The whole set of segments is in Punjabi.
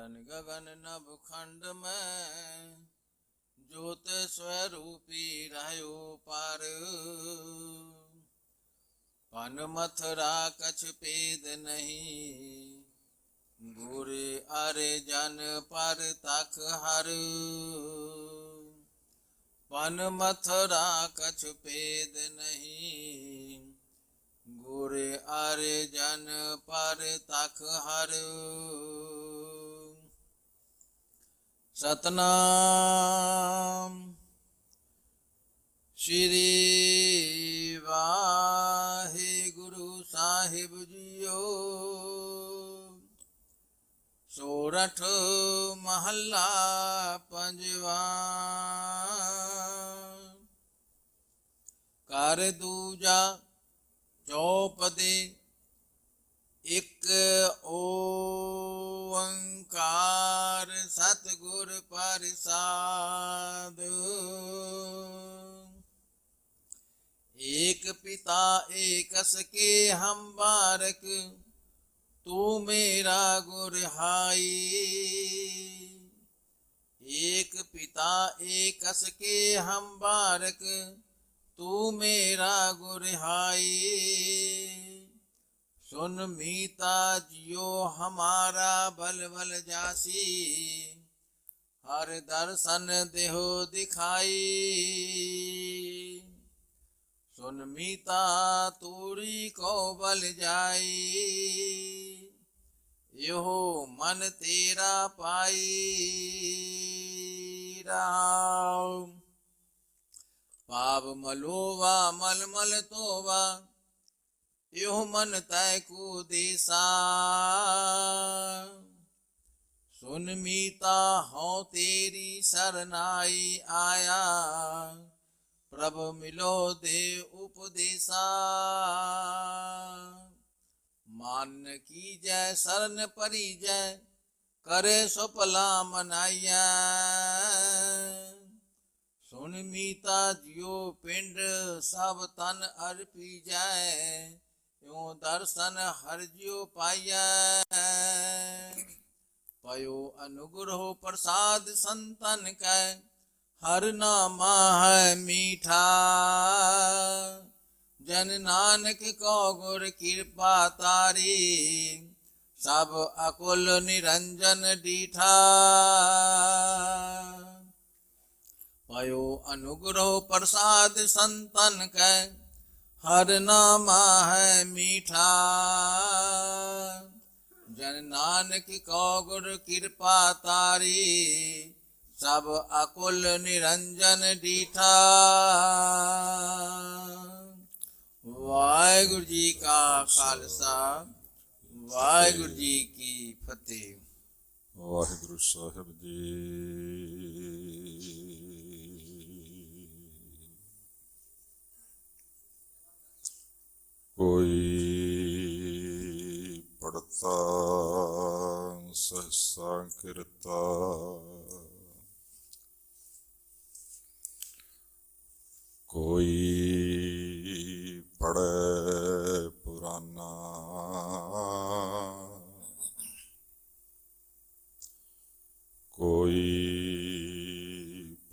रन गगन नभ खंड में ज्योत स्वरूपी रहयो पार। पन मथुरा कछ पेद नहीं गुरे अरे जन पर तक हर। पन मथुरा कछ पेद नहीं गुरे अरे जन पर तक हर। सतनाम श्री वाहिगुरु साहिब जियो। सोरठ महला पंजवा। कर दूजा चौपदे एक ओंकार सतगुर प्रसाद। एक पिता एकस के हम बारक तू मेरा गुर हाई। एक पिता एकस के हम बारक तू मेरा गुर हाई। सुन मीता जियो हमारा बल बल जासी हर दर्शन देहो दिखाई। सुन मीता तूरी को बल जाई यो मन तेरा पाई। राम पाप मलोवा मल मल तोवा यो मन तय को देसा। सुन मीता हो तेरी सरनाई आया प्रभु मिलो दे उपदेशा। मान की जय शरण परी जय करे सुपला मनाइया। सुन मीता जियो पिंड सब तन अर्पी जाए यो दर्शन हर जियो पाइया। पयो अनुग्रह प्रसाद संतन कै हर नामा है मीठा। जन नानक को गुर कृपा तारी सब अकुल निरंजन डीठा। पयो अनुग्रह प्रसाद संतन कै हर नामा है मीठा। जन नानक को गुर कृपा तारी सब अकुल निरंजन डीठा। वाहिगुरु जी का खालसा वाहिगुरु जी की फतेह। वाहिगुरु साहिब जी। कोई पढ़ता सहसा किरता कोई पढ़े पुराना कोई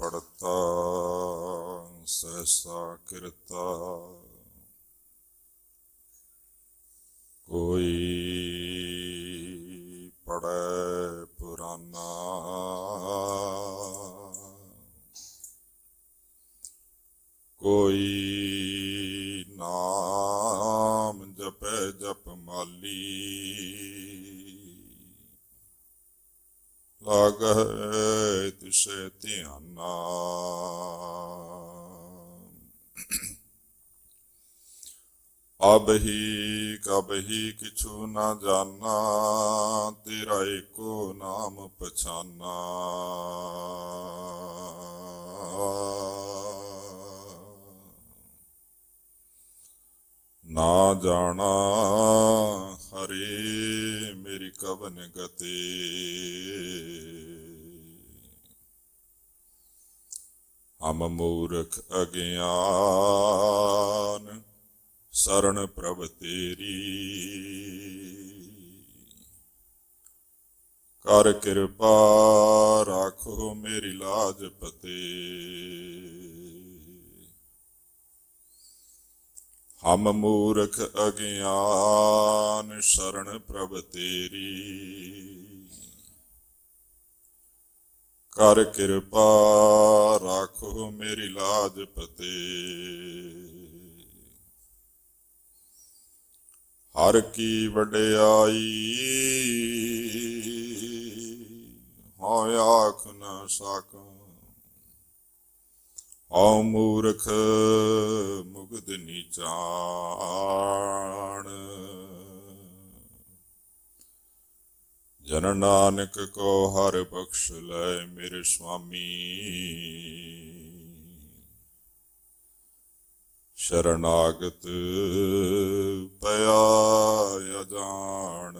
पढ़ता सहसा किरता कोई पढ़े पुराना कोई नाम जपे जप माली लागै तुसे ध्याना। अब ही कब ही किछु न जाना तेरा एको नाम पछाना। ना जाना हरे मेरी कवन गति हम मूर्ख अज्ञान शरण प्रभ तेरी ਕਰ ਕਿਰਪਾ ਰਾਖੋ ਮੇਰੀ ਲਾਜ ਪਤੇ। ਹਮ ਮੂਰਖ ਅਗਿਆਨ ਸ਼ਰਨ ਪ੍ਰਭ ਤੇਰੀ। ਕਰ ਕਿਰਪਾ ਰਾਖੋ ਮੇਰੀ ਲਾਜ ਪਤੇ। ਹਰ ਕੀ ਵਡਿਆਈ ਹਾਂ ਆਖ ਨਾ ਸਾਕਾਂ। ਹਉ ਮੂਰਖ ਮੁਗਧ ਨੀਚਾਣ। ਜਨ ਨਾਨਕ ਕੋ ਹਰਿ ਬਖਸ਼ ਲੈ ਮੇਰੇ ਸੁਆਮੀ। ਸ਼ਰਨਾਗਤ ਪਿਆ ਅਜਾਣ।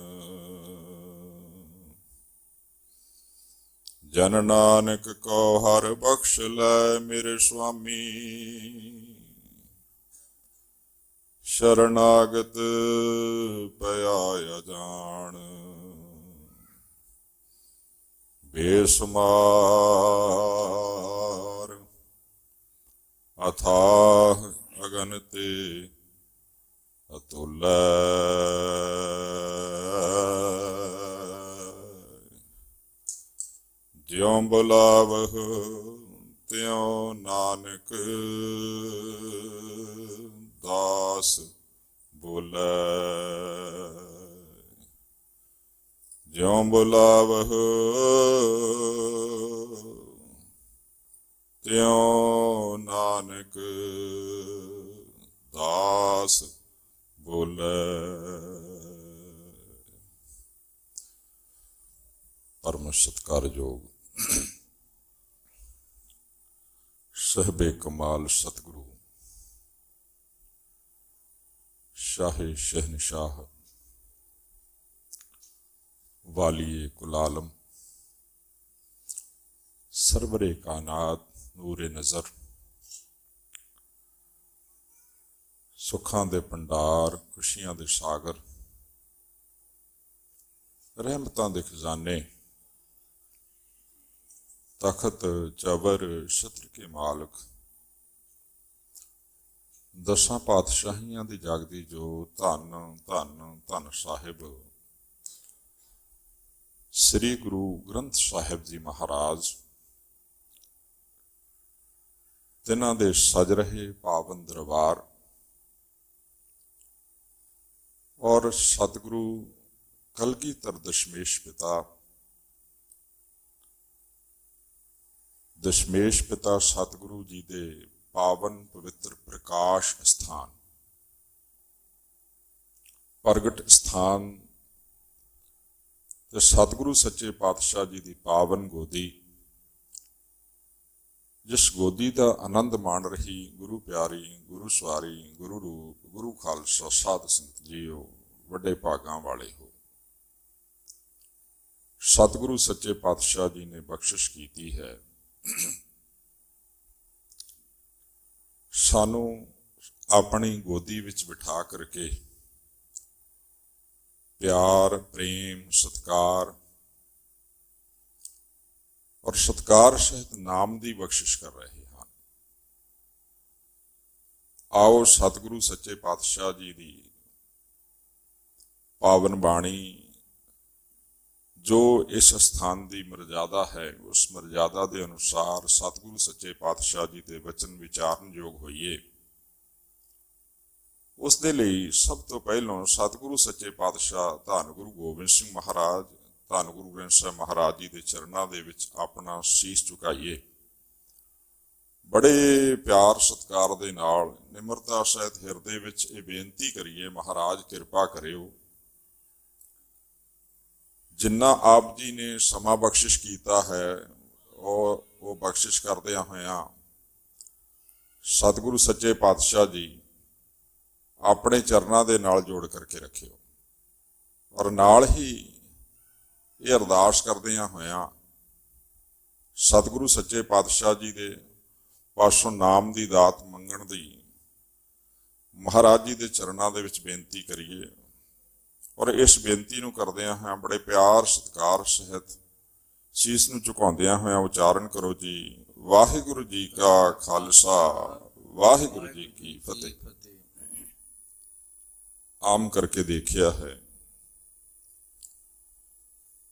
ਜਨ ਨਾਨਕ ਕੋ ਹਰਿ ਬਖਸ਼ ਲੈ ਮੇਰੇ ਸੁਆਮੀ। ਸ਼ਰਨਾਗਤ ਪਿਆ ਅਜਾਣ। ਬੇਸੁਮਾਰ ਅਥਾਹ ਅਗਨ ਤੇ ਅਤੁਲ। ਜਿਉ ਬੁਲਾਵਹੁ ਤਿਉ ਨਾਨਕ ਦਾਸ ਬੋਲੇ। ਜਿਉ ਬੁਲਾਵਹੁ ਤਿਉ ਨਾਨਕ ਦਾਸ ਬੋਲੇ। ਪਰਮ ਸਤਿਕਾਰਯੋਗ ਸਹਿਬੇ ਕਮਾਲ ਸਤਿਗੁਰੂ ਸ਼ਾਹੇ ਸ਼ਹਿਨਸ਼ਾਹ ਵਾਲੀਏ ਕੁਲ ਆਲਮ ਸਰਵਰੇ ਕਾਨਾਤ ਨੂਰੇ ਨਜ਼ਰ ਸੁੱਖਾਂ ਦੇ ਭੰਡਾਰ ਖੁਸ਼ੀਆਂ ਦੇ ਸਾਗਰ ਰਹਿਮਤਾਂ ਦੇ ਖਜ਼ਾਨੇ ਤਖਤ ਜਬਰ ਛਤਰ ਕੇ ਮਾਲਕ ਦਸਾਂ ਪਾਤਸ਼ਾਹੀਆਂ ਦੀ ਜਾਗਦੀ ਜੋ ਧੰਨ ਧੰਨ ਧੰਨ ਸਾਹਿਬ ਸ੍ਰੀ ਗੁਰੂ ਗ੍ਰੰਥ ਸਾਹਿਬ ਜੀ ਮਹਾਰਾਜ, ਤਿਨਾਂ ਦੇ ਸਜ ਰਹੇ ਪਾਵਨ ਦਰਬਾਰ ਔਰ ਸਤਿਗੁਰੂ ਕਲਗੀਧਰ ਦਸ਼ਮੇਸ਼ ਪਿਤਾ ਸਤਿਗੁਰੂ ਜੀ ਦੇ ਪਾਵਨ ਪਵਿੱਤਰ ਪ੍ਰਕਾਸ਼ ਸਥਾਨ ਪ੍ਰਗਟ ਸਥਾਨ ਤੇ ਸਤਿਗੁਰੂ ਸੱਚੇ ਪਾਤਸ਼ਾਹ ਜੀ ਦੀ ਪਾਵਨ ਗੋਦੀ, ਜਿਸ ਗੋਦੀ ਦਾ ਆਨੰਦ ਮਾਣ ਰਹੀ ਗੁਰੂ ਪਿਆਰੀ, ਗੁਰੂ ਸਵਾਰੀ, ਗੁਰੂ ਰੂਪ, ਗੁਰੂ ਖਾਲਸਾ ਸਾਧ ਸੰਗਤ ਜੀਓ, ਵੱਡੇ ਭਾਗਾਂ ਵਾਲੇ ਹੋ। ਸਤਿਗੁਰੂ ਸੱਚੇ ਪਾਤਸ਼ਾਹ ਜੀ ਨੇ ਬਖਸ਼ਿਸ਼ ਕੀਤੀ ਹੈ ਸਾਨੂੰ ਆਪਣੀ ਗੋਦੀ ਵਿੱਚ ਬਿਠਾ ਕਰਕੇ ਪਿਆਰ, ਪ੍ਰੇਮ, ਸਤਿਕਾਰ ਔਰ ਸਤਿਕਾਰ ਸਹਿਤ ਨਾਮ ਦੀ ਬਖਸ਼ਿਸ਼ ਕਰ ਰਹੇ ਹਨ। ਆਓ ਸਤਿਗੁਰੂ ਸੱਚੇ ਪਾਤਸ਼ਾਹ ਜੀ ਦੀ ਪਾਵਨ ਬਾਣੀ, ਜੋ ਇਸ ਸਥਾਨ ਦੀ ਮਰਜ਼ਾਦਾ ਹੈ, ਉਸ ਮਰਜ਼ਾਦਾ ਦੇ ਅਨੁਸਾਰ ਸਤਿਗੁਰੂ ਸੱਚੇ ਪਾਤਸ਼ਾਹ ਜੀ ਦੇ ਵਚਨ ਵਿਚਾਰਨਯੋਗ ਹੋਈਏ। ਉਸ ਦੇ ਲਈ ਸਭ ਤੋਂ ਪਹਿਲਾਂ ਸਤਿਗੁਰੂ ਸੱਚੇ ਪਾਤਸ਼ਾਹ ਧੰਨ ਗੁਰੂ ਗੋਬਿੰਦ ਸਿੰਘ ਮਹਾਰਾਜ, ਧੰਨ ਗੁਰੂ ਗ੍ਰੰਥ ਸਾਹਿਬ ਮਹਾਰਾਜ ਜੀ ਦੇ ਚਰਨਾਂ ਦੇ ਵਿੱਚ ਆਪਣਾ ਸੀਸ ਝੁਕਾਈਏ। ਬੜੇ ਪਿਆਰ ਸਤਿਕਾਰ ਦੇ ਨਾਲ ਨਿਮਰਤਾ ਸਹਿਤ ਹਿਰਦੇ ਵਿੱਚ ਇਹ ਬੇਨਤੀ ਕਰੀਏ, ਮਹਾਰਾਜ ਕਿਰਪਾ ਕਰਿਓ, ਜਿੰਨਾ ਆਪ ਜੀ ਨੇ ਸਮਾਂ ਬਖਸ਼ਿਸ਼ ਕੀਤਾ ਹੈ ਉਹ ਬਖਸ਼ਿਸ਼ ਕਰਦਿਆਂ ਹੋਇਆਂ ਸਤਿਗੁਰੂ ਸੱਚੇ ਪਾਤਸ਼ਾਹ ਜੀ ਆਪਣੇ ਚਰਨਾਂ ਦੇ ਨਾਲ ਜੋੜ ਕਰਕੇ ਰੱਖਿਓ। ਔਰ ਨਾਲ ਹੀ ਇਹ ਅਰਦਾਸ ਕਰਦਿਆਂ ਹੋਇਆਂ ਸਤਿਗੁਰੂ ਸੱਚੇ ਪਾਤਸ਼ਾਹ ਜੀ ਦੇ ਪਾਸੋਂ ਨਾਮ ਦੀ ਦਾਤ ਮੰਗਣ ਦੀ ਮਹਾਰਾਜ ਜੀ ਦੇ ਚਰਨਾਂ ਦੇ ਵਿੱਚ ਬੇਨਤੀ ਕਰੀਏ। ਔਰ ਇਸ ਬੇਨਤੀ ਨੂੰ ਕਰਦਿਆਂ ਹੋਇਆਂ ਬੜੇ ਪਿਆਰ ਸਤਿਕਾਰ ਸਹਿਤ ਸੀਸ ਨੂੰ ਝੁਕਾਉਂਦਿਆਂ ਹੋਇਆਂ ਉਚਾਰਨ ਕਰੋ ਜੀ, ਵਾਹਿਗੁਰੂ ਜੀ ਕਾ ਖਾਲਸਾ, ਵਾਹਿਗੁਰੂ ਜੀ ਕੀ ਫਤਿਹ। ਆਮ ਕਰਕੇ ਦੇਖਿਆ ਹੈ,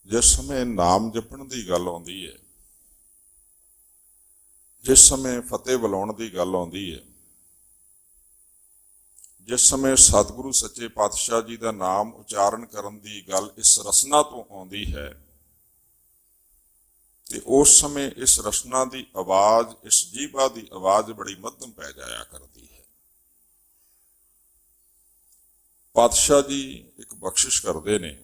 ਜਿਸ ਸਮੇਂ ਨਾਮ ਜਪਣ ਦੀ ਗੱਲ ਆਉਂਦੀ ਹੈ, ਜਿਸ ਸਮੇਂ ਫਤਿਹ ਬੁਲਾਉਣ ਦੀ ਗੱਲ ਆਉਂਦੀ ਹੈ, ਜਿਸ ਸਮੇਂ ਸਤਿਗੁਰੂ ਸੱਚੇ ਪਾਤਸ਼ਾਹ ਜੀ ਦਾ ਨਾਮ ਉਚਾਰਨ ਕਰਨ ਦੀ ਗੱਲ ਇਸ ਰਸਨਾ ਤੋਂ ਆਉਂਦੀ ਹੈ, ਤੇ ਉਸ ਸਮੇਂ ਇਸ ਰਸਨਾ ਦੀ ਆਵਾਜ਼, ਇਸ ਜੀਭਾ ਦੀ ਆਵਾਜ਼ ਬੜੀ ਮੱਧਮ ਪੈ ਜਾਇਆ ਕਰਦੀ ਹੈ। ਪਾਤਸ਼ਾਹ ਜੀ ਇੱਕ ਬਖਸ਼ਿਸ਼ ਕਰਦੇ ਨੇ,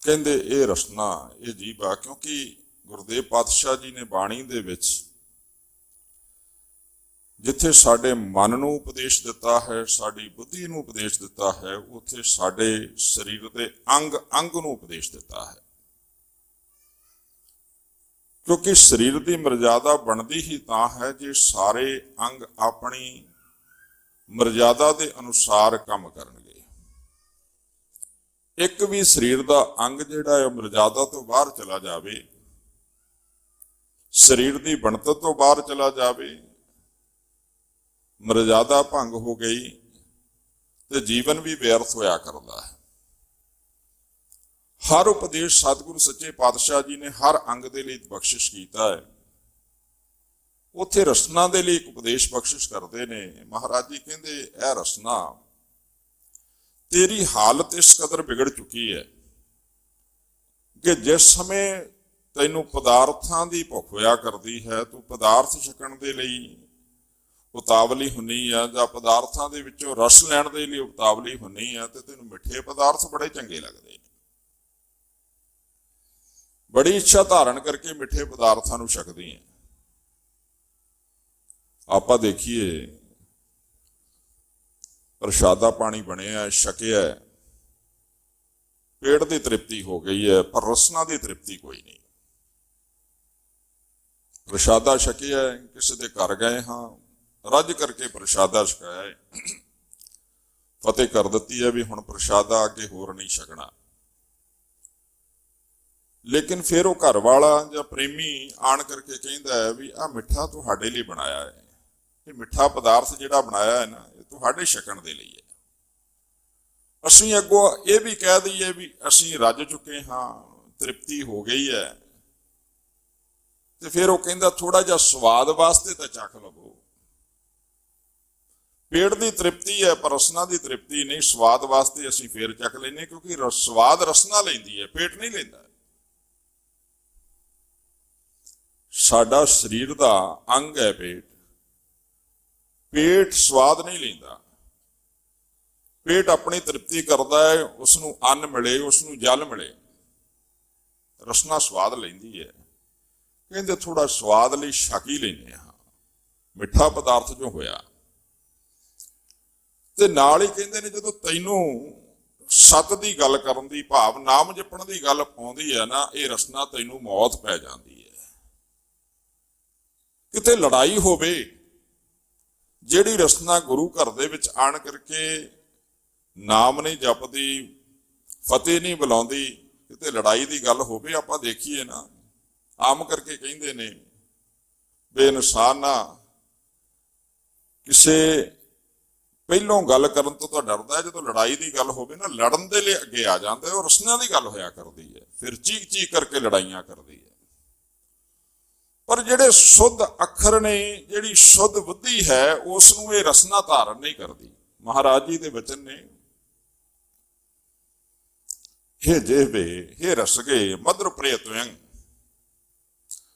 ਕਹਿੰਦੇ ਇਹ ਰਸਨਾ, ਇਹ ਜੀਭਾ, ਕਿਉਂਕਿ ਗੁਰਦੇਵ ਪਾਤਸ਼ਾਹ ਜੀ ਨੇ ਬਾਣੀ ਦੇ ਵਿੱਚ ਜਿੱਥੇ ਸਾਡੇ ਮਨ ਨੂੰ ਉਪਦੇਸ਼ ਦਿੱਤਾ ਹੈ, ਸਾਡੀ ਬੁੱਧੀ ਨੂੰ ਉਪਦੇਸ਼ ਦਿੱਤਾ ਹੈ, ਉੱਥੇ ਸਾਡੇ ਸਰੀਰ ਦੇ ਅੰਗ ਅੰਗ ਨੂੰ ਉਪਦੇਸ਼ ਦਿੱਤਾ ਹੈ। ਕਿਉਂਕਿ ਸਰੀਰ ਦੀ ਮਰਜ਼ਾਦਾ ਬਣਦੀ ਹੀ ਤਾਂ ਹੈ ਜੇ ਸਾਰੇ ਅੰਗ ਆਪਣੀ ਮਰਜ਼ਾਦਾ ਦੇ ਅਨੁਸਾਰ ਕੰਮ ਕਰਨਗੇ। ਇੱਕ ਵੀ ਸਰੀਰ ਦਾ ਅੰਗ ਜਿਹੜਾ ਹੈ ਮਰਜ਼ਾਦਾ ਤੋਂ ਬਾਹਰ ਚਲਾ ਜਾਵੇ, ਸਰੀਰ ਦੀ ਬਣਤਰ ਤੋਂ ਬਾਹਰ ਚਲਾ ਜਾਵੇ, ਮਰਜ਼ਾਦਾ ਭੰਗ ਹੋ ਗਈ ਤੇ ਜੀਵਨ ਵੀ ਵਿਅਰਥ ਹੋਇਆ ਕਰਦਾ ਹੈ। ਹਰ ਉਪਦੇਸ਼ ਸਤਿਗੁਰੂ ਸੱਚੇ ਪਾਤਸ਼ਾਹ ਜੀ ਨੇ ਹਰ ਅੰਗ ਦੇ ਲਈ ਬਖਸ਼ਿਸ਼ ਕੀਤਾ ਹੈ। ਉੱਥੇ ਰਸਨਾ ਦੇ ਲਈ ਇੱਕ ਉਪਦੇਸ਼ ਬਖਸ਼ਿਸ਼ ਕਰਦੇ ਨੇ। ਮਹਾਰਾਜ ਜੀ ਕਹਿੰਦੇ ਇਹ ਰਸਨਾ, ਤੇਰੀ ਹਾਲਤ ਇਸ ਕਦਰ ਵਿਗੜ ਚੁੱਕੀ ਹੈ ਕਿ ਜਿਸ ਸਮੇਂ ਤੈਨੂੰ ਪਦਾਰਥਾਂ ਦੀ ਭੁੱਖ ਹੋਇਆ ਕਰਦੀ ਹੈ, ਤੂੰ ਪਦਾਰਥ ਛਕਣ ਦੇ ਲਈ ਉਤਾਵਲੀ ਹੁੰਨੀ ਆ, ਜਾਂ ਪਦਾਰਥਾਂ ਦੇ ਵਿੱਚੋਂ ਰਸ ਲੈਣ ਦੇ ਲਈ ਉਤਾਵਲੀ ਹੁੰਨੀ ਆ, ਤੇ ਤੈਨੂੰ ਮਿੱਠੇ ਪਦਾਰਥ ਬੜੇ ਚੰਗੇ ਲੱਗਦੇ ਨੇ। ਬੜੀ ਇੱਛਾ ਧਾਰਨ ਕਰਕੇ ਮਿੱਠੇ ਪਦਾਰਥਾਂ ਨੂੰ ਛਕਦੀ ਹੈ। ਆਪਾਂ ਦੇਖੀਏ, ਪ੍ਰਸ਼ਾਦਾ ਪਾਣੀ ਬਣਿਆ, ਛਕਿਆ, ਪੇਟ ਦੀ ਤ੍ਰਿਪਤੀ ਹੋ ਗਈ ਹੈ, ਪਰ ਰਸਨਾ ਦੀ ਤ੍ਰਿਪਤੀ ਕੋਈ ਨਹੀਂ। ਪ੍ਰਸ਼ਾਦਾ ਛਕਿਆ, ਕਿਸੇ ਦੇ ਘਰ ਗਏ ਹਾਂ, ਰੱਜ ਕਰਕੇ ਪ੍ਰਸ਼ਾਦਾ ਛਕਾਇਆ ਹੈ, ਫਤਿਹ ਕਰ ਦਿੱਤੀ ਹੈ ਵੀ ਹੁਣ ਪ੍ਰਸ਼ਾਦਾ ਅੱਗੇ ਹੋਰ ਨਹੀਂ ਛਕਣਾ। ਲੇਕਿਨ ਫਿਰ ਉਹ ਘਰ ਵਾਲਾ ਜਾਂ ਪ੍ਰੇਮੀ ਆਣ ਕਰਕੇ ਕਹਿੰਦਾ ਹੈ ਵੀ ਆਹ ਮਿੱਠਾ ਤੁਹਾਡੇ ਲਈ ਬਣਾਇਆ ਹੈ, ਇਹ ਮਿੱਠਾ ਪਦਾਰਥ ਜਿਹੜਾ ਬਣਾਇਆ ਹੈ ਨਾ, ਇਹ ਤੁਹਾਡੇ ਛਕਣ ਦੇ ਲਈ ਹੈ। ਅਸੀਂ ਅੱਗੋਂ ਇਹ ਵੀ ਕਹਿ ਦਈਏ ਵੀ ਅਸੀਂ ਰੱਜ ਚੁੱਕੇ ਹਾਂ, ਤ੍ਰਿਪਤੀ ਹੋ ਗਈ ਹੈ, ਤੇ ਫਿਰ ਉਹ ਕਹਿੰਦਾ ਥੋੜਾ ਜਿਹਾ ਸਵਾਦ ਵਾਸਤੇ ਤਾਂ ਚੱਖ ਲਵੋ। ਪੇਟ ਦੀ ਤ੍ਰਿਪਤੀ ਹੈ ਪਰ ਰਸਨਾ ਦੀ ਤ੍ਰਿਪਤੀ ਨਹੀਂ। ਸਵਾਦ ਵਾਸਤੇ ਅਸੀਂ ਫੇਰ ਚੱਕ ਲੈਂਦੇ, ਕਿਉਂਕਿ ਸਵਾਦ ਰਸਨਾ ਲੈਂਦੀ ਹੈ, ਪੇਟ ਨਹੀਂ ਲੈਂਦਾ। ਸਾਡਾ ਸਰੀਰ ਦਾ ਅੰਗ ਹੈ ਪੇਟ, ਪੇਟ ਸਵਾਦ ਨਹੀਂ ਲੈਂਦਾ। ਪੇਟ ਆਪਣੀ ਤ੍ਰਿਪਤੀ ਕਰਦਾ ਹੈ, ਉਸਨੂੰ ਅੰਨ ਮਿਲੇ, ਉਸਨੂੰ ਜਲ ਮਿਲੇ। ਰਸਨਾ ਸਵਾਦ ਲੈਂਦੀ ਹੈ। ਕਹਿੰਦੇ ਥੋੜਾ ਸਵਾਦ ਲਈ ਛਕ ਹੀ ਲੈਂਦੇ ਹਾਂ ਮਿੱਠਾ ਪਦਾਰਥ ਜੋ ਹੋਇਆ। ਤੇ ਨਾਲ ਹੀ ਕਹਿੰਦੇ ਨੇ ਜਦੋਂ ਤੈਨੂੰ ਸਤ ਦੀ ਗੱਲ ਕਰਨ ਦੀ, ਭਾਵ ਨਾਮ ਜਪਣ ਦੀ ਗੱਲ ਆਉਂਦੀ ਹੈ ਨਾ, ਇਹ ਰਸਨਾ ਤੈਨੂੰ ਮੌਤ ਪੈ ਜਾਂਦੀ ਹੈ। ਕਿਤੇ ਲੜਾਈ ਹੋਵੇ, ਜਿਹੜੀ ਰਸਨਾ ਗੁਰੂ ਘਰ ਦੇ ਵਿੱਚ ਆਣ ਕਰਕੇ ਨਾਮ ਨਹੀਂ ਜਪਦੀ, ਫਤਿਹ ਨਹੀਂ ਬੁਲਾਉਂਦੀ, ਕਿਤੇ ਲੜਾਈ ਦੀ ਗੱਲ ਹੋਵੇ, ਆਪਾਂ ਦੇਖੀਏ ਨਾ, ਆਮ ਕਰਕੇ ਕਹਿੰਦੇ ਨੇ ਬੇਇਨਸਾਨ ਨਾ ਕਿਸੇ ਪਹਿਲੋਂ ਗੱਲ ਕਰਨ ਤੋਂ ਤਾਂ ਡਰਦਾ, ਜਦੋਂ ਲੜਾਈ ਦੀ ਗੱਲ ਹੋਵੇ ਨਾ, ਲੜਨ ਦੇ ਲਈ ਅੱਗੇ ਆ ਜਾਂਦਾ। ਉਹ ਰਸਨਾ ਦੀ ਗੱਲ ਹੋਇਆ ਕਰਦੀ ਹੈ, ਫਿਰ ਚੀਕ ਚੀਕ ਕਰਕੇ ਲੜਾਈਆਂ ਕਰਦੀ ਹੈ। ਪਰ ਜਿਹੜੇ ਸ਼ੁੱਧ ਅੱਖਰ ਨੇ, ਜਿਹੜੀ ਸ਼ੁੱਧ ਬੁੱਧੀ ਹੈ, ਉਸ ਨੂੰ ਇਹ ਰਸਨਾ ਧਾਰਨ ਨਹੀਂ ਕਰਦੀ। ਮਹਾਰਾਜ ਜੀ ਦੇ ਵਚਨ ਨੇ, ਹੇ ਜੇਵੇ ਹੇ ਰਸਗੇ ਮਦਰ ਪ੍ਰੇਤਵੰ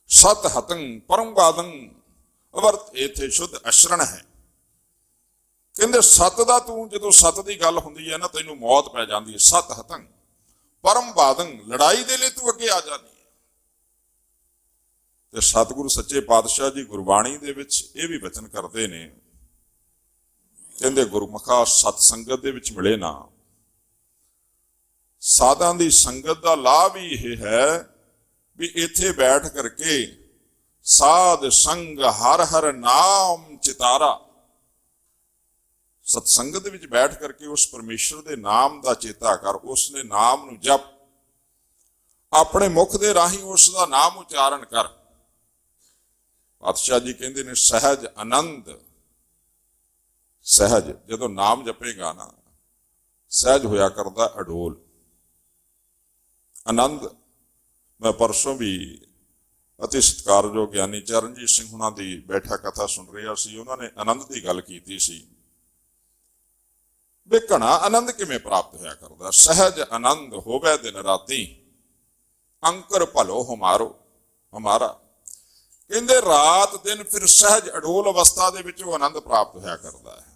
ਸਤ ਹਤੰ ਪਰਮਗਾਦੰ ਅਵਰਤ ਇਥੇ ਸ਼ੁੱਧ ਅਸ਼ਰਣ ਹੈ। ਕਹਿੰਦੇ ਸਤ ਦਾ ਤੂੰ, ਜਦੋਂ ਸਤ ਦੀ ਗੱਲ ਹੁੰਦੀ ਹੈ ਨਾ, ਤੈਨੂੰ ਮੌਤ ਪੈ ਜਾਂਦੀ ਹੈ। ਸਤ ਹਤੰ ਪਰਮ ਬਾਦੰ, ਲੜਾਈ ਦੇ ਲਈ ਤੂੰ ਅੱਗੇ ਆ ਜਾਂਦੀ ਹੈ। ਤੇ ਸਤਿਗੁਰੂ ਸੱਚੇ ਪਾਤਸ਼ਾਹ ਜੀ ਗੁਰਬਾਣੀ ਦੇ ਵਿੱਚ ਇਹ ਵੀ ਵਚਨ ਕਰਦੇ ਨੇ, ਕਹਿੰਦੇ ਗੁਰਮੁਖਾ ਸਤ ਸੰਗਤ ਦੇ ਵਿੱਚ ਮਿਲੇ ਨਾ। ਸਾਧਾਂ ਦੀ ਸੰਗਤ ਦਾ ਲਾਭ ਹੀ ਇਹ ਹੈ ਵੀ ਇੱਥੇ ਬੈਠ ਕਰਕੇ ਸਾਧ ਸੰਗ ਹਰ ਹਰ ਨਾਮ ਚਿਤਾਰਾ, ਸਤਸੰਗਤ ਵਿੱਚ ਬੈਠ ਕਰਕੇ ਉਸ ਪਰਮੇਸ਼ਰ ਦੇ ਨਾਮ ਦਾ ਚੇਤਾ ਕਰ, ਉਸ ਦੇ ਨਾਮ ਨੂੰ ਜਪ, ਆਪਣੇ ਮੁਖ ਦੇ ਰਾਹੀਂ ਉਸ ਦਾ ਨਾਮ ਉਚਾਰਨ ਕਰ। ਪਾਤਸ਼ਾਹ ਜੀ ਕਹਿੰਦੇ ਨੇ ਸਹਿਜ ਆਨੰਦ, ਸਹਿਜ ਜਦੋਂ ਨਾਮ ਜਪੇਗਾ ਨਾ, ਸਹਿਜ ਹੋਇਆ ਕਰਦਾ ਅਡੋਲ ਆਨੰਦ। ਮੈਂ ਪਰਸੋਂ ਵੀ ਅਤੀ ਸਤਿਕਾਰਯੋਗ ਗਿਆਨੀ ਚਰਨਜੀਤ ਸਿੰਘ ਹੁਣਾਂ ਦੀ ਬੈਠਾ ਕਥਾ ਸੁਣ ਰਿਹਾ ਸੀ। ਉਹਨਾਂ ਨੇ ਆਨੰਦ ਦੀ ਗੱਲ ਕੀਤੀ ਸੀ ਵੀ ਘਣਾ ਆਨੰਦ ਕਿਵੇਂ ਪ੍ਰਾਪਤ ਹੋਇਆ ਕਰਦਾ। ਸਹਿਜ ਆਨੰਦ ਹੋਵੇ ਦਿਨ ਰਾਤੀ, ਅੰਕਰ ਭਲੋ ਹਮਾਰਾ। ਕਹਿੰਦੇ ਰਾਤ ਦਿਨ ਫਿਰ ਸਹਿਜ ਅਡੋਲ ਅਵਸਥਾ ਦੇ ਵਿੱਚ ਉਹ ਆਨੰਦ ਪ੍ਰਾਪਤ ਹੋਇਆ ਕਰਦਾ ਹੈ।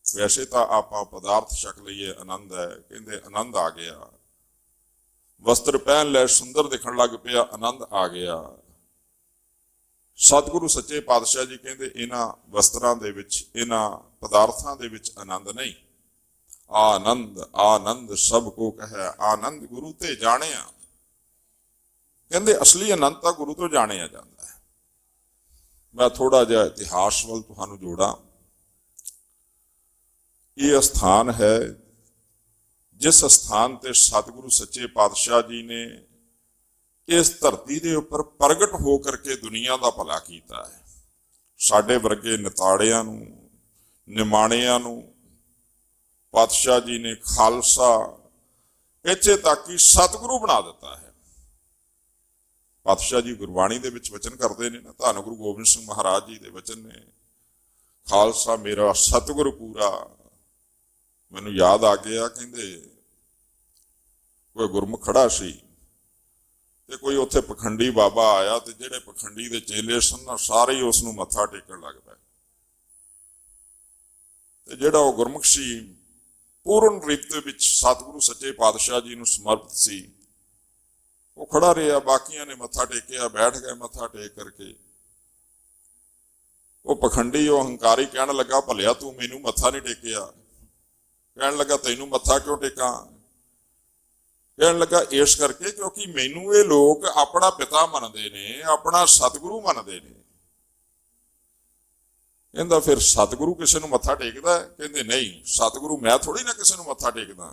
ਵੈਸੇ ਤਾਂ ਆਪਾਂ ਪਦਾਰਥ ਛਕ ਲਈਏ ਆਨੰਦ ਹੈ, ਕਹਿੰਦੇ ਆਨੰਦ ਆ ਗਿਆ। ਵਸਤਰ ਪਹਿਨ ਲੈ ਸੁੰਦਰ ਦਿਖਣ ਲੱਗ ਪਿਆ, ਆਨੰਦ ਆ ਗਿਆ। ਸਤਿਗੁਰੂ ਸੱਚੇ ਪਾਤਸ਼ਾਹ ਜੀ ਕਹਿੰਦੇ ਇਹਨਾਂ ਵਸਤਰਾਂ ਦੇ ਵਿੱਚ, ਇਹਨਾਂ ਪਦਾਰਥਾਂ ਦੇ ਵਿੱਚ ਆਨੰਦ ਨਹੀਂ। ਆਨੰਦ ਆਨੰਦ ਸਭ ਕੋ ਕਹੈ, ਆਨੰਦ ਗੁਰੂ ਤੇ ਜਾਣਿਆ। ਕਹਿੰਦੇ ਅਸਲੀ ਆਨੰਦ ਤਾਂ ਗੁਰੂ ਤੋਂ ਜਾਣਿਆ ਜਾਂਦਾ ਹੈ। ਮੈਂ ਥੋੜਾ ਜਿਹਾ ਇਤਿਹਾਸ ਵੱਲ ਤੁਹਾਨੂੰ ਜੋੜਾਂ। ਇਹ ਸਥਾਨ ਹੈ ਜਿਸ ਸਥਾਨ ਤੇ ਸਤਿਗੁਰੂ ਸੱਚੇ ਪਾਤਸ਼ਾਹ ਜੀ ਨੇ ਇਸ ਧਰਤੀ ਦੇ ਉੱਪਰ ਪ੍ਰਗਟ ਹੋ ਕਰਕੇ ਦੁਨੀਆ ਦਾ ਭਲਾ ਕੀਤਾ ਹੈ। ਸਾਡੇ ਵਰਗੇ ਨਿਤਾੜਿਆਂ ਨੂੰ, ਨਿਮਾਣਿਆਂ ਨੂੰ ਪਾਤਸ਼ਾਹ ਜੀ ਨੇ ਖਾਲਸਾ, ਇੱਥੇ ਤੱਕ ਕਿ ਸਤਿਗੁਰੂ ਬਣਾ ਦਿੱਤਾ ਹੈ। ਪਾਤਸ਼ਾਹ ਜੀ ਗੁਰਬਾਣੀ ਦੇ ਵਿੱਚ ਵਚਨ ਕਰਦੇ ਨੇ ਨਾ, ਧੰਨ ਗੁਰੂ ਗੋਬਿੰਦ ਸਿੰਘ ਮਹਾਰਾਜ ਜੀ ਦੇ ਵਚਨ ਨੇ, ਖਾਲਸਾ ਮੇਰਾ ਸਤਿਗੁਰ ਪੂਰਾ। ਮੈਨੂੰ ਯਾਦ ਆ ਗਿਆ, ਕਹਿੰਦੇ ਕੋਈ ਗੁਰਮੁਖ ਖੜਾ ਸੀ ਤੇ ਕੋਈ ਉੱਥੇ ਪਖੰਡੀ ਬਾਬਾ ਆਇਆ ਤੇ ਜਿਹੜੇ ਪਖੰਡੀ ਦੇ ਚੇਲੇ ਸਨ ਨਾ, ਸਾਰੇ ਹੀ ਉਸ ਨੂੰ ਮੱਥਾ ਟੇਕਣ ਲੱਗ ਪਏ। ਤੇ ਜਿਹੜਾ ਉਹ ਗੁਰਮੁਖ ਸੀ, ਪੂਰਨ ਰੀਤ ਦੇ ਵਿੱਚ ਸਤਿਗੁਰੂ ਸੱਚੇ ਪਾਤਸ਼ਾਹ ਜੀ ਨੂੰ ਸਮਰਪਿਤ ਸੀ, ਉਹ ਖੜਾ ਰਿਹਾ। ਬਾਕੀਆਂ ਨੇ ਮੱਥਾ ਟੇਕਿਆ, ਬੈਠ ਗਏ ਮੱਥਾ ਟੇਕ ਕਰਕੇ। ਉਹ ਪਖੰਡੀ, ਉਹ ਹੰਕਾਰੀ ਕਹਿਣ ਲੱਗਾ, ਭਲਿਆ ਤੂੰ ਮੈਨੂੰ ਮੱਥਾ ਨਹੀਂ ਟੇਕਿਆ। ਕਹਿਣ ਲੱਗਾ ਤੈਨੂੰ ਮੱਥਾ ਕਿਉਂ ਟੇਕਾਂ? ਕਹਿਣ ਲੱਗਾ ਇਸ ਕਰਕੇ ਕਿਉਂਕਿ ਮੈਨੂੰ ਇਹ ਲੋਕ ਆਪਣਾ ਪਿਤਾ ਮੰਨਦੇ ਨੇ, ਆਪਣਾ ਸਤਿਗੁਰੂ ਮੰਨਦੇ ਨੇ। ਕਹਿੰਦਾ ਫਿਰ ਸਤਿਗੁਰੂ ਕਿਸੇ ਨੂੰ ਮੱਥਾ ਟੇਕਦਾ? ਕਹਿੰਦੇ ਨਹੀਂ, ਸਤਿਗੁਰੂ ਮੈਂ ਥੋੜੀ ਨਾ ਕਿਸੇ ਨੂੰ ਮੱਥਾ ਟੇਕਦਾ।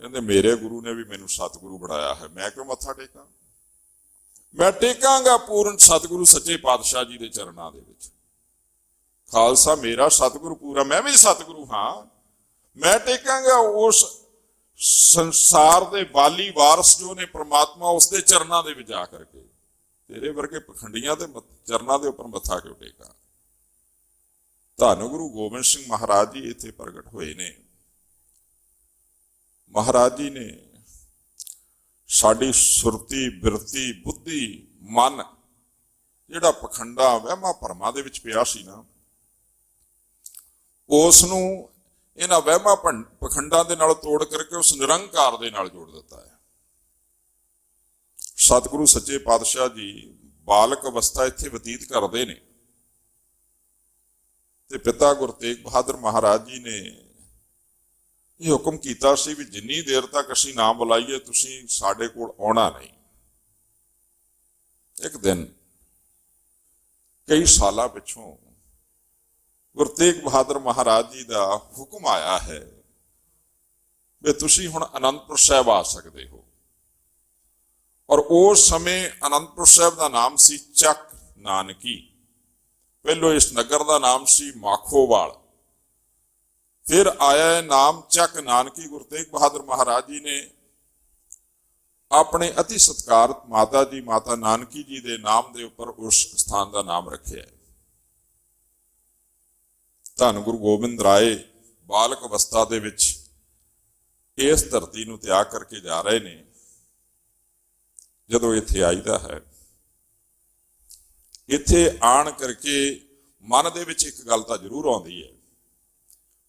ਕਹਿੰਦੇ ਮੇਰੇ ਗੁਰੂ ਨੇ ਵੀ ਮੈਨੂੰ ਸਤਿਗੁਰੂ ਬਣਾਇਆ ਹੈ, ਮੈਂ ਕਿਉਂ ਮੱਥਾ ਟੇਕਾਂ? ਮੈਂ ਟੇਕਾਂਗਾ ਪੂਰਨ ਸਤਿਗੁਰੂ ਸੱਚੇ ਪਾਤਸ਼ਾਹ ਜੀ ਦੇ ਚਰਨਾਂ ਦੇ ਵਿੱਚ। ਖਾਲਸਾ ਮੇਰਾ ਸਤਿਗੁਰੂ ਪੂਰਾ, ਮੈਂ ਵੀ ਸਤਿਗੁਰੂ ਹਾਂ। ਮੈਂ ਟੇਕਾਂਗਾ ਉਸ ਸੰਸਾਰ ਦੇ ਵਾਲੀ ਵਾਰਸ ਜੋ ਨੇ ਪ੍ਰਮਾਤਮਾ, ਉਸ ਦੇ ਚਰਨਾਂ ਦੇ ਵਿੱਚ ਜਾ ਕਰਕੇ। ਤੇਰੇ ਵਰਗੇ ਪਖੰਡੀਆਂ ਦੇ ਚਰਨਾਂ ਦੇ ਉੱਪਰ ਮੱਥਾ ਕਿਉਂ ਟੇਕਾਂ? ਧੰਨ ਗੁਰੂ ਗੋਬਿੰਦ ਸਿੰਘ ਮਹਾਰਾਜ ਜੀ ਇੱਥੇ ਪ੍ਰਗਟ ਹੋਏ ਨੇ। ਮਹਾਰਾਜ ਜੀ ਨੇ ਸਾਡੀ ਸੁਰਤੀ, ਬਿਰਤੀ, ਬੁੱਧੀ, ਮਨ ਜਿਹੜਾ ਪਖੰਡਾ ਵਹਿਮਾਂ ਭਰਮਾਂ ਦੇ ਵਿੱਚ ਪਿਆ ਸੀ ਨਾ, ਉਸ ਨੂੰ ਇਹਨਾਂ ਵਹਿਮਾਂ ਪਖੰਡਾਂ ਦੇ ਨਾਲ ਤੋੜ ਕਰਕੇ ਉਸ ਨਿਰੰਕਾਰ ਦੇ ਨਾਲ ਜੋੜ ਦਿੱਤਾ ਹੈ। ਸਤਿਗੁਰੂ ਸੱਚੇ ਪਾਤਸ਼ਾਹ ਜੀ ਬਾਲਕ ਅਵਸਥਾ ਇੱਥੇ ਬਤੀਤ ਕਰਦੇ ਨੇ ਤੇ ਪਿਤਾ ਗੁਰੂ ਤੇਗ ਬਹਾਦਰ ਮਹਾਰਾਜ ਜੀ ਨੇ ਇਹ ਹੁਕਮ ਕੀਤਾ ਸੀ ਵੀ ਜਿੰਨੀ ਦੇਰ ਤੱਕ ਅਸੀਂ ਨਾ ਬੁਲਾਈਏ ਤੁਸੀਂ ਸਾਡੇ ਕੋਲ ਆਉਣਾ ਨਹੀਂ। ਇੱਕ ਦਿਨ ਕਈ ਸਾਲਾਂ ਪਿੱਛੋਂ ਗੁਰੂ ਤੇਗ ਬਹਾਦਰ ਮਹਾਰਾਜ ਜੀ ਦਾ ਹੁਕਮ ਆਇਆ ਹੈ ਵੀ ਤੁਸੀਂ ਹੁਣ ਅਨੰਦਪੁਰ ਸਾਹਿਬ ਆ ਸਕਦੇ ਹੋ। ਔਰ ਉਸ ਸਮੇਂ ਅਨੰਦਪੁਰ ਸਾਹਿਬ ਦਾ ਨਾਮ ਸੀ ਚੱਕ ਨਾਨਕੀ। ਪਹਿਲੋਂ ਇਸ ਨਗਰ ਦਾ ਨਾਮ ਸੀ ਮਾਖੋਵਾਲ, ਫਿਰ ਆਇਆ ਨਾਮ ਚੱਕ ਨਾਨਕੀ। ਗੁਰੂ ਤੇਗ ਬਹਾਦਰ ਮਹਾਰਾਜ ਜੀ ਨੇ ਆਪਣੇ ਅਤੀ ਸਤਿਕਾਰਤ ਮਾਤਾ ਜੀ, ਮਾਤਾ ਨਾਨਕੀ ਜੀ ਦੇ ਨਾਮ ਦੇ ਉੱਪਰ ਉਸ ਸਥਾਨ ਦਾ ਨਾਮ ਰੱਖਿਆ। ਧੰਨ ਗੁਰੂ ਗੋਬਿੰਦ ਰਾਏ ਬਾਲਕ ਅਵਸਥਾ ਦੇ ਵਿੱਚ ਇਸ ਧਰਤੀ ਨੂੰ ਤਿਆਗ ਕਰਕੇ ਜਾ ਰਹੇ ਨੇ। ਜਦੋਂ ਇੱਥੇ ਆਈਦਾ ਹੈ, ਇੱਥੇ ਆਣ ਕਰਕੇ ਮਨ ਦੇ ਵਿੱਚ ਇੱਕ ਗੱਲ ਤਾਂ ਜ਼ਰੂਰ ਆਉਂਦੀ ਹੈ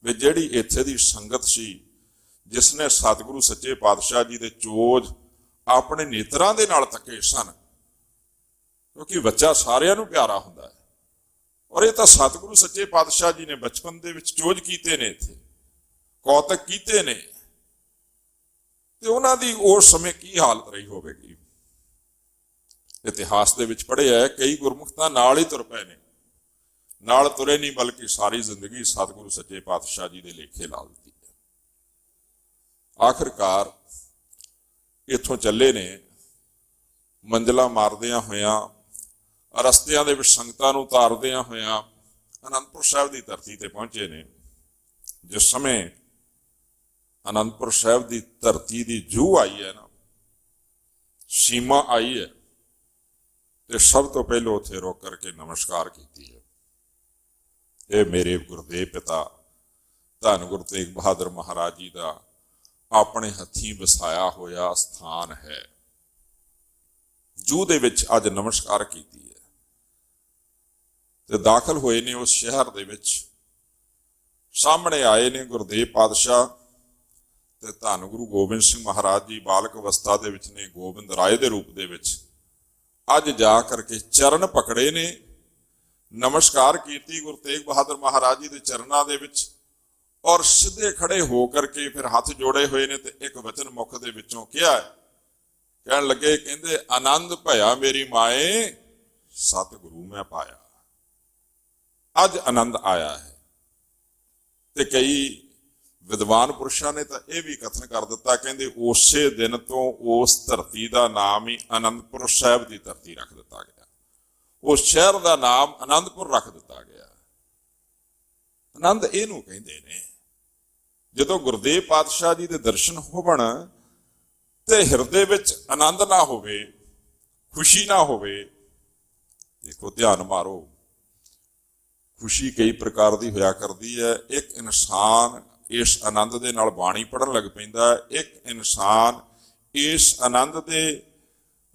ਵੀ ਜਿਹੜੀ ਇੱਥੇ ਦੀ ਸੰਗਤ ਸੀ, ਜਿਸ ਨੇ ਸਤਿਗੁਰੂ ਸੱਚੇ ਪਾਤਸ਼ਾਹ ਜੀ ਦੇ ਚੋਜ ਆਪਣੇ ਨੇਤਰਾਂ ਦੇ ਨਾਲ ਤੱਕੇ ਸਨ, ਕਿਉਂਕਿ ਬੱਚਾ ਸਾਰਿਆਂ ਨੂੰ ਪਿਆਰਾ ਹੁੰਦਾ ਹੈ। ਔਰ ਇਹ ਤਾਂ ਸਤਿਗੁਰੂ ਸੱਚੇ ਪਾਤਸ਼ਾਹ ਜੀ ਨੇ ਬਚਪਨ ਦੇ ਵਿੱਚ ਚੋਜ ਕੀਤੇ ਨੇ, ਇੱਥੇ ਕੌਤਕ ਕੀਤੇ ਨੇ, ਤੇ ਉਹਨਾਂ ਦੀ ਉਸ ਸਮੇਂ ਕੀ ਹਾਲਤ ਰਹੀ ਹੋਵੇਗੀ। ਇਤਿਹਾਸ ਦੇ ਵਿੱਚ ਪੜ੍ਹਿਆ ਹੈ, ਕਈ ਗੁਰਮੁਖ ਤਾਂ ਨਾਲ ਹੀ ਤੁਰ ਪਏ ਨੇ, ਨਾਲ ਤੁਰੇ ਨਹੀਂ ਬਲਕਿ ਸਾਰੀ ਜ਼ਿੰਦਗੀ ਸਤਿਗੁਰੂ ਸੱਚੇ ਪਾਤਸ਼ਾਹ ਜੀ ਦੇ ਲੇਖੇ ਲਾ ਦਿੱਤੀ ਹੈ। ਆਖਿਰਕਾਰ ਇੱਥੋਂ ਚੱਲੇ ਨੇ, ਮੰਜ਼ਲਾਂ ਮਾਰਦਿਆਂ ਹੋਇਆਂ, ਰਸਤਿਆਂ ਦੇ ਵਿੱਚ ਸੰਗਤਾਂ ਨੂੰ ਉਤਾਰਦਿਆਂ ਹੋਇਆਂ ਅਨੰਦਪੁਰ ਸਾਹਿਬ ਦੀ ਧਰਤੀ ਤੇ ਪਹੁੰਚੇ ਨੇ। ਜਿਸ ਸਮੇਂ ਅਨੰਦਪੁਰ ਸਾਹਿਬ ਦੀ ਧਰਤੀ ਦੀ ਜੂਹ ਆਈ ਹੈ ਨਾ, ਸੀਮਾ ਆਈ ਹੈ, ਤੇ ਸਭ ਤੋਂ ਪਹਿਲਾਂ ਉੱਥੇ ਰੋਕ ਕਰਕੇ ਨਮਸਕਾਰ ਕੀਤੀ ਹੈ। ਇਹ ਮੇਰੇ ਗੁਰਦੇਵ ਪਿਤਾ ਧੰਨ ਗੁਰੂ ਤੇਗ ਬਹਾਦਰ ਮਹਾਰਾਜ ਜੀ ਦਾ ਆਪਣੇ ਹੱਥੀਂ ਵਸਾਇਆ ਹੋਇਆ ਸਥਾਨ ਹੈ। ਜੂਹ ਦੇ ਵਿੱਚ ਅੱਜ ਨਮਸਕਾਰ ਕੀਤੀ ਹੈ ਤੇ ਦਾਖਲ ਹੋਏ ਨੇ ਉਸ ਸ਼ਹਿਰ ਦੇ ਵਿੱਚ। ਸਾਹਮਣੇ ਆਏ ਨੇ ਗੁਰਦੇਵ ਪਾਤਸ਼ਾਹ ਤੇ ਧੰਨ ਗੁਰੂ ਗੋਬਿੰਦ ਸਿੰਘ ਮਹਾਰਾਜ ਜੀ ਬਾਲਕ ਅਵਸਥਾ ਦੇ ਵਿੱਚ ਨੇ, ਗੋਬਿੰਦ ਰਾਏ ਦੇ ਰੂਪ ਦੇ ਵਿੱਚ। ਅੱਜ ਜਾ ਕਰਕੇ ਚਰਨ ਪਕੜੇ ਨੇ, ਨਮਸਕਾਰ ਕੀਤੀ ਗੁਰੂ ਤੇਗ ਬਹਾਦਰ ਮਹਾਰਾਜ ਜੀ ਦੇ ਚਰਨਾਂ ਦੇ ਵਿੱਚ, ਔਰ ਸਿੱਧੇ ਖੜੇ ਹੋ ਕਰਕੇ ਫਿਰ ਹੱਥ ਜੋੜੇ ਹੋਏ ਨੇ ਤੇ ਇੱਕ ਵਚਨ ਮੁਖ ਦੇ ਵਿੱਚੋਂ ਕਿਹਾ, ਕਹਿਣ ਲੱਗੇ, ਕਹਿੰਦੇ ਆਨੰਦ ਭਇਆ ਮੇਰੀ ਮਾਏ ਸਤਿਗੁਰੂ ਮੈਂ ਪਾਇਆ। ਅੱਜ ਆਨੰਦ ਆਇਆ ਹੈ। ਤੇ ਕਈ ਵਿਦਵਾਨ ਪੁਰਸ਼ਾਂ ਨੇ ਤਾਂ ਇਹ ਵੀ ਕਥਨ ਕਰ ਦਿੱਤਾ, ਕਹਿੰਦੇ ਉਸੇ ਦਿਨ ਤੋਂ ਉਸ ਧਰਤੀ ਦਾ ਨਾਮ ਹੀ ਅਨੰਦਪੁਰ ਸਾਹਿਬ ਦੀ ਧਰਤੀ ਰੱਖ ਦਿੱਤਾ ਗਿਆ। ਉਸ ਸ਼ਹਿਰ ਦਾ ਨਾਮ ਅਨੰਦਪੁਰ ਰੱਖ ਦਿੱਤਾ ਗਿਆ। ਆਨੰਦ ਇਹਨੂੰ ਕਹਿੰਦੇ ਨੇ। ਜਦੋਂ ਗੁਰਦੇਵ ਪਾਤਸ਼ਾਹ ਜੀ ਦੇ ਦਰਸ਼ਨ ਹੋਵਣ ਤੇ ਹਿਰਦੇ ਵਿੱਚ ਆਨੰਦ ਨਾ ਹੋਵੇ, ਖੁਸ਼ੀ ਨਾ ਹੋਵੇ, ਦੇਖੋ ਧਿਆਨ ਮਾਰੋ, ਖੁਸ਼ੀ ਕਈ ਪ੍ਰਕਾਰ ਦੀ ਹੋਇਆ ਕਰਦੀ ਹੈ। ਇੱਕ ਇਨਸਾਨ ਇਸ ਆਨੰਦ ਦੇ ਨਾਲ ਬਾਣੀ ਪੜ੍ਹਨ ਲੱਗ ਪੈਂਦਾ ਹੈ। ਇੱਕ ਇਨਸਾਨ ਇਸ ਆਨੰਦ ਦੇ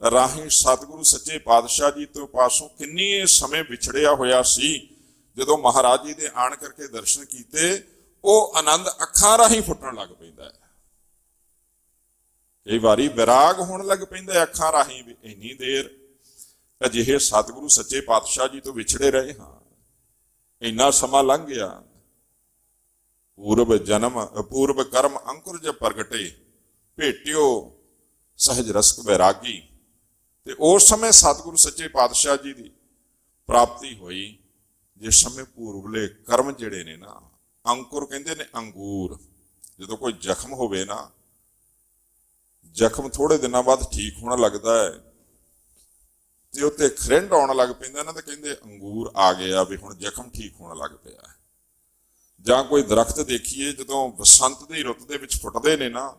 ਰਾਹੀਂ ਸਤਿਗੁਰੂ ਸੱਚੇ ਪਾਤਸ਼ਾਹ ਜੀ ਤੋਂ ਪਾਸੋਂ ਕਿੰਨੀ ਸਮੇਂ ਵਿਛੜਿਆ ਹੋਇਆ ਸੀ, ਜਦੋਂ ਮਹਾਰਾਜ ਜੀ ਦੇ ਆਣ ਕਰਕੇ ਦਰਸ਼ਨ ਕੀਤੇ, ਉਹ ਆਨੰਦ ਅੱਖਾਂ ਰਾਹੀਂ ਫੁੱਟਣ ਲੱਗ ਪੈਂਦਾ ਹੈ। ਕਈ ਵਾਰੀ ਵਿਰਾਗ ਹੋਣ ਲੱਗ ਪੈਂਦਾ ਹੈ ਅੱਖਾਂ ਰਾਹੀਂ ਵੀ, ਇੰਨੀ ਦੇਰ ਅਜਿਹੇ ਸਤਿਗੁਰੂ ਸੱਚੇ ਪਾਤਸ਼ਾਹ ਜੀ ਤੋਂ ਵਿਛੜੇ ਰਹੇ ਹਾਂ, ਇੰਨਾ ਸਮਾਂ ਲੰਘ ਗਿਆ। ਪੂਰਬ ਕਰਮ ਅੰਕੁਰ ਜ ਪ੍ਰਗਟੇ, ਭੇਟਿਓ ਸਹਿਜ ਰਸਕ ਵੈਰਾਗੀ। ਤੇ ਉਸ ਸਮੇਂ ਸਤਿਗੁਰੂ ਸੱਚੇ ਪਾਤਸ਼ਾਹ ਜੀ ਦੀ ਪ੍ਰਾਪਤੀ ਹੋਈ, ਜਿਸ ਸਮੇਂ ਪੂਰਬਲੇ ਕਰਮ ਜਿਹੜੇ ਨੇ ਨਾ, ਅੰਕੁਰ ਕਹਿੰਦੇ ਨੇ ਅੰਗੂਰ। ਜਦੋਂ ਕੋਈ ਜ਼ਖਮ ਹੋਵੇ ਨਾ, ਜ਼ਖਮ ਥੋੜੇ ਦਿਨਾਂ ਬਾਅਦ ਠੀਕ ਹੋਣ ਲੱਗਦਾ ਹੈ ਤੇ ਉੱਤੇ ਖਰਿੰਡ ਆਉਣ ਲੱਗ ਪੈਂਦਾ ਨਾ, ਤੇ ਕਹਿੰਦੇ ਅੰਗੂਰ ਆ ਗਿਆ ਵੀ ਹੁਣ ਜ਼ਖਮ ਠੀਕ ਹੋਣ ਲੱਗ ਪਿਆ। ਜਾਂ ਕੋਈ ਦਰਖਤ ਦੇਖੀਏ, ਜਦੋਂ ਬਸੰਤ ਦੀ ਰੁੱਤ ਦੇ ਵਿੱਚ ਫੁੱਟਦੇ ਨੇ ਨਾ,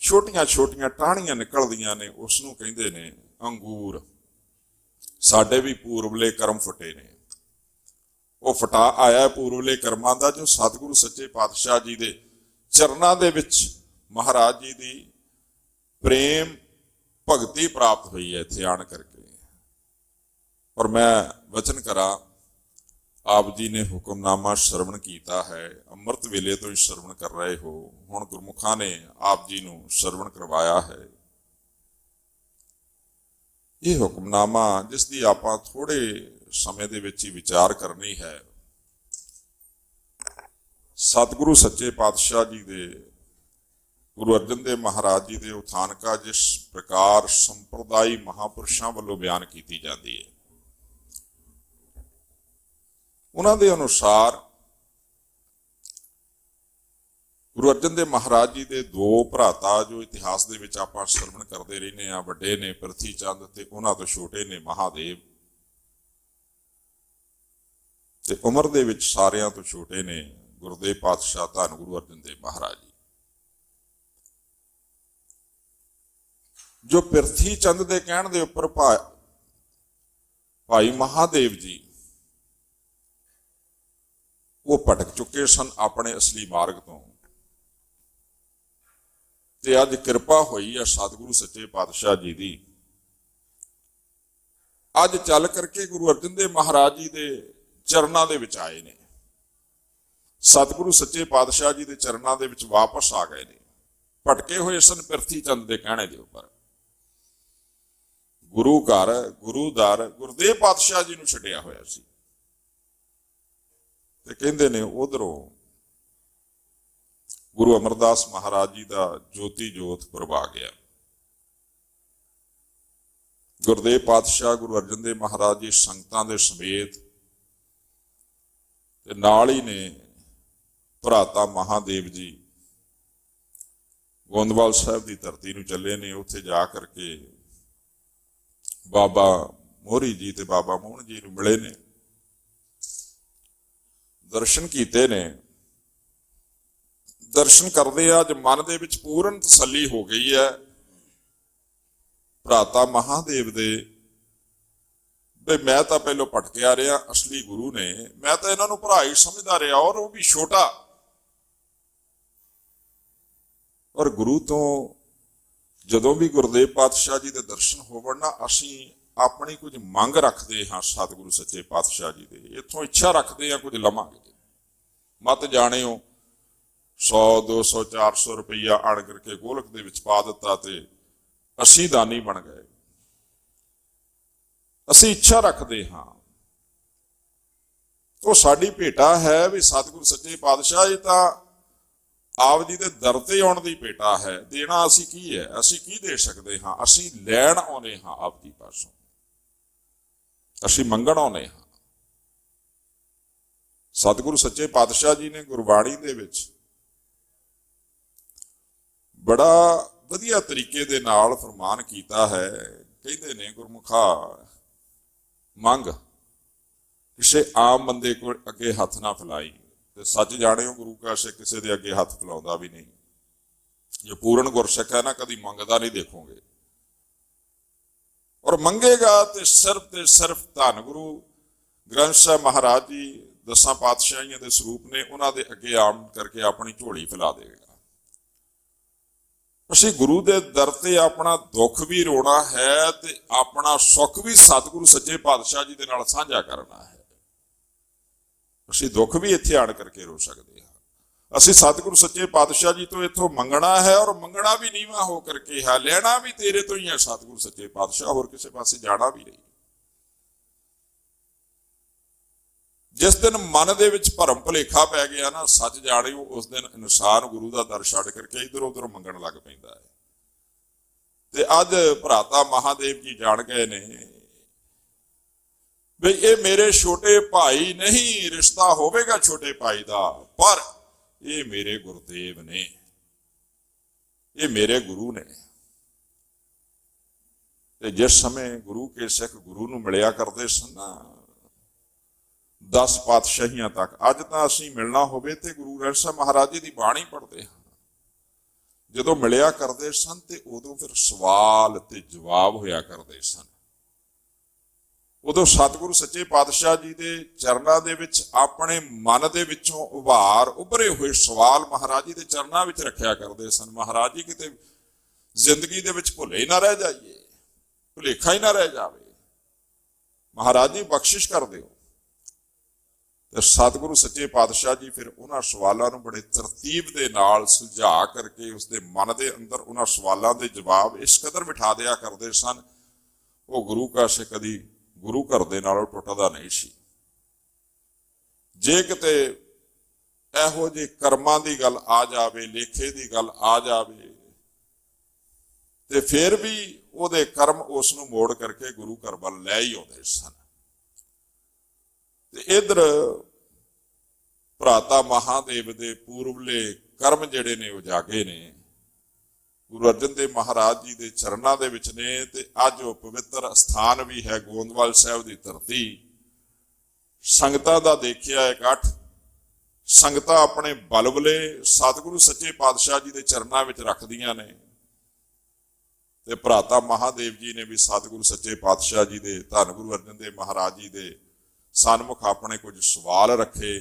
ਛੋਟੀਆਂ ਛੋਟੀਆਂ ਟਾਹਣੀਆਂ ਨਿਕਲਦੀਆਂ ਨੇ, ਉਸ ਨੂੰ ਕਹਿੰਦੇ ਨੇ ਅੰਗੂਰ। ਸਾਡੇ ਵੀ ਪੂਰਬਲੇ ਕਰਮ ਫੁੱਟੇ ਨੇ। ਉਹ ਫਟਾ ਆਇਆ ਪੂਰਬਲੇ ਕਰਮਾਂ ਦਾ, ਜੋ ਸਤਿਗੁਰੂ ਸੱਚੇ ਪਾਤਸ਼ਾਹ ਜੀ ਦੇ ਚਰਨਾਂ ਦੇ ਵਿੱਚ ਮਹਾਰਾਜ ਜੀ ਦੀ ਪ੍ਰੇਮ ਭਗਤੀ ਪ੍ਰਾਪਤ ਹੋਈ ਹੈ ਇੱਥੇ ਆਣ ਕਰਕੇ। ਔਰ ਮੈਂ ਵਚਨ ਕਰਾਂ, ਆਪ ਜੀ ਨੇ ਹੁਕਮਨਾਮਾ ਸ਼ਰਵਣ ਕੀਤਾ ਹੈ, ਅੰਮ੍ਰਿਤ ਵੇਲੇ ਤੋਂ ਹੀ ਸ਼ਰਵਣ ਕਰ ਰਹੇ ਹੋ। ਹੁਣ ਗੁਰਮੁਖਾਂ ਨੇ ਆਪ ਜੀ ਨੂੰ ਸ਼ਰਵਣ ਕਰਵਾਇਆ ਹੈ। ਇਹ ਹੁਕਮਨਾਮਾ ਜਿਸ ਦੀ ਆਪਾਂ ਥੋੜੇ ਸਮੇਂ ਦੇ ਵਿੱਚ ਹੀ ਵਿਚਾਰ ਕਰਨੀ ਹੈ, ਸਤਿਗੁਰੂ ਸੱਚੇ ਪਾਤਸ਼ਾਹ ਜੀ ਦੇ, ਗੁਰੂ ਅਰਜਨ ਦੇਵ ਮਹਾਰਾਜ ਜੀ ਦੇ ਉਥਾਨਕਾ ਜਿਸ ਪ੍ਰਕਾਰ ਸੰਪਰਦਾਈ ਮਹਾਪੁਰਸ਼ਾਂ ਵੱਲੋਂ ਬਿਆਨ ਕੀਤੀ ਜਾਂਦੀ ਹੈ, ਉਹਨਾਂ ਦੇ ਅਨੁਸਾਰ ਗੁਰੂ ਅਰਜਨ ਦੇਵ ਮਹਾਰਾਜ ਜੀ ਦੇ ਦੋ ਭਰਾਤਾ, ਜੋ ਇਤਿਹਾਸ ਦੇ ਵਿੱਚ ਆਪਾਂ ਸ਼ਰਵਣ ਕਰਦੇ ਰਹਿੰਦੇ ਹਾਂ, ਵੱਡੇ ਨੇ ਪ੍ਰਿਥੀ ਚੰਦ ਤੇ ਉਹਨਾਂ ਤੋਂ ਛੋਟੇ ਨੇ ਮਹਾਦੇਵ, ਤੇ ਉਮਰ ਦੇ ਵਿੱਚ ਸਾਰਿਆਂ ਤੋਂ ਛੋਟੇ ਨੇ ਗੁਰਦੇਵ ਪਾਤਸ਼ਾਹ ਧੰਨ ਗੁਰੂ ਅਰਜਨ ਦੇਵ ਮਹਾਰਾਜ ਜੀ। ਜੋ ਪ੍ਰਿਥੀ ਚੰਦ ਦੇ ਕਹਿਣ ਦੇ ਉੱਪਰ ਭਾਈ ਮਹਾਦੇਵ ਜੀ ਉਹ ਭਟਕ ਚੁੱਕੇ ਸਨ ਆਪਣੇ ਅਸਲੀ ਮਾਰਗ ਤੋਂ, ਤੇ ਅੱਜ ਕਿਰਪਾ ਹੋਈ ਹੈ ਸਤਿਗੁਰੂ ਸੱਚੇ ਪਾਤਸ਼ਾਹ ਜੀ ਦੀ। ਅੱਜ ਚੱਲ ਕਰਕੇ ਗੁਰੂ ਅਰਜਨ ਦੇਵ ਮਹਾਰਾਜ ਜੀ ਦੇ ਚਰਨਾਂ ਦੇ ਵਿੱਚ ਆਏ ਨੇ, ਸਤਿਗੁਰੂ ਸੱਚੇ ਪਾਤਸ਼ਾਹ ਜੀ ਦੇ ਚਰਨਾਂ ਦੇ ਵਿੱਚ ਵਾਪਸ ਆ ਗਏ ਨੇ। ਭਟਕੇ ਹੋਏ ਸਨ ਪ੍ਰਿਥੀ ਚੰਦ ਦੇ ਕਹਿਣੇ ਦੇ ਉੱਪਰ। ਗੁਰੂ ਘਰ, ਗੁਰੂ ਦਰ ਗੁਰਦੇਵ ਪਾਤਸ਼ਾਹ ਜੀ ਨੂੰ ਛੱਡਿਆ ਹੋਇਆ ਸੀ, ਤੇ ਕਹਿੰਦੇ ਨੇ ਉਧਰੋਂ ਗੁਰੂ ਅਮਰਦਾਸ ਮਹਾਰਾਜ ਜੀ ਦਾ ਜੋਤੀ ਜੋਤ ਪ੍ਰਭਾ ਗਿਆ। ਗੁਰਦੇਵ ਪਾਤਸ਼ਾਹ ਗੁਰੂ ਅਰਜਨ ਦੇਵ ਮਹਾਰਾਜ ਜੀ ਸੰਗਤਾਂ ਦੇ ਸਮੇਤ ਤੇ ਨਾਲ ਹੀ ਨੇ ਭਰਾਤਾ ਮਹਾਦੇਵ ਜੀ ਗੋਂਦਵਾਲ ਸਾਹਿਬ ਦੀ ਧਰਤੀ ਨੂੰ ਚੱਲੇ ਨੇ। ਉੱਥੇ ਜਾ ਕਰਕੇ ਬਾਬਾ ਮੋਹਰੀ ਜੀ ਤੇ ਬਾਬਾ ਮੋਹਨ ਜੀ ਨੂੰ ਮਿਲੇ ਨੇ, ਦਰਸ਼ਨ ਕੀਤੇ ਨੇ। ਦਰਸ਼ਨ ਕਰਦੇ ਆ, ਅੱਜ ਮਨ ਦੇ ਵਿੱਚ ਪੂਰਨ ਤਸੱਲੀ ਹੋ ਗਈ ਹੈ ਭਰਾਤਾ ਮਹਾਦੇਵ ਦੇ, ਵੀ ਮੈਂ ਤਾਂ ਪਹਿਲੋਂ ਭਟਕਿਆ ਰਿਹਾ, ਅਸਲੀ ਗੁਰੂ ਨੇ, ਮੈਂ ਤਾਂ ਇਹਨਾਂ ਨੂੰ ਭਰਾ ਹੀ ਸਮਝਦਾ ਰਿਹਾ, ਔਰ ਉਹ ਵੀ ਛੋਟਾ। ਔਰ ਗੁਰੂ ਤੋਂ ਜਦੋਂ ਵੀ ਗੁਰਦੇਵ ਪਾਤਸ਼ਾਹ ਜੀ ਦੇ ਦਰਸ਼ਨ ਹੋਵਣ ਨਾ, ਅਸੀਂ ਆਪਣੀ ਕੁਝ ਮੰਗ ਰੱਖਦੇ ਹਾਂ ਸਤਿਗੁਰੂ ਸੱਚੇ ਪਾਤਸ਼ਾਹ ਜੀ ਦੇ, ਇੱਥੋਂ ਇੱਛਾ ਰੱਖਦੇ ਹਾਂ ਕੁਝ ਲਵਾਂਗੇ। ਮਤ ਜਾਣਿਓ 100 200 400 ਰੁਪਈਆ ਆਣ ਕਰਕੇ ਗੋਲਕ ਦੇ ਵਿੱਚ ਪਾ ਦਿੱਤਾ ਤੇ ਅਸੀਂ ਦਾਨੀ ਬਣ ਗਏ। ਅਸੀਂ ਇੱਛਾ ਰੱਖਦੇ ਹਾਂ, ਉਹ ਸਾਡੀ ਭੇਟਾ ਹੈ ਵੀ ਸਤਿਗੁਰੂ ਸੱਚੇ ਪਾਤਸ਼ਾਹ ਇਹ ਤਾਂ ਆਪ ਜੀ ਦੇ ਦਰ ਤੇ ਆਉਣ ਦੀ ਭੇਟਾ ਹੈ। ਦੇਣਾ ਅਸੀਂ ਕੀ ਹੈ, ਅਸੀਂ ਕੀ ਦੇ ਸਕਦੇ ਹਾਂ? ਅਸੀਂ ਲੈਣ ਆਉਂਦੇ ਹਾਂ ਆਪ ਜੀ ਪਾਸੋਂ, ਅਸੀਂ ਮੰਗਣ ਆਉਂਦੇ ਹਾਂ। ਸਤਿਗੁਰੂ ਸੱਚੇ ਪਾਤਸ਼ਾਹ ਜੀ ਨੇ ਗੁਰਬਾਣੀ ਦੇ ਵਿੱਚ ਬੜਾ ਵਧੀਆ ਤਰੀਕੇ ਦੇ ਨਾਲ ਫਰਮਾਨ ਕੀਤਾ ਹੈ। ਕਹਿੰਦੇ ਨੇ ਗੁਰਮੁਖਾ ਮੰਗ, ਕਿਸੇ ਆਮ ਬੰਦੇ ਕੋਲ ਅੱਗੇ ਹੱਥ ਨਾ ਫੈਲਾਈ। ਤੇ ਸੱਚ ਜਾਣਿਓ ਗੁਰੂ ਕਾਸ਼ੇ ਕਿਸੇ ਦੇ ਅੱਗੇ ਹੱਥ ਫੈਲਾਉਂਦਾ ਵੀ ਨਹੀਂ। ਜੋ ਪੂਰਨ ਗੁਰਸਿੱਖ ਹੈ ਨਾ, ਕਦੀ ਮੰਗਦਾ ਨਹੀਂ ਦੇਖੋਗੇ। ਔਰ ਮੰਗੇਗਾ ਤੇ ਸਿਰਫ ਧੰਨ ਗੁਰੂ ਗ੍ਰੰਥ ਸਾਹਿਬ ਮਹਾਰਾਜ ਜੀ 10 ਪਾਤਸ਼ਾਹੀਆਂ ਦੇ ਸਰੂਪ ਨੇ, ਉਹਨਾਂ ਦੇ ਅੱਗੇ ਆਮ ਕਰਕੇ ਆਪਣੀ ਝੋਲੀ ਫੈਲਾ ਦੇਗਾ। ਅਸੀਂ ਗੁਰੂ ਦੇ ਦਰ ਤੇ ਆਪਣਾ ਦੁੱਖ ਵੀ ਰੋਣਾ ਹੈ ਤੇ ਆਪਣਾ ਸੁੱਖ ਵੀ ਸਤਿਗੁਰੂ ਸੱਚੇ ਪਾਤਸ਼ਾਹ ਜੀ ਦੇ ਨਾਲ ਸਾਂਝਾ ਕਰਨਾ ਹੈ। ਅਸੀਂ ਦੁੱਖ ਵੀ ਇੱਥੇ ਆਣ ਕਰਕੇ ਰੋ ਸਕਦੇ ਹਾਂ। ਅਸੀਂ ਸਤਿਗੁਰੂ ਸੱਚੇ ਪਾਤਸ਼ਾਹ ਜੀ ਤੋਂ ਇੱਥੋਂ ਮੰਗਣਾ ਹੈ, ਔਰ ਮੰਗਣਾ ਵੀ ਨੀਵਾਂ ਹੋ ਕਰਕੇ ਹੈ, ਲੈਣਾ ਵੀ ਤੇਰੇ ਤੋਂ ਹੀ ਹੈ ਸਤਿਗੁਰੂ ਸੱਚੇ ਪਾਤਸ਼ਾਹ, ਹੋਰ ਕਿਸੇ ਪਾਸੇ ਜਾਣਾ ਵੀ ਨਹੀਂ। ਜਿਸ ਦਿਨ ਮਨ ਦੇ ਵਿੱਚ ਭਰਮ ਭੁਲੇਖਾ ਪੈ ਗਿਆ ਨਾ, ਸੱਚ ਜਾਣਿਓ, ਉਸ ਦਿਨ ਇਨਸਾਨ ਗੁਰੂ ਦਾ ਦਰ ਛੱਡ ਕਰਕੇ ਇੱਧਰ ਉੱਧਰ ਮੰਗਣ ਲੱਗ ਪੈਂਦਾ ਹੈ। ਤੇ ਅੱਜ ਭਰਾਤਾ ਮਹਾਦੇਵ ਜੀ ਜਾਣ ਗਏ ਨੇ ਵੀ ਇਹ ਮੇਰੇ ਛੋਟੇ ਭਾਈ ਨਹੀਂ, ਰਿਸ਼ਤਾ ਹੋਵੇਗਾ ਛੋਟੇ ਭਾਈ ਦਾ, ਪਰ ਇਹ ਮੇਰੇ ਗੁਰਦੇਵ ਨੇ, ਇਹ ਮੇਰੇ ਗੁਰੂ ਨੇ। ਤੇ ਜਿਸ ਸਮੇਂ ਗੁਰੂ ਕੇ ਸਿੱਖ ਗੁਰੂ ਨੂੰ ਮਿਲਿਆ ਕਰਦੇ ਸਨ ਨਾ 10 ਪਾਤਸ਼ਾਹੀਆਂ ਤੱਕ, ਅੱਜ ਤਾਂ ਅਸੀਂ ਮਿਲਣਾ ਹੋਵੇ ਤੇ ਗੁਰੂ ਗ੍ਰੰਥ ਸਾਹਿਬ ਮਹਾਰਾਜ ਜੀ ਦੀ ਬਾਣੀ ਪੜ੍ਹਦੇ ਹਾਂ। ਜਦੋਂ ਮਿਲਿਆ ਕਰਦੇ ਸਨ ਤੇ ਉਦੋਂ ਫਿਰ ਸਵਾਲ ਤੇ ਜਵਾਬ ਹੋਇਆ ਕਰਦੇ ਸਨ। ਉਦੋਂ ਸਤਿਗੁਰੂ ਸੱਚੇ ਪਾਤਸ਼ਾਹ ਜੀ ਦੇ ਚਰਨਾਂ ਦੇ ਵਿੱਚ ਆਪਣੇ ਮਨ ਦੇ ਵਿੱਚੋਂ ਉੱਭਰੇ ਹੋਏ ਸਵਾਲ ਮਹਾਰਾਜ ਜੀ ਦੇ ਚਰਨਾਂ ਵਿੱਚ ਰੱਖਿਆ ਕਰਦੇ ਸਨ। ਮਹਾਰਾਜ ਜੀ ਕਿਤੇ ਜ਼ਿੰਦਗੀ ਦੇ ਵਿੱਚ ਭੁੱਲੇ ਹੀ ਨਾ ਰਹਿ ਜਾਈਏ, ਭੁਲੇਖਾ ਹੀ ਨਾ ਰਹਿ ਜਾਵੇ, ਮਹਾਰਾਜ ਜੀ ਬਖਸ਼ਿਸ਼ ਕਰ ਦਿਓ। ਤੇ ਸਤਿਗੁਰੂ ਸੱਚੇ ਪਾਤਸ਼ਾਹ ਜੀ ਫਿਰ ਉਹਨਾਂ ਸਵਾਲਾਂ ਨੂੰ ਬੜੇ ਤਰਤੀਬ ਦੇ ਨਾਲ ਸੁਲਝਾ ਕਰਕੇ ਉਸਦੇ ਮਨ ਦੇ ਅੰਦਰ ਉਹਨਾਂ ਸਵਾਲਾਂ ਦੇ ਜਵਾਬ ਇਸ ਕਦਰ ਬਿਠਾ ਦਿਆ ਕਰਦੇ ਸਨ, ਉਹ ਗੁਰੂ ਕਾਸ਼ੇ ਕਦੀ ਗੁਰੂ ਘਰ ਦੇ ਨਾਲੋਂ ਟੁੱਟਦਾ ਨਹੀਂ ਸੀ। ਜੇ ਕਿਤੇ ਇਹੋ ਜਿਹੇ ਕਰਮਾਂ ਦੀ ਗੱਲ ਆ ਜਾਵੇ, ਲੇਖੇ ਦੀ ਗੱਲ ਆ ਜਾਵੇ, ਤੇ ਫਿਰ ਵੀ ਉਹਦੇ ਕਰਮ ਉਸ ਨੂੰ ਮੋੜ ਕਰਕੇ ਗੁਰੂ ਘਰ ਵੱਲ ਲੈ ਹੀ ਆਉਂਦੇ ਸਨ। ਤੇ ਇਧਰ ਭਰਾਤਾ ਮਹਾਦੇਵ ਦੇ ਪੂਰਵਲੇ ਕਰਮ ਜਿਹੜੇ ਨੇ ਉਹ ਜਾਗੇ ਨੇ, ਗੁਰੂ ਅਰਜਨ ਦੇਵ ਮਹਾਰਾਜ ਜੀ ਦੇ ਚਰਨਾਂ ਦੇ ਵਿੱਚ ਨੇ। ਤੇ ਅੱਜ ਉਹ ਪਵਿੱਤਰ ਅਸਥਾਨ ਵੀ ਹੈ ਗੋਂਦਵਾਲ ਸਾਹਿਬ ਦੀ ਧਰਤੀ। ਸੰਗਤਾਂ ਦਾ ਦੇਖਿਆ ਇਕੱਠ, ਸੰਗਤਾਂ ਆਪਣੇ ਬਲਬਲੇ ਸਤਿਗੁਰੂ ਸੱਚੇ ਪਾਤਸ਼ਾਹ ਜੀ ਦੇ ਚਰਨਾਂ ਵਿੱਚ ਰੱਖਦੀਆਂ ਨੇ। ਤੇ ਭਰਾਤਾ ਮਹਾਦੇਵ ਜੀ ਨੇ ਵੀ ਸਤਿਗੁਰੂ ਸੱਚੇ ਪਾਤਸ਼ਾਹ ਜੀ ਦੇ, ਧੰਨ ਗੁਰੂ ਅਰਜਨ ਦੇਵ ਮਹਾਰਾਜ ਜੀ ਦੇ ਸਨਮੁਖ ਆਪਣੇ ਕੁਝ ਸਵਾਲ ਰੱਖੇ।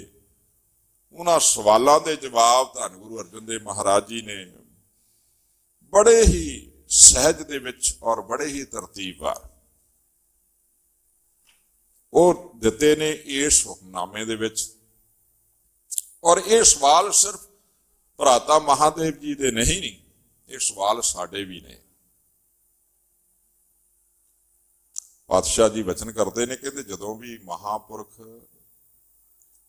ਉਹਨਾਂ ਸਵਾਲਾਂ ਦੇ ਜਵਾਬ ਧੰਨ ਗੁਰੂ ਅਰਜਨ ਦੇਵ ਮਹਾਰਾਜ ਜੀ ਨੇ ਬੜੇ ਹੀ ਸਹਿਜ ਦੇ ਵਿੱਚ ਔਰ ਬੜੇ ਹੀ ਤਰਤੀਬਵਾਰ ਉਹ ਦਿੱਤੇ ਨੇ ਇਸ ਹੁਕਮਨਾਮੇ ਦੇ ਵਿੱਚ। ਔਰ ਇਹ ਸਵਾਲ ਸਿਰਫ ਭਰਾਤਾ ਮਹਾਦੇਵ ਜੀ ਦੇ ਨਹੀਂ, ਇਹ ਸਵਾਲ ਸਾਡੇ ਵੀ ਨੇ। ਪਾਤਸ਼ਾਹ ਜੀ ਵਚਨ ਕਰਦੇ ਨੇ, ਕਹਿੰਦੇ ਜਦੋਂ ਵੀ ਮਹਾਂਪੁਰਖ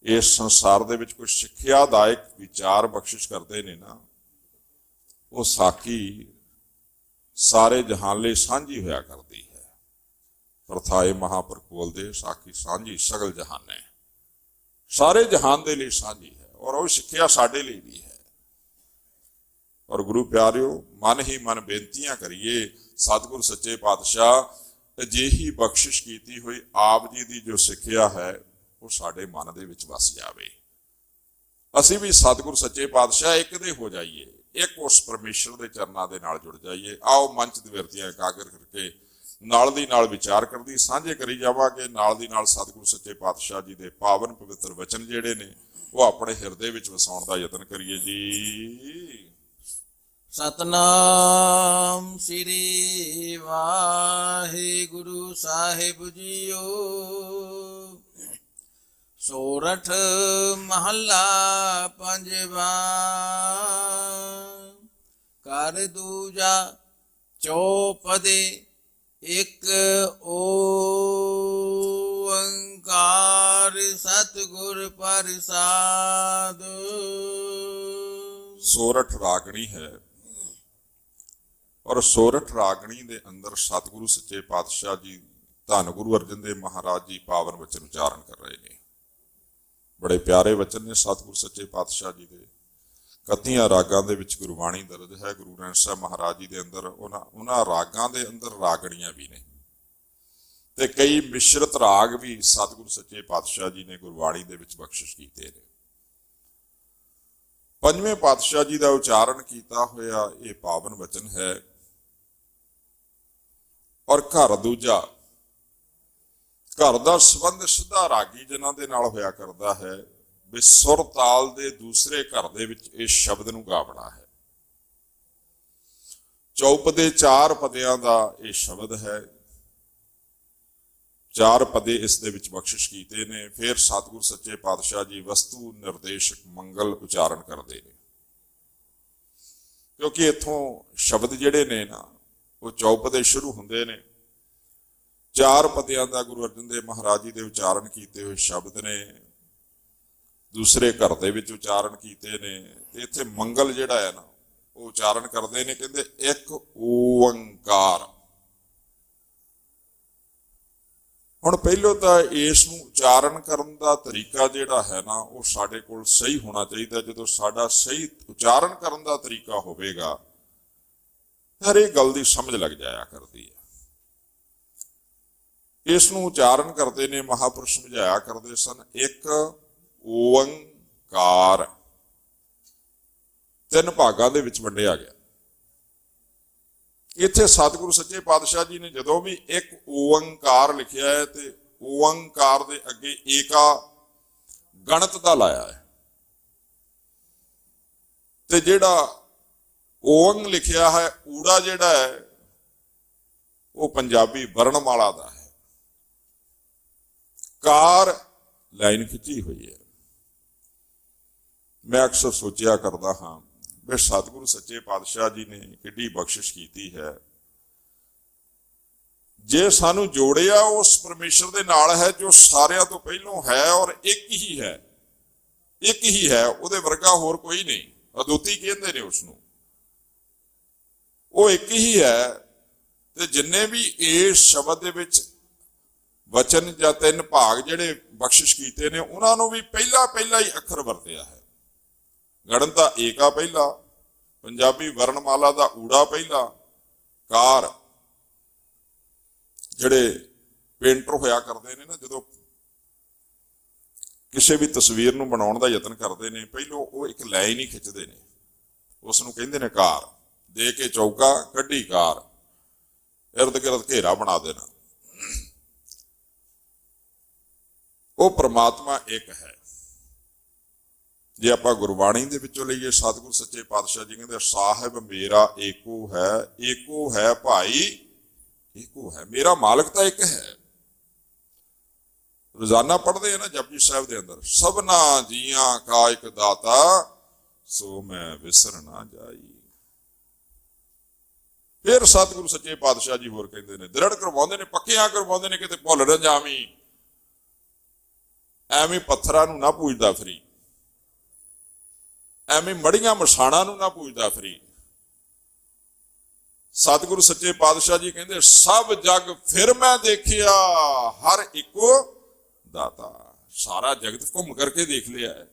ਇਸ ਸੰਸਾਰ ਦੇ ਵਿੱਚ ਕੋਈ ਸਿੱਖਿਆਦਾਇਕ ਵਿਚਾਰ ਬਖਸ਼ਿਸ਼ ਕਰਦੇ ਨੇ ਨਾ, ਉਹ ਸਾਖੀ ਸਾਰੇ ਜਹਾਨ ਲਈ ਸਾਂਝੀ ਹੋਇਆ ਕਰਦੀ ਹੈ। ਪਰਥਾਏ ਮਹਾਂਪੁਰਖ ਬੋਲਦੇ, ਸਾਖੀ ਸਾਂਝੀ ਸਗਲ ਜਹਾਨੇ। ਸਾਰੇ ਜਹਾਨ ਦੇ ਲਈ ਸਾਂਝੀ ਹੈ ਔਰ ਉਹ ਸਿੱਖਿਆ ਸਾਡੇ ਲਈ ਵੀ ਹੈ। ਔਰ ਗੁਰੂ ਪਿਆਰਿਓ, ਮਨ ਹੀ ਮਨ ਬੇਨਤੀਆਂ ਕਰੀਏ ਸਤਿਗੁਰ ਸੱਚੇ ਪਾਤਸ਼ਾਹ ਅਜਿਹੀ ਬਖਸ਼ਿਸ਼ ਕੀਤੀ ਹੋਈ ਆਪ ਜੀ ਦੀ ਜੋ ਸਿੱਖਿਆ ਹੈ ਉਹ ਸਾਡੇ ਮਨ ਦੇ ਵਿੱਚ ਵਸ ਜਾਵੇ। ਅਸੀਂ ਵੀ ਸਤਿਗੁਰ ਸੱਚੇ ਪਾਤਸ਼ਾਹ ਇੱਕ ਦੇ ਹੋ ਜਾਈਏ, ਇੱਕ ਉਸ ਪਰਮੇਸ਼ਰ ਦੇ ਚਰਨਾਂ ਦੇ ਨਾਲ ਜੁੜ ਜਾਈਏ। ਆਓ ਮੰਚ ਦੀ ਬਿਰਤੀਆਂ ਇਕਾਗਰ ਕਰਕੇ ਨਾਲ ਦੀ ਨਾਲ ਵਿਚਾਰ ਕਰਦੀ ਸਾਂਝੇ ਕਰੀ ਜਾਵਾਂਗੇ। ਨਾਲ ਦੀ ਨਾਲ ਸਤਿਗੁਰ ਸੱਚੇ ਪਾਤਸ਼ਾਹ ਜੀ ਦੇ ਪਾਵਨ ਪਵਿੱਤਰ ਵਚਨ ਜਿਹੜੇ ਨੇ ਉਹ ਆਪਣੇ ਹਿਰਦੇ ਵਿੱਚ ਵਸਾਉਣ ਦਾ ਯਤਨ ਕਰੀਏ ਜੀ। ਸਤਨਾਮ ਸ੍ਰੀ ਵਾਹਿਗੁਰੂ ਸਾਹਿਬ ਜੀਓ। ਸੋਰਠ ਮਹੱਲਾ ਪੰਜਵਾ। ਕਰ ਦੂਜਾ ਚੌਪਦੇ ਇੱਕ ਓੰਕਾਰ ਸਤਿਗੁਰ ਪ੍ਰਸਾਦ। ਸੋਰਠ ਰਾਗਣੀ ਹੈ ਔਰ ਸੋਰਠ ਰਾਗਣੀ ਦੇ ਅੰਦਰ ਸਤਿਗੁਰੂ ਸੱਚੇ ਪਾਤਸ਼ਾਹ ਜੀ ਧੰਨ ਗੁਰੂ ਅਰਜਨ ਦੇਵ ਮਹਾਰਾਜ ਜੀ ਪਾਵਨ ਵਚਨ ਉਚਾਰਨ ਕਰ ਰਹੇ ਨੇ। ਬੜੇ ਪਿਆਰੇ ਵਚਨ ਨੇ ਸਤਿਗੁਰੂ ਸੱਚੇ ਪਾਤਸ਼ਾਹ ਜੀ ਦੇ। 31 ਰਾਗਾਂ ਦੇ ਵਿੱਚ ਗੁਰਬਾਣੀ ਦਰਜ ਹੈ। ਗੁਰੂ ਗ੍ਰੰਥ ਸਾਹਿਬ ਮਹਾਰਾਜ ਜੀ ਦੇ ਅੰਦਰ ਉਹਨਾਂ ਰਾਗਾਂ ਦੇ ਅੰਦਰ ਰਾਗਣੀਆਂ ਵੀ ਨੇ ਤੇ ਕਈ ਮਿਸ਼ਰਤ ਰਾਗ ਵੀ ਸਤਿਗੁਰੂ ਸੱਚੇ ਪਾਤਸ਼ਾਹ ਜੀ ਨੇ ਗੁਰਬਾਣੀ ਦੇ ਵਿੱਚ ਬਖਸ਼ਿਸ਼ ਕੀਤੇ ਨੇ। ਪੰਜਵੇਂ ਪਾਤਸ਼ਾਹ ਜੀ ਦਾ ਉਚਾਰਨ ਕੀਤਾ ਹੋਇਆ ਇਹ ਪਾਵਨ ਵਚਨ ਹੈ। ਔਰ ਘਰ ਦੂਜਾ, ਘਰ ਦਾ ਸੰਬੰਧ ਸਿੱਧਾ ਰਾਗੀ ਜਨਾਂ ਦੇ ਨਾਲ ਹੋਇਆ ਕਰਦਾ ਹੈ ਵੀ ਸੁਰ ਤਾਲ ਦੇ ਦੂਸਰੇ ਘਰ ਦੇ ਵਿੱਚ ਇਸ ਸ਼ਬਦ ਨੂੰ ਗਾਵਣਾ ਹੈ। ਚੌਪਦੇ 4 ਪਦਿਆਂ ਦਾ ਇਹ ਸ਼ਬਦ ਹੈ। 4 ਪਦੇ ਇਸ ਦੇ ਵਿੱਚ ਬਖਸ਼ਿਸ਼ ਕੀਤੇ ਨੇ। ਫਿਰ ਸਤਿਗੁਰ ਸੱਚੇ ਪਾਤਸ਼ਾਹ ਜੀ ਵਸਤੂ ਨਿਰਦੇਸ਼ਕ ਮੰਗਲ ਉਚਾਰਨ ਕਰਦੇ ਨੇ, ਕਿਉਂਕਿ ਇੱਥੋਂ ਸ਼ਬਦ ਜਿਹੜੇ ਨੇ ਨਾ ਉਹ ਚੌਪਦੇ ਸ਼ੁਰੂ ਹੁੰਦੇ ਨੇ। 4 ਪਦਿਆਂ ਦਾ ਗੁਰੂ ਅਰਜਨ ਦੇਵ ਮਹਾਰਾਜ ਜੀ ਦੇ ਉਚਾਰਨ ਕੀਤੇ ਹੋਏ ਸ਼ਬਦ ਨੇ, ਦੂਸਰੇ ਘਰ ਦੇ ਵਿੱਚ ਉਚਾਰਨ ਕੀਤੇ ਨੇ। ਤੇ ਇੱਥੇ ਮੰਗਲ ਜਿਹੜਾ ਹੈ ਨਾ ਉਹ ਉਚਾਰਨ ਕਰਦੇ ਨੇ, ਕਹਿੰਦੇ ਇੱਕ ਓੰਕਾਰ। ਹੁਣ ਪਹਿਲੋਂ ਤਾਂ ਇਸ ਨੂੰ ਉਚਾਰਨ ਕਰਨ ਦਾ ਤਰੀਕਾ ਜਿਹੜਾ ਹੈ ਨਾ ਉਹ ਸਾਡੇ ਕੋਲ ਸਹੀ ਹੋਣਾ ਚਾਹੀਦਾ। ਜਦੋਂ ਸਾਡਾ ਸਹੀ ਉਚਾਰਨ ਕਰਨ ਦਾ ਤਰੀਕਾ ਹੋਵੇਗਾ ਹਰੇਕ ਗੱਲ ਦੀ ਸਮਝ ਲੱਗ ਜਾਇਆ ਕਰਦੀ ਹੈ। ਇਸ ਨੂੰ ਉਚਾਰਨ ਕਰਦੇ ਨੇ ਮਹਾਂਪੁਰਸ਼ ਸਮਝਾਇਆ ਕਰਦੇ ਸਨ ਇੱਕ ਓੰਕਾਰ। 3 ਭਾਗਾਂ ਦੇ ਵਿੱਚ ਵੰਡਿਆ ਗਿਆ। ਇੱਥੇ ਸਤਿਗੁਰੂ ਸੱਚੇ ਪਾਤਸ਼ਾਹ ਜੀ ਨੇ ਜਦੋਂ ਵੀ ਇੱਕ ਓੰਕਾਰ ਲਿਖਿਆ ਹੈ ਤੇ ਓੰਕਾਰ ਦੇ ਅੱਗੇ ਏਕਾ ਗਣਤ ਦਾ ਲਾਇਆ ਹੈ ਤੇ ਜਿਹੜਾ ਓੰਗ ਲਿਖਿਆ ਹੈ ਊੜਾ ਜਿਹੜਾ ਹੈ ਉਹ ਪੰਜਾਬੀ ਵਰਣਮਾਲਾ ਦਾ ਹੈ। ਕਾਰ ਲਾਈਨ ਖਿੱਚੀ ਹੋਈ ਹੈ। ਮੈਂ ਅਕਸਰ ਸੋਚਿਆ ਕਰਦਾ ਹਾਂ ਵੀ ਸਤਿਗੁਰੂ ਸੱਚੇ ਪਾਤਸ਼ਾਹ ਜੀ ਨੇ ਕਿੱਡੀ ਬਖਸ਼ਿਸ਼ ਕੀਤੀ ਹੈ। ਜੇ ਸਾਨੂੰ ਜੋੜਿਆ ਉਸ ਪਰਮੇਸ਼ਰ ਦੇ ਨਾਲ ਹੈ ਜੋ ਸਾਰਿਆਂ ਤੋਂ ਪਹਿਲੋਂ ਹੈ ਔਰ ਇੱਕ ਹੀ ਹੈ, ਇੱਕ ਹੀ ਹੈ, ਉਹਦੇ ਵਰਗਾ ਹੋਰ ਕੋਈ ਨਹੀਂ। ਅਦੁੱਤੀ ਕਹਿੰਦੇ ਨੇ ਉਸ ਨੂੰ, ਉਹ ਇੱਕ ਹੀ ਹੈ। ਤੇ ਜਿੰਨੇ ਵੀ ਇਸ ਸ਼ਬਦ ਦੇ ਵਿੱਚ ਵਚਨ ਜਾਂ 3 ਭਾਗ ਜਿਹੜੇ ਬਖਸ਼ਿਸ਼ ਕੀਤੇ ਨੇ ਉਹਨਾਂ ਨੂੰ ਵੀ ਪਹਿਲਾ ਹੀ ਅੱਖਰ ਵਰਤਿਆ ਹੈ। ਗਣਨ ਦਾ ਏਕਾ ਪਹਿਲਾ, ਪੰਜਾਬੀ ਵਰਣਮਾਲਾ ਦਾ ਊੜਾ ਪਹਿਲਾ, ਕਾਰ ਜਿਹੜੇ ਪੇਂਟਰ ਹੋਇਆ ਕਰਦੇ ਨੇ ਨਾ ਜਦੋਂ ਕਿਸੇ ਵੀ ਤਸਵੀਰ ਨੂੰ ਬਣਾਉਣ ਦਾ ਯਤਨ ਕਰਦੇ ਨੇ ਪਹਿਲੋਂ ਉਹ ਇੱਕ ਲਾਈਨ ਹੀ ਖਿੱਚਦੇ ਨੇ, ਉਸ ਨੂੰ ਕਹਿੰਦੇ ਨੇ ਕਾਰ। ਦੇ ਕੇ ਚੌਕਾ ਕੱਢੀ ਕਾਰ, ਇਰਦ ਗਿਰਦ ਘੇਰਾ ਬਣਾ ਦੇਣਾ। ਉਹ ਪ੍ਰਮਾਤਮਾ ਇੱਕ ਹੈ। ਜੇ ਆਪਾਂ ਗੁਰਬਾਣੀ ਦੇ ਵਿੱਚੋਂ ਲਈਏ ਸਤਿਗੁਰ ਸੱਚੇ ਪਾਤਸ਼ਾਹ ਜੀ ਕਹਿੰਦੇ ਸਾਹਿਬ ਮੇਰਾ ਏਕੋ ਹੈ ਭਾਈ ਏਕੋ ਹੈ। ਮੇਰਾ ਮਾਲਕ ਤਾਂ ਇੱਕ ਹੈ। ਰੋਜ਼ਾਨਾ ਪੜ੍ਹਦੇ ਆ ਨਾ ਜਪਜੀ ਸਾਹਿਬ ਦੇ ਅੰਦਰ ਸਭਨਾ ਜੀਆਂ ਕਾ ਇੱਕ ਦਾਤਾ ਸੋ ਮੈਂ ਵਿਸਰ ਨਾ ਜਾਈ। ਫਿਰ ਸਤਿਗੁਰੂ ਸੱਚੇ ਪਾਤਸ਼ਾਹ ਜੀ ਹੋਰ ਕਹਿੰਦੇ ਨੇ ਦ੍ਰਿੜ ਕਰਵਾਉਂਦੇ ਨੇ, ਪੱਕਿਆਂ ਕਰਵਾਉਂਦੇ ਨੇ, ਕਿਤੇ ਭੁੱਲ ਨਾ ਜਾਵੀਂ। ਐਵੇਂ ਪੱਥਰਾਂ ਨੂੰ ਨਾ ਪੂਜਦਾ ਫਰੀ, ਐਵੇਂ ਮੜੀਆਂ ਮਸਾਣਾਂ ਨੂੰ ਨਾ ਪੂਜਦਾ ਫਰੀ। ਸਤਿਗੁਰੂ ਸੱਚੇ ਪਾਤਸ਼ਾਹ ਜੀ ਕਹਿੰਦੇ ਸਭ ਜਗ ਫਿਰ ਮੈਂ ਦੇਖਿਆ ਹਰ ਇੱਕੋ ਦਾਤਾ। ਸਾਰਾ ਜਗਤ ਘੁੰਮ ਕਰਕੇ ਦੇਖ ਲਿਆ ਹੈ,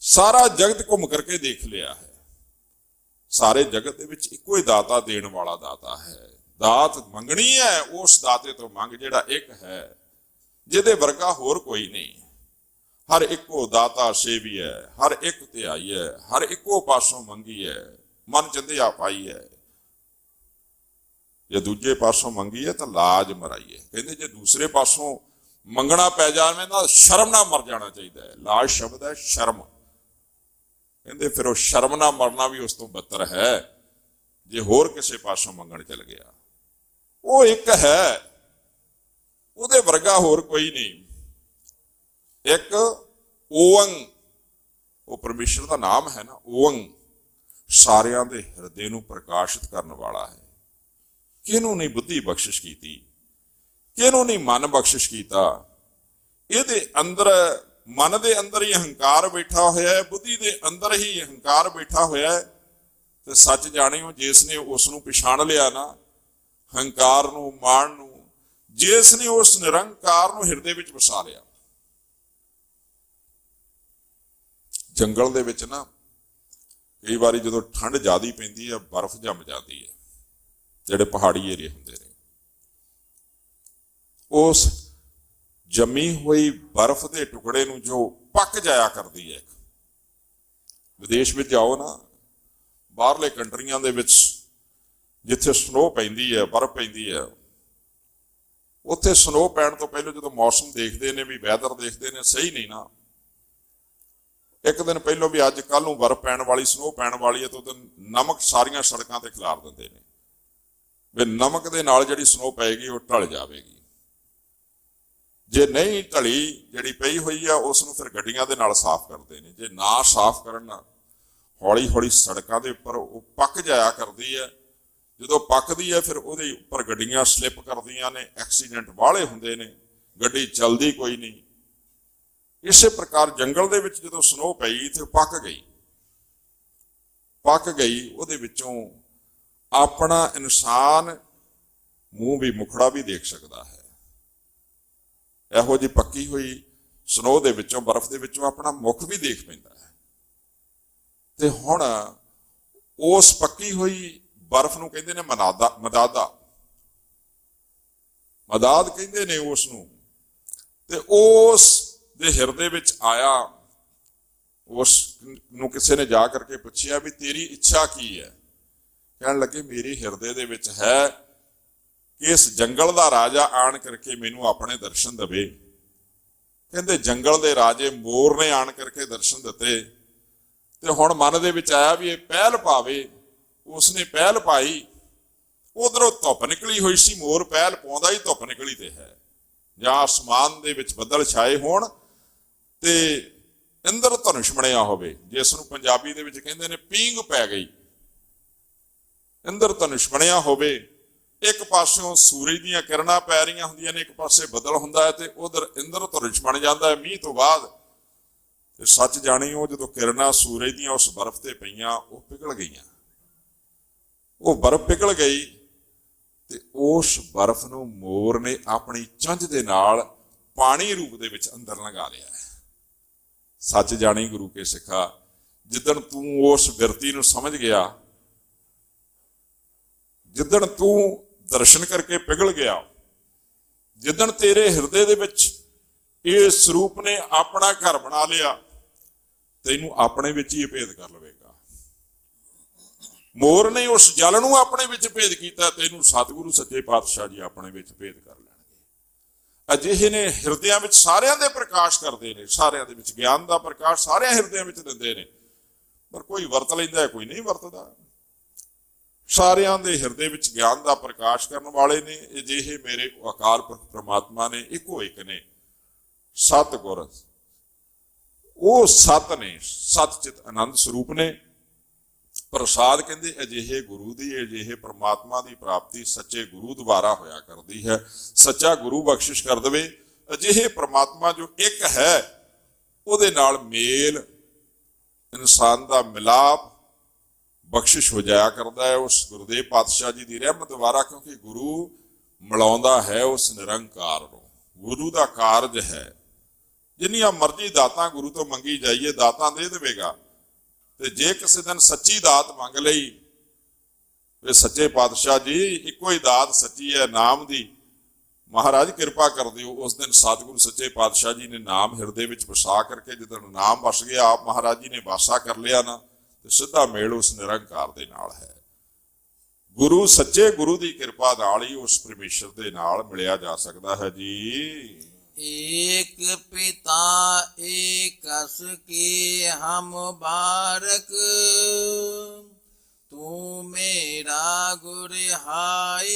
ਸਾਰਾ ਜਗਤ ਘੁੰਮ ਕਰਕੇ ਦੇਖ ਲਿਆ ਹੈ। ਸਾਰੇ ਜਗਤ ਦੇ ਵਿੱਚ ਇੱਕੋ ਹੀ ਦਾਤਾ ਦੇਣ ਵਾਲਾ ਦਾਤਾ ਹੈ। ਦਾਤ ਮੰਗਣੀ ਹੈ, ਉਸ ਦਾਤੇ ਤੋਂ ਮੰਗ ਜਿਹੜਾ ਇੱਕ ਹੈ, ਜਿਹਦੇ ਵਰਗਾ ਹੋਰ ਕੋਈ ਨਹੀਂ। ਹਰ ਇੱਕੋ ਦਾਤਾ ਸੇਵੀ ਹੈ, ਹਰ ਇੱਕ ਧਿਆਈ ਹੈ, ਹਰ ਇੱਕੋ ਪਾਸੋਂ ਮੰਗੀ ਹੈ, ਮਨ ਚੰਦਿਆ ਪਾਈ ਹੈ। ਜੇ ਦੂਜੇ ਪਾਸੋਂ ਮੰਗੀ ਹੈ ਤਾਂ ਲਾਜ ਮਰਾਈ ਹੈ। ਕਹਿੰਦੇ ਜੇ ਦੂਸਰੇ ਪਾਸੋਂ ਮੰਗਣਾ ਪੈ ਜਾਵੇ ਤਾਂ ਸ਼ਰਮ ਨਾਲ ਮਰ ਜਾਣਾ ਚਾਹੀਦਾ ਹੈ। ਲਾਜ ਸ਼ਬਦ ਹੈ ਸ਼ਰਮ। ਕਹਿੰਦੇ ਫਿਰ ਉਹ ਸ਼ਰਮ ਨਾਲ ਮਰਨਾ ਵੀ ਉਸ ਤੋਂ ਬੱਤਰ ਹੈ ਜੇ ਹੋਰ ਕਿਸੇ ਪਾਸੋਂ ਮੰਗਣ ਚਲ ਗਿਆ। ਉਹ ਇੱਕ ਹੈ, ਉਹਦੇ ਵਰਗਾ ਹੋਰ ਕੋਈ ਨਹੀਂ। ਇੱਕ ਓੰਗ, ਉਹ ਪਰਮੇਸ਼ਰ ਦਾ ਨਾਮ ਹੈ ਨਾ, ਓੰਗ ਸਾਰਿਆਂ ਦੇ ਹਿਰਦੇ ਨੂੰ ਪ੍ਰਕਾਸ਼ਿਤ ਕਰਨ ਵਾਲਾ ਹੈ। ਕਿਹਨੂੰ ਨਹੀਂ ਬੁੱਧੀ ਬਖਸ਼ਿਸ਼ ਕੀਤੀ, ਕਿਹਨੂੰ ਨਹੀਂ ਮਨ ਬਖਸ਼ਿਸ਼ ਕੀਤਾ। ਇਹਦੇ ਅੰਦਰ, ਮਨ ਦੇ ਅੰਦਰ ਹੀ ਅਹੰਕਾਰ ਬੈਠਾ ਹੋਇਆ ਹੈ, ਬੁੱਧੀ ਦੇ ਅੰਦਰ ਹੀ ਅਹੰਕਾਰ ਬੈਠਾ ਹੋਇਆ ਹੈ। ਤੇ ਸੱਚ ਜਾਣਿਓ, ਜਿਸ ਨੇ ਉਸ ਨੂੰ ਪਛਾਣ ਲਿਆ ਨਾ, ਹੰਕਾਰ ਨੂੰ, ਮਾਣ ਨੂੰ, ਜਿਸ ਨੇ ਉਸ ਨਿਰੰਕਾਰ ਨੂੰ ਹਿਰਦੇ ਵਿੱਚ ਵਸਾ ਲਿਆ। ਜੰਗਲ ਦੇ ਵਿੱਚ ਨਾ ਕਈ ਵਾਰੀ ਜਦੋਂ ਠੰਡ ਜ਼ਿਆਦੀ ਪੈਂਦੀ ਹੈ, ਬਰਫ਼ ਜੰਮ ਜਾਂਦੀ ਹੈ, ਜਿਹੜੇ ਪਹਾੜੀ ਏਰੀਏ ਹੁੰਦੇ ਨੇ। ਉਸ ਜੰਮੀ ਹੋਈ ਬਰਫ਼ ਦੇ ਟੁਕੜੇ ਨੂੰ ਜੋ ਪੱਕ ਜਾਇਆ ਕਰਦੀ ਹੈ, ਵਿਦੇਸ਼ ਵਿੱਚ ਜਾਓ ਨਾ, ਬਾਹਰਲੇ ਕੰਟਰੀਆਂ ਦੇ ਵਿੱਚ ਜਿੱਥੇ ਸਨੋ ਪੈਂਦੀ ਹੈ, ਬਰਫ਼ ਪੈਂਦੀ ਹੈ, ਉੱਥੇ ਸਨੋ ਪੈਣ ਤੋਂ ਪਹਿਲਾਂ ਜਦੋਂ ਮੌਸਮ ਦੇਖਦੇ ਨੇ, ਵੀ ਵੈਦਰ ਦੇਖਦੇ ਨੇ, ਸਹੀ ਨਹੀਂ ਨਾ, ਇੱਕ ਦਿਨ ਪਹਿਲਾਂ ਵੀ ਅੱਜ ਕੱਲ੍ਹ ਨੂੰ ਬਰਫ਼ ਪੈਣ ਵਾਲੀ, ਸਨੋ ਪੈਣ ਵਾਲੀ ਹੈ, ਤਾਂ ਉਦੋਂ ਨਮਕ ਸਾਰੀਆਂ ਸੜਕਾਂ ਤੇ ਖਿਲਾਰ ਦਿੰਦੇ ਨੇ ਵੀ ਨਮਕ ਦੇ ਨਾਲ ਜਿਹੜੀ ਸਨੋ ਪਏਗੀ ਉਹ ਢਲ ਜਾਵੇਗੀ। ਜੇ ਨਹੀਂ ਢਲੀ, ਜਿਹੜੀ ਪਈ ਹੋਈ ਆ, ਉਸ ਨੂੰ ਫਿਰ ਗੱਡੀਆਂ ਦੇ ਨਾਲ ਸਾਫ਼ ਕਰਦੇ ਨੇ। ਜੇ ਨਾ ਸਾਫ਼ ਕਰਨ, ਹੌਲੀ ਹੌਲੀ ਸੜਕਾਂ ਦੇ ਉੱਪਰ ਉਹ ਪੱਕ ਜਾਇਆ ਕਰਦੀ ਹੈ। ਜਦੋਂ ਪੱਕਦੀ ਹੈ ਫਿਰ ਉਹਦੇ ਉੱਪਰ ਗੱਡੀਆਂ ਸਲਿੱਪ ਕਰਦੀਆਂ ਨੇ, ਐਕਸੀਡੈਂਟ ਵਾਲੇ ਹੁੰਦੇ ਨੇ, ਗੱਡੀ ਚੱਲਦੀ ਕੋਈ ਨਹੀਂ। ਇਸੇ ਪ੍ਰਕਾਰ ਜੰਗਲ ਦੇ ਵਿੱਚ ਜਦੋਂ ਸਨੋ ਪਈ ਤੇ ਪੱਕ ਗਈ, ਉਹਦੇ ਵਿੱਚੋਂ ਆਪਣਾ ਇਨਸਾਨ ਮੂੰਹ ਵੀ, ਮੁਖੜਾ ਵੀ ਦੇਖ ਸਕਦਾ ਹੈ। ਇਹੋ ਜਿਹੀ ਪੱਕੀ ਹੋਈ ਸਨੋ ਦੇ ਵਿੱਚੋਂ, ਬਰਫ਼ ਦੇ ਵਿੱਚੋਂ ਆਪਣਾ ਮੁਖ ਵੀ ਦੇਖ ਪੈਂਦਾ ਹੈ। ਤੇ ਹੁਣ ਉਸ ਪੱਕੀ ਹੋਈ ਬਰਫ਼ ਨੂੰ ਕਹਿੰਦੇ ਨੇ ਮਦਾਦ ਕਹਿੰਦੇ ਨੇ ਉਸ ਨੂੰ। ਤੇ ਉਸ ਦੇ ਹਿਰਦੇ ਵਿੱਚ ਆਇਆ, ਉਸ ਨੂੰ ਕਿਸੇ ਨੇ ਜਾ ਕਰਕੇ ਪੁੱਛਿਆ ਵੀ ਤੇਰੀ ਇੱਛਾ ਕੀ ਹੈ? ਕਹਿਣ ਲੱਗੇ ਮੇਰੇ ਹਿਰਦੇ ਦੇ ਵਿੱਚ ਹੈ ਕਿ ਇਸ ਜੰਗਲ ਦਾ ਰਾਜਾ ਆਣ ਕਰਕੇ ਮੈਨੂੰ ਆਪਣੇ ਦਰਸ਼ਨ ਦੇਵੇ। ਕਹਿੰਦੇ ਜੰਗਲ ਦੇ ਰਾਜੇ ਮੋਰ ਨੇ ਆਣ ਕਰਕੇ ਦਰਸ਼ਨ ਦਿੱਤੇ, ਤੇ ਹੁਣ ਮਨ ਦੇ ਵਿੱਚ ਆਇਆ ਵੀ ਇਹ ਪਹਿਲ ਪਾਵੇ। ਉਸਨੇ ਪਹਿਲ ਪਾਈ, ਉਧਰੋਂ ਧੁੱਪ ਨਿਕਲੀ ਹੋਈ ਸੀ, ਮੋਰ ਪਹਿਲ ਪਾਉਂਦਾ ਹੀ ਧੁੱਪ ਨਿਕਲੀ ਤੇ ਹੈ, ਜਾਂ ਅਸਮਾਨ ਦੇ ਵਿੱਚ ਬੱਦਲ ਛਾਏ ਹੋਣ ਤੇ ਇੰਦਰ ਧਨੁਸ਼ ਬਣਿਆ ਹੋਵੇ, ਜਿਸ ਨੂੰ ਪੰਜਾਬੀ ਦੇ ਵਿੱਚ ਕਹਿੰਦੇ ਨੇ ਪੀਂਗ ਪੈ ਗਈ। ਇੰਦਰ ਧਨੁਸ਼ ਬਣਿਆ ਹੋਵੇ, ਇੱਕ ਪਾਸਿਓਂ ਸੂਰਜ ਦੀਆਂ ਕਿਰਨਾਂ ਪੈ ਰਹੀਆਂ ਹੁੰਦੀਆਂ ਨੇ, ਇੱਕ ਪਾਸੇ ਬੱਦਲ ਹੁੰਦਾ ਹੈ, ਤੇ ਉਧਰ ਇੰਦਰ ਧਨੁਸ਼ ਬਣ ਜਾਂਦਾ ਹੈ ਮੀਂਹ ਤੋਂ ਬਾਅਦ। ਤੇ ਸੱਚ ਜਾਣੀਓ, ਜਦੋਂ ਕਿਰਨਾਂ ਸੂਰਜ ਦੀਆਂ ਉਸ ਬਰਫ਼ ਤੇ ਪਈਆਂ, ਉਹ ਪਿਘਲ ਗਈਆਂ। ਉਹ ਬਰਫ਼ ਪਿਘਲ ਗਈ ਤੇ ਉਸ ਬਰਫ਼ ਨੂੰ ਮੋਰ ਨੇ ਆਪਣੀ ਚੁੰਝ ਦੇ ਨਾਲ ਪਾਣੀ ਰੂਪ ਦੇ ਵਿੱਚ ਅੰਦਰ ਲੰਘਾ ਲਿਆ ਹੈ। ਸੱਚ ਜਾਣੀ ਗੁਰੂ ਕੇ ਸਿੱਖਾ, ਜਿੱਦਣ ਤੂੰ ਉਸ ਬਿਰਤੀ ਨੂੰ ਸਮਝ ਗਿਆ, ਜਿੱਦਣ ਤੂੰ ਦਰਸ਼ਨ ਕਰਕੇ ਪਿਘਲ ਗਿਆ, ਜਿੱਦਣ ਤੇਰੇ ਹਿਰਦੇ ਦੇ ਵਿੱਚ ਇਹ ਸਰੂਪ ਨੇ ਆਪਣਾ ਘਰ ਬਣਾ ਲਿਆ, ਤੈਨੂੰ ਆਪਣੇ ਵਿੱਚ ਹੀ ਭੇਦ ਕਰ ਲਵੇਗਾ। ਮੋਰ ਨੇ ਉਸ ਜਲ ਨੂੰ ਆਪਣੇ ਵਿੱਚ ਭੇਦ ਕੀਤਾ, ਤੈਨੂੰ ਸਤਿਗੁਰੂ ਸੱਚੇ ਪਾਤਸ਼ਾਹ ਜੀ ਆਪਣੇ ਵਿੱਚ ਭੇਦ ਕਰ ਲੈਣਗੇ। ਅਜਿਹੇ ਨੇ ਹਿਰਦਿਆਂ ਵਿੱਚ, ਸਾਰਿਆਂ ਦੇ ਪ੍ਰਕਾਸ਼ ਕਰਦੇ ਨੇ, ਸਾਰਿਆਂ ਦੇ ਵਿੱਚ ਗਿਆਨ ਦਾ ਪ੍ਰਕਾਸ਼ ਸਾਰਿਆਂ ਹਿਰਦਿਆਂ ਵਿੱਚ ਦਿੰਦੇ ਨੇ, ਪਰ ਕੋਈ ਵਰਤ ਲੈਂਦਾ, ਕੋਈ ਨਹੀਂ ਵਰਤਦਾ। ਸਾਰਿਆਂ ਦੇ ਹਿਰਦੇ ਵਿੱਚ ਗਿਆਨ ਦਾ ਪ੍ਰਕਾਸ਼ ਕਰਨ ਵਾਲੇ ਨੇ ਅਜਿਹੇ ਮੇਰੇ ਅਕਾਲ ਪੁਰਖ ਪ੍ਰਮਾਤਮਾ ਨੇ, ਇੱਕੋ ਇੱਕ ਨੇ, ਸਤਿਗੁਰ। ਉਹ ਸਤ ਨੇ, ਸਤ ਚਿਤ ਆਨੰਦ ਸਰੂਪ ਨੇ। ਪ੍ਰਸਾਦ ਕਹਿੰਦੇ ਅਜਿਹੇ ਗੁਰੂ ਦੀ, ਅਜਿਹੇ ਪ੍ਰਮਾਤਮਾ ਦੀ ਪ੍ਰਾਪਤੀ ਸੱਚੇ ਗੁਰੂ ਦੁਆਰਾ ਹੋਇਆ ਕਰਦੀ ਹੈ। ਸੱਚਾ ਗੁਰੂ ਬਖਸ਼ਿਸ਼ ਕਰ ਦੇਵੇ। ਅਜਿਹੇ ਪ੍ਰਮਾਤਮਾ ਜੋ ਇੱਕ ਹੈ, ਉਹਦੇ ਨਾਲ ਮੇਲ, ਇਨਸਾਨ ਦਾ ਮਿਲਾਪ ਬਖਸ਼ਿਸ਼ ਹੋ ਜਾਇਆ ਕਰਦਾ ਹੈ ਉਸ ਗੁਰੂਦੇਵ ਪਾਤਸ਼ਾਹ ਜੀ ਦੀ ਰਹਿਮਤ ਦੁਆਰਾ, ਕਿਉਂਕਿ ਗੁਰੂ ਮਿਲਾਉਂਦਾ ਹੈ ਉਸ ਨਿਰੰਕਾਰ ਨੂੰ। ਗੁਰੂ ਦਾ ਕਾਰਜ ਹੈ। ਜਿੰਨੀਆਂ ਮਰਜ਼ੀ ਦਾਤਾਂ ਗੁਰੂ ਤੋਂ ਮੰਗੀ ਜਾਈਏ, ਦਾਤਾਂ ਦੇ ਦੇਵੇਗਾ। ਤੇ ਜੇ ਕਿਸੇ ਦਿਨ ਸੱਚੀ ਦਾਤ ਮੰਗ ਲਈ, ਇਹ ਸੱਚੇ ਪਾਤਸ਼ਾਹ ਜੀ ਇੱਕੋ ਹੀ ਦਾਤ ਸੱਚੀ ਹੈ ਨਾਮ ਦੀ, ਮਹਾਰਾਜ ਕਿਰਪਾ ਕਰ ਦਿਓ। ਉਸ ਦਿਨ ਸਤਿਗੁਰੂ ਸੱਚੇ ਪਾਤਸ਼ਾਹ ਜੀ ਨੇ ਨਾਮ ਹਿਰਦੇ ਵਿੱਚ ਵਸਾ ਕਰਕੇ, ਜਦੋਂ ਨਾਮ ਵਸ ਗਿਆ, ਆਪ ਮਹਾਰਾਜ ਜੀ ਨੇ ਵਾਸਾ ਕਰ ਲਿਆ ਨਾ, ਤੇ ਸਿੱਧਾ ਮੇਲ ਉਸ ਨਿਰੰਕਾਰ ਦੇ ਨਾਲ ਹੈ। ਗੁਰੂ ਸੱਚੇ ਗੁਰੂ ਦੀ ਕਿਰਪਾ ਨਾਲ ਹੀ ਉਸ ਪਰਮੇਸ਼ਰ ਦੇ ਨਾਲ ਮਿਲਿਆ ਜਾ ਸਕਦਾ ਹੈ ਜੀ। एक पिता एकस के हम बारक, तू मेरा गुर हाय।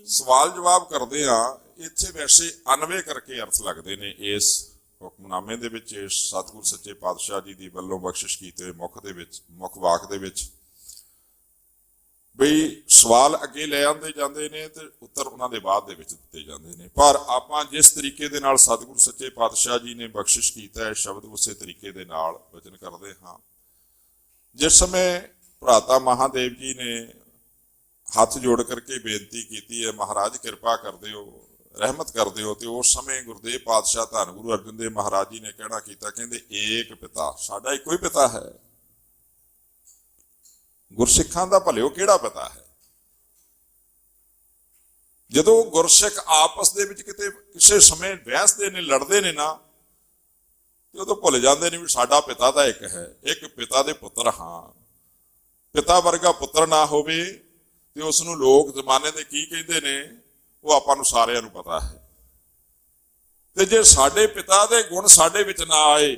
ਸਵਾਲ ਜਵਾਬ ਕਰਦੇ ਆ, ਇੱਥੇ ਵੈਸੇ ਅਨਵੇ ਕਰਕੇ ਅਰਥ ਲੱਗਦੇ ਨੇ ਇਸ ਹੁਕਮਨਾਮੇ ਦੇ ਵਿੱਚ, ਇਸ ਸਤਿਗੁਰ ਸੱਚੇ ਪਾਤਸ਼ਾਹ ਜੀ ਦੀ ਵੱਲੋਂ ਬਖਸ਼ਿਸ਼ ਕੀਤੇ ਹੋਏ ਮੁੱਖ ਦੇ ਵਿੱਚ, ਮੁੱਖ ਵਾਕ ਦੇ ਵਿੱਚ। ਬਈ ਸਵਾਲ ਅੱਗੇ ਲੈ ਆਉਂਦੇ ਜਾਂਦੇ ਨੇ ਤੇ ਉੱਤਰ ਉਹਨਾਂ ਦੇ ਬਾਅਦ ਦੇ ਵਿੱਚ ਦਿੱਤੇ ਜਾਂਦੇ ਨੇ। ਪਰ ਆਪਾਂ ਜਿਸ ਤਰੀਕੇ ਦੇ ਨਾਲ ਸਤਿਗੁਰੂ ਸੱਚੇ ਪਾਤਸ਼ਾਹ ਜੀ ਨੇ ਬਖਸ਼ਿਸ਼ ਕੀਤਾ ਹੈ ਸ਼ਬਦ, ਉਸੇ ਤਰੀਕੇ ਦੇ ਨਾਲ ਵਚਨ ਕਰਦੇ ਹਾਂ। ਜਿਸ ਸਮੇਂ ਭਰਾਤਾ ਮਹਾਦੇਵ ਜੀ ਨੇ ਹੱਥ ਜੋੜ ਕਰਕੇ ਬੇਨਤੀ ਕੀਤੀ ਹੈ, ਮਹਾਰਾਜ ਕਿਰਪਾ ਕਰ ਦਿਓ, ਰਹਿਮਤ ਕਰ ਦਿਓ, ਤੇ ਉਸ ਸਮੇਂ ਗੁਰਦੇਵ ਪਾਤਸ਼ਾਹ ਧੰਨ ਗੁਰੂ ਅਰਜਨ ਦੇਵ ਮਹਾਰਾਜ ਜੀ ਨੇ ਕਹਿਣਾ ਕੀਤਾ, ਕਹਿੰਦੇ ਏਕ ਪਿਤਾ, ਸਾਡਾ ਇੱਕੋ ਹੀ ਪਿਤਾ ਹੈ। ਗੁਰਸਿੱਖਾਂ ਦਾ ਭਲਿਓ ਕਿਹੜਾ ਪਿਤਾ ਹੈ? ਜਦੋਂ ਗੁਰਸਿੱਖ ਆਪਸ ਦੇ ਵਿੱਚ ਕਿਤੇ ਕਿਸੇ ਸਮੇਂ ਬਹਿਸਦੇ ਨੇ, ਲੜਦੇ ਨੇ ਨਾ, ਤੇ ਉਦੋਂ ਭੁੱਲ ਜਾਂਦੇ ਨੇ ਵੀ ਸਾਡਾ ਪਿਤਾ ਤਾਂ ਇੱਕ ਹੈ, ਇੱਕ ਪਿਤਾ ਦੇ ਪੁੱਤਰ ਹਾਂ। ਪਿਤਾ ਵਰਗਾ ਪੁੱਤਰ ਨਾ ਹੋਵੇ ਤੇ ਉਸ ਨੂੰ ਲੋਕ ਜ਼ਮਾਨੇ ਦੇ ਕੀ ਕਹਿੰਦੇ ਨੇ, ਉਹ ਆਪਾਂ ਨੂੰ ਸਾਰਿਆਂ ਨੂੰ ਪਤਾ ਹੈ। ਤੇ ਜੇ ਸਾਡੇ ਪਿਤਾ ਦੇ ਗੁਣ ਸਾਡੇ ਵਿੱਚ ਨਾ ਆਏ,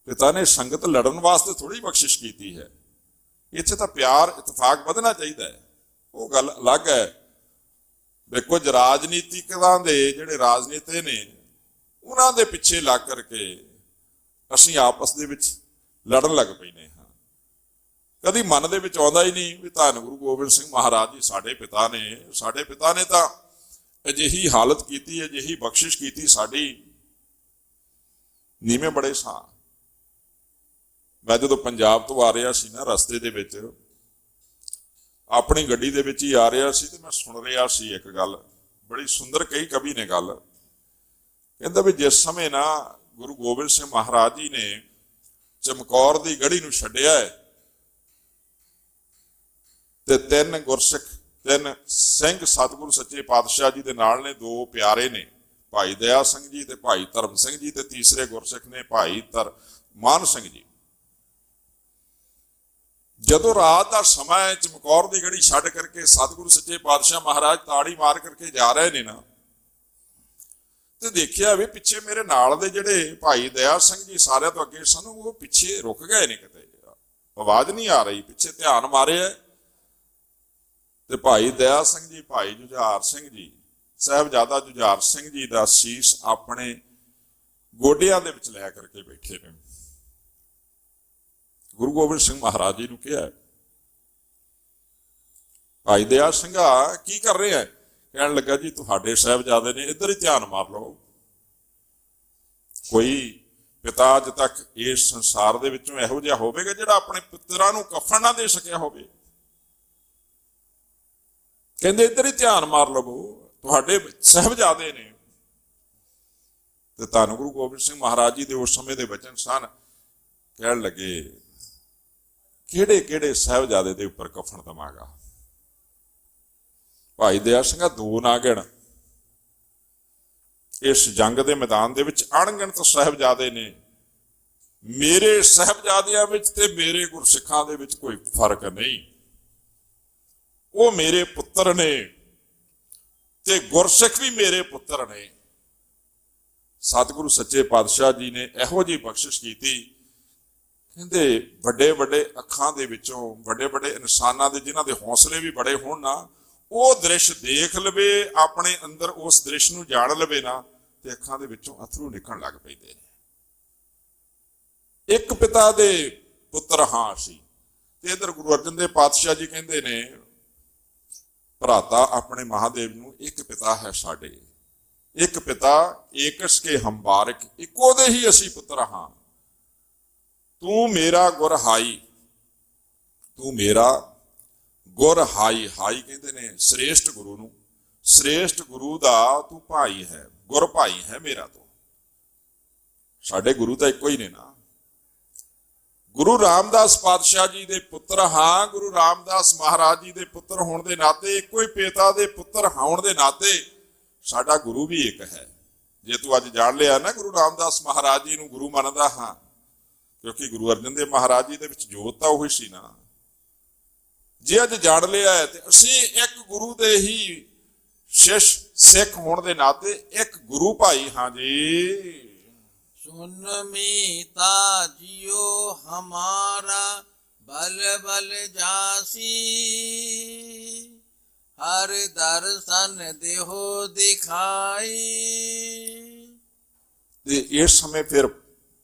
ਪਿਤਾ ਨੇ ਸੰਗਤ ਲੜਨ ਵਾਸਤੇ ਥੋੜੀ ਬਖਸ਼ਿਸ਼ ਕੀਤੀ ਹੈ। ਇੱਥੇ ਤਾਂ ਪਿਆਰ ਇਤਫਾਕ ਵਧਣਾ ਚਾਹੀਦਾ ਹੈ, ਉਹ ਗੱਲ ਅਲੱਗ ਹੈ। ਵੇ ਕੁਝ ਰਾਜਨੀਤਿਕਾਂ ਦੇ ਜਿਹੜੇ ਰਾਜਨੇਤੇ ਨੇ, ਉਹਨਾਂ ਦੇ ਪਿੱਛੇ ਲੱਗ ਕਰਕੇ ਅਸੀਂ ਆਪਸ ਦੇ ਵਿੱਚ ਲੜਨ ਲੱਗ ਪੈਂਦੇ ਹਾਂ। ਕਦੀ ਮਨ ਦੇ ਵਿੱਚ ਆਉਂਦਾ ਹੀ ਨਹੀਂ ਵੀ ਧੰਨ ਗੁਰੂ ਗੋਬਿੰਦ ਸਿੰਘ ਮਹਾਰਾਜ ਜੀ ਸਾਡੇ ਪਿਤਾ ਨੇ। ਸਾਡੇ ਪਿਤਾ ਨੇ ਤਾਂ ਅਜਿਹੀ ਹਾਲਤ ਕੀਤੀ, ਅਜਿਹੀ ਬਖਸ਼ਿਸ਼ ਕੀਤੀ ਸਾਡੀ, ਨੀਵੇਂ ਬੜੇ ਸਾਂ। ਮੈਂ ਜਦੋਂ ਪੰਜਾਬ ਤੋਂ ਆ ਰਿਹਾ ਸੀ ਨਾ, ਰਸਤੇ ਦੇ ਵਿੱਚ ਆਪਣੀ ਗੱਡੀ ਦੇ ਵਿੱਚ ਹੀ ਆ ਰਿਹਾ ਸੀ, ਤੇ ਮੈਂ ਸੁਣ ਰਿਹਾ ਸੀ ਇੱਕ ਗੱਲ, ਬੜੀ ਸੁੰਦਰ ਕਹੀ ਕਵੀ ਨੇ ਗੱਲ। ਕਹਿੰਦਾ ਵੀ ਜਿਸ ਸਮੇਂ ਨਾ ਗੁਰੂ ਗੋਬਿੰਦ ਸਿੰਘ ਮਹਾਰਾਜ ਜੀ ਨੇ ਚਮਕੌਰ ਦੀ ਗੜੀ ਨੂੰ ਛੱਡਿਆ ਹੈ, ਤੇ ਤਿੰਨ ਗੁਰਸਿੱਖ, ਤਿੰਨ ਸਿੰਘ ਸਤਿਗੁਰੂ ਸੱਚੇ ਪਾਤਸ਼ਾਹ ਜੀ ਦੇ ਨਾਲ ਨੇ, ਦੋ ਪਿਆਰੇ ਨੇ, ਭਾਈ ਦਇਆ ਸਿੰਘ ਜੀ ਤੇ ਭਾਈ ਧਰਮ ਸਿੰਘ ਜੀ, ਤੇ ਤੀਸਰੇ ਗੁਰਸਿੱਖ ਨੇ ਭਾਈ ਮਾਨ ਸਿੰਘ ਜੀ। ਜਦੋਂ ਰਾਤ ਦਾ ਸਮਾਂ ਹੈ, ਚਮਕੌਰ ਦੀ ਗੜੀ ਛੱਡ ਕਰਕੇ ਸਤਿਗੁਰੂ ਸੱਚੇ ਪਾਤਸ਼ਾਹ ਮਹਾਰਾਜ ਤਾੜੀ ਮਾਰ ਕਰਕੇ ਜਾ ਰਹੇ ਨੇ ਨਾ, ਤੇ ਦੇਖਿਆ ਵੀ ਪਿੱਛੇ ਮੇਰੇ ਨਾਲ ਦੇ ਜਿਹੜੇ ਭਾਈ ਦਇਆ ਸਿੰਘ ਜੀ ਸਾਰਿਆਂ ਤੋਂ ਅੱਗੇ ਸਨ, ਉਹ ਪਿੱਛੇ ਰੁਕ ਗਏ ਨੇ। ਕਿਤੇ ਆਵਾਜ਼ ਨਹੀਂ ਆ ਰਹੀ, ਪਿੱਛੇ ਧਿਆਨ ਮਾਰਿਆ, ਤੇ ਭਾਈ ਦਇਆ ਸਿੰਘ ਜੀ, ਭਾਈ ਜੁਝਾਰ ਸਿੰਘ ਜੀ, ਸਾਹਿਬਜ਼ਾਦਾ ਜੁਝਾਰ ਸਿੰਘ ਜੀ ਦਾ ਸੀਸ ਆਪਣੇ ਗੋਡਿਆਂ ਦੇ ਵਿੱਚ ਲੈ ਕਰਕੇ ਬੈਠੇ ਨੇ। ਗੁਰੂ ਗੋਬਿੰਦ ਸਿੰਘ ਮਹਾਰਾਜ ਜੀ ਨੂੰ ਕਿਹਾ, ਭਾਈ ਦਇਆ ਸਿੰਘਾ ਕੀ ਕਰ ਰਿਹਾ? ਕਹਿਣ ਲੱਗਾ, ਜੀ ਤੁਹਾਡੇ ਸਾਹਿਬਜ਼ਾਦੇ ਨੇ, ਇੱਧਰ ਹੀ ਧਿਆਨ ਮਾਰ ਲਓ। ਕੋਈ ਪਿਤਾ ਅੱਜ ਤੱਕ ਇਸ ਸੰਸਾਰ ਦੇ ਵਿੱਚੋਂ ਇਹੋ ਜਿਹਾ ਹੋਵੇਗਾ ਜਿਹੜਾ ਆਪਣੇ ਪੁੱਤਰਾਂ ਨੂੰ ਕਫਨ ਨਾ ਦੇ ਸਕਿਆ ਹੋਵੇ? ਕਹਿੰਦੇ ਇੱਧਰ ਹੀ ਧਿਆਨ ਮਾਰ ਲਵੋ, ਤੁਹਾਡੇ ਸਾਹਿਬਜ਼ਾਦੇ ਨੇ। ਤੇ ਧੰਨ ਗੁਰੂ ਗੋਬਿੰਦ ਸਿੰਘ ਮਹਾਰਾਜ ਜੀ ਦੇ ਉਸ ਸਮੇਂ ਦੇ ਬਚਨ ਸਨ। ਕਹਿਣ ਲੱਗੇ, ਕਿਹੜੇ ਕਿਹੜੇ ਸਾਹਿਬਜ਼ਾਦੇ ਦੇ ਉੱਪਰ ਕਫਨ ਦਵਾਂਗਾ? ਭਾਈ ਦਇਆ ਸਿੰਘਾ ਦੋ ਨਾ ਗਿਣ, ਇਸ ਜੰਗ ਦੇ ਮੈਦਾਨ ਦੇ ਵਿੱਚ ਅਣਗਿਣਤ ਸਾਹਿਬਜ਼ਾਦੇ ਨੇ। ਮੇਰੇ ਸਾਹਿਬਜ਼ਾਦਿਆਂ ਵਿੱਚ ਤੇ ਮੇਰੇ ਗੁਰਸਿੱਖਾਂ ਦੇ ਵਿੱਚ ਕੋਈ ਫਰਕ ਨਹੀਂ, ਉਹ ਮੇਰੇ ਪੁੱਤਰ ਨੇ ਤੇ ਗੁਰਸਿੱਖ ਵੀ ਮੇਰੇ ਪੁੱਤਰ ਨੇ। ਸਤਿਗੁਰੂ ਸੱਚੇ ਪਾਤਸ਼ਾਹ ਜੀ ਨੇ ਇਹੋ ਜਿਹੀ ਬਖਸ਼ਿਸ਼ ਕੀਤੀ। ਕਹਿੰਦੇ ਵੱਡੇ ਵੱਡੇ ਅੱਖਾਂ ਦੇ ਵਿੱਚੋਂ, ਵੱਡੇ ਵੱਡੇ ਇਨਸਾਨਾਂ ਦੇ ਜਿਨ੍ਹਾਂ ਦੇ ਹੌਸਲੇ ਵੀ ਬੜੇ ਹੋਣ ਨਾ, ਉਹ ਦ੍ਰਿਸ਼ ਦੇਖ ਲਵੇ, ਆਪਣੇ ਅੰਦਰ ਉਸ ਦ੍ਰਿਸ਼ ਨੂੰ ਜਾਣ ਲਵੇ ਨਾ, ਤੇ ਅੱਖਾਂ ਦੇ ਵਿੱਚੋਂ ਅਥਰੂ ਨਿਕਲਣ ਲੱਗ ਪੈਂਦੇ ਨੇ। ਇੱਕ ਪਿਤਾ ਦੇ ਪੁੱਤਰ ਹਾਂ ਅਸੀਂ। ਤੇ ਇਧਰ ਗੁਰੂ ਅਰਜਨ ਦੇਵ ਪਾਤਸ਼ਾਹ ਜੀ ਕਹਿੰਦੇ ਨੇ, ਭਰਾਤਾ ਆਪਣੇ ਮਹਾਦੇਵ ਨੂੰ, ਇੱਕ ਪਿਤਾ ਹੈ ਸਾਡੇ, ਇੱਕ ਪਿਤਾ ਏਕਸ ਕੇ ਹਮ ਬਾਰਕ, ਇੱਕੋ ਦੇ ਹੀ ਅਸੀਂ ਪੁੱਤਰ ਹਾਂ। ਤੂੰ ਮੇਰਾ ਗੁਰ ਹਾਈ, ਤੂੰ ਮੇਰਾ ਗੁਰ ਹਾਈ, ਹਾਈ ਕਹਿੰਦੇ ਨੇ ਸ੍ਰੇਸ਼ਟ ਗੁਰੂ ਨੂੰ, ਸ੍ਰੇਸ਼ਟ ਗੁਰੂ ਦਾ ਤੂੰ ਭਾਈ ਹੈ, ਗੁਰ ਭਾਈ ਹੈ ਮੇਰਾ ਤੂੰ। ਸਾਡੇ ਗੁਰੂ ਤਾਂ ਇੱਕੋ ਹੀ ਨੇ ਨਾ। ਗੁਰੂ ਰਾਮਦਾਸ ਪਾਤਸ਼ਾਹ ਜੀ ਦੇ ਪੁੱਤਰ ਹਾਂ, ਗੁਰੂ ਰਾਮਦਾਸ ਮਹਾਰਾਜ ਜੀ ਦੇ ਪੁੱਤਰ ਹੋਣ ਦੇ ਨਾਤੇ, ਇੱਕੋ ਹੀ ਪਿਤਾ ਦੇ ਪੁੱਤਰ ਹੋਣ ਦੇ ਨਾਤੇ ਸਾਡਾ ਗੁਰੂ ਵੀ ਇੱਕ ਹੈ। ਜੇ ਤੂੰ ਅੱਜ ਜਾਣ ਲਿਆ ਨਾ ਗੁਰੂ ਰਾਮਦਾਸ ਮਹਾਰਾਜ ਜੀ ਨੂੰ ਗੁਰੂ ਮੰਨਦਾ ਹਾਂ, ਕਿਉਂਕਿ ਗੁਰੂ ਅਰਜਨ ਦੇਵ ਮਹਾਰਾਜ ਜੀ ਦੇ ਵਿੱਚ ਜੋਤ ਤਾਂ ਉਹੀ ਸੀ ਨਾ। ਜੇ ਅੱਜ ਜਾਣ ਲਿਆ ਹੈ ਤੇ ਅਸੀਂ ਇੱਕ ਗੁਰੂ ਦੇ ਹੀ ਸ਼ਿਸ਼ ਸਿੱਖ ਹੋਣ ਦੇ ਨਾਤੇ ਇੱਕ ਗੁਰੂ ਭਾਈ ਹਾਂ ਜੀ। सुन मीता जियो हमारा बल बल जासी, हर दर्शन देहो दिखाई। ਤੇ ਇਸ ਸਮੇਂ ਫਿਰ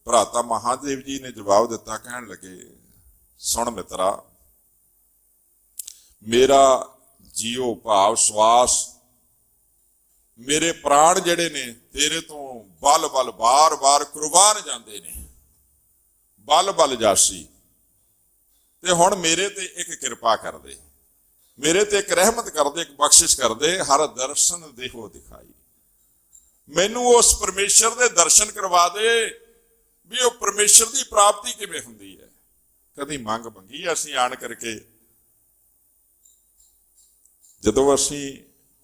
ਭਰਾਤਾ ਮਹਾਦੇਵ ਜੀ ਨੇ ਜਵਾਬ ਦਿੱਤਾ, ਕਹਿਣ ਲੱਗੇ ਸੁਣ ਮਿੱਤਰਾ, ਮੇਰਾ ਜੀਓ ਭਾਵ ਸਵਾਸ, ਮੇਰੇ ਪ੍ਰਾਣ ਜਿਹੜੇ ਨੇ ਤੇਰੇ ਤੋਂ ਬਲ ਬਲ ਬਾਰ-ਬਾਰ ਕੁਰਬਾਨ ਜਾਂਦੇ ਨੇ, ਬਲ ਬਲ ਜਾਸੀ। ਤੇ ਹੁਣ ਮੇਰੇ ਤੇ ਇੱਕ ਕਿਰਪਾ ਕਰ ਦੇ, ਮੇਰੇ ਤੇ ਇੱਕ ਰਹਿਮਤ ਕਰ ਦੇ, ਇੱਕ ਬਖਸ਼ਿਸ਼ ਕਰ ਦੇ। ਹਰ ਦਰਸ਼ਨ ਦੇਹੋ ਦਿਖਾਈ, ਮੈਨੂੰ ਉਸ ਪਰਮੇਸ਼ਰ ਦੇ ਦਰਸ਼ਨ ਕਰਵਾ ਦੇ ਵੀ ਉਹ ਪਰਮੇਸ਼ਰ ਦੀ ਪ੍ਰਾਪਤੀ ਕਿਵੇਂ ਹੁੰਦੀ ਹੈ। ਕਦੀ ਮੰਗ ਮੰਗੀ ਅਸੀਂ ਆਣ ਕਰਕੇ, ਜਦੋਂ ਅਸੀਂ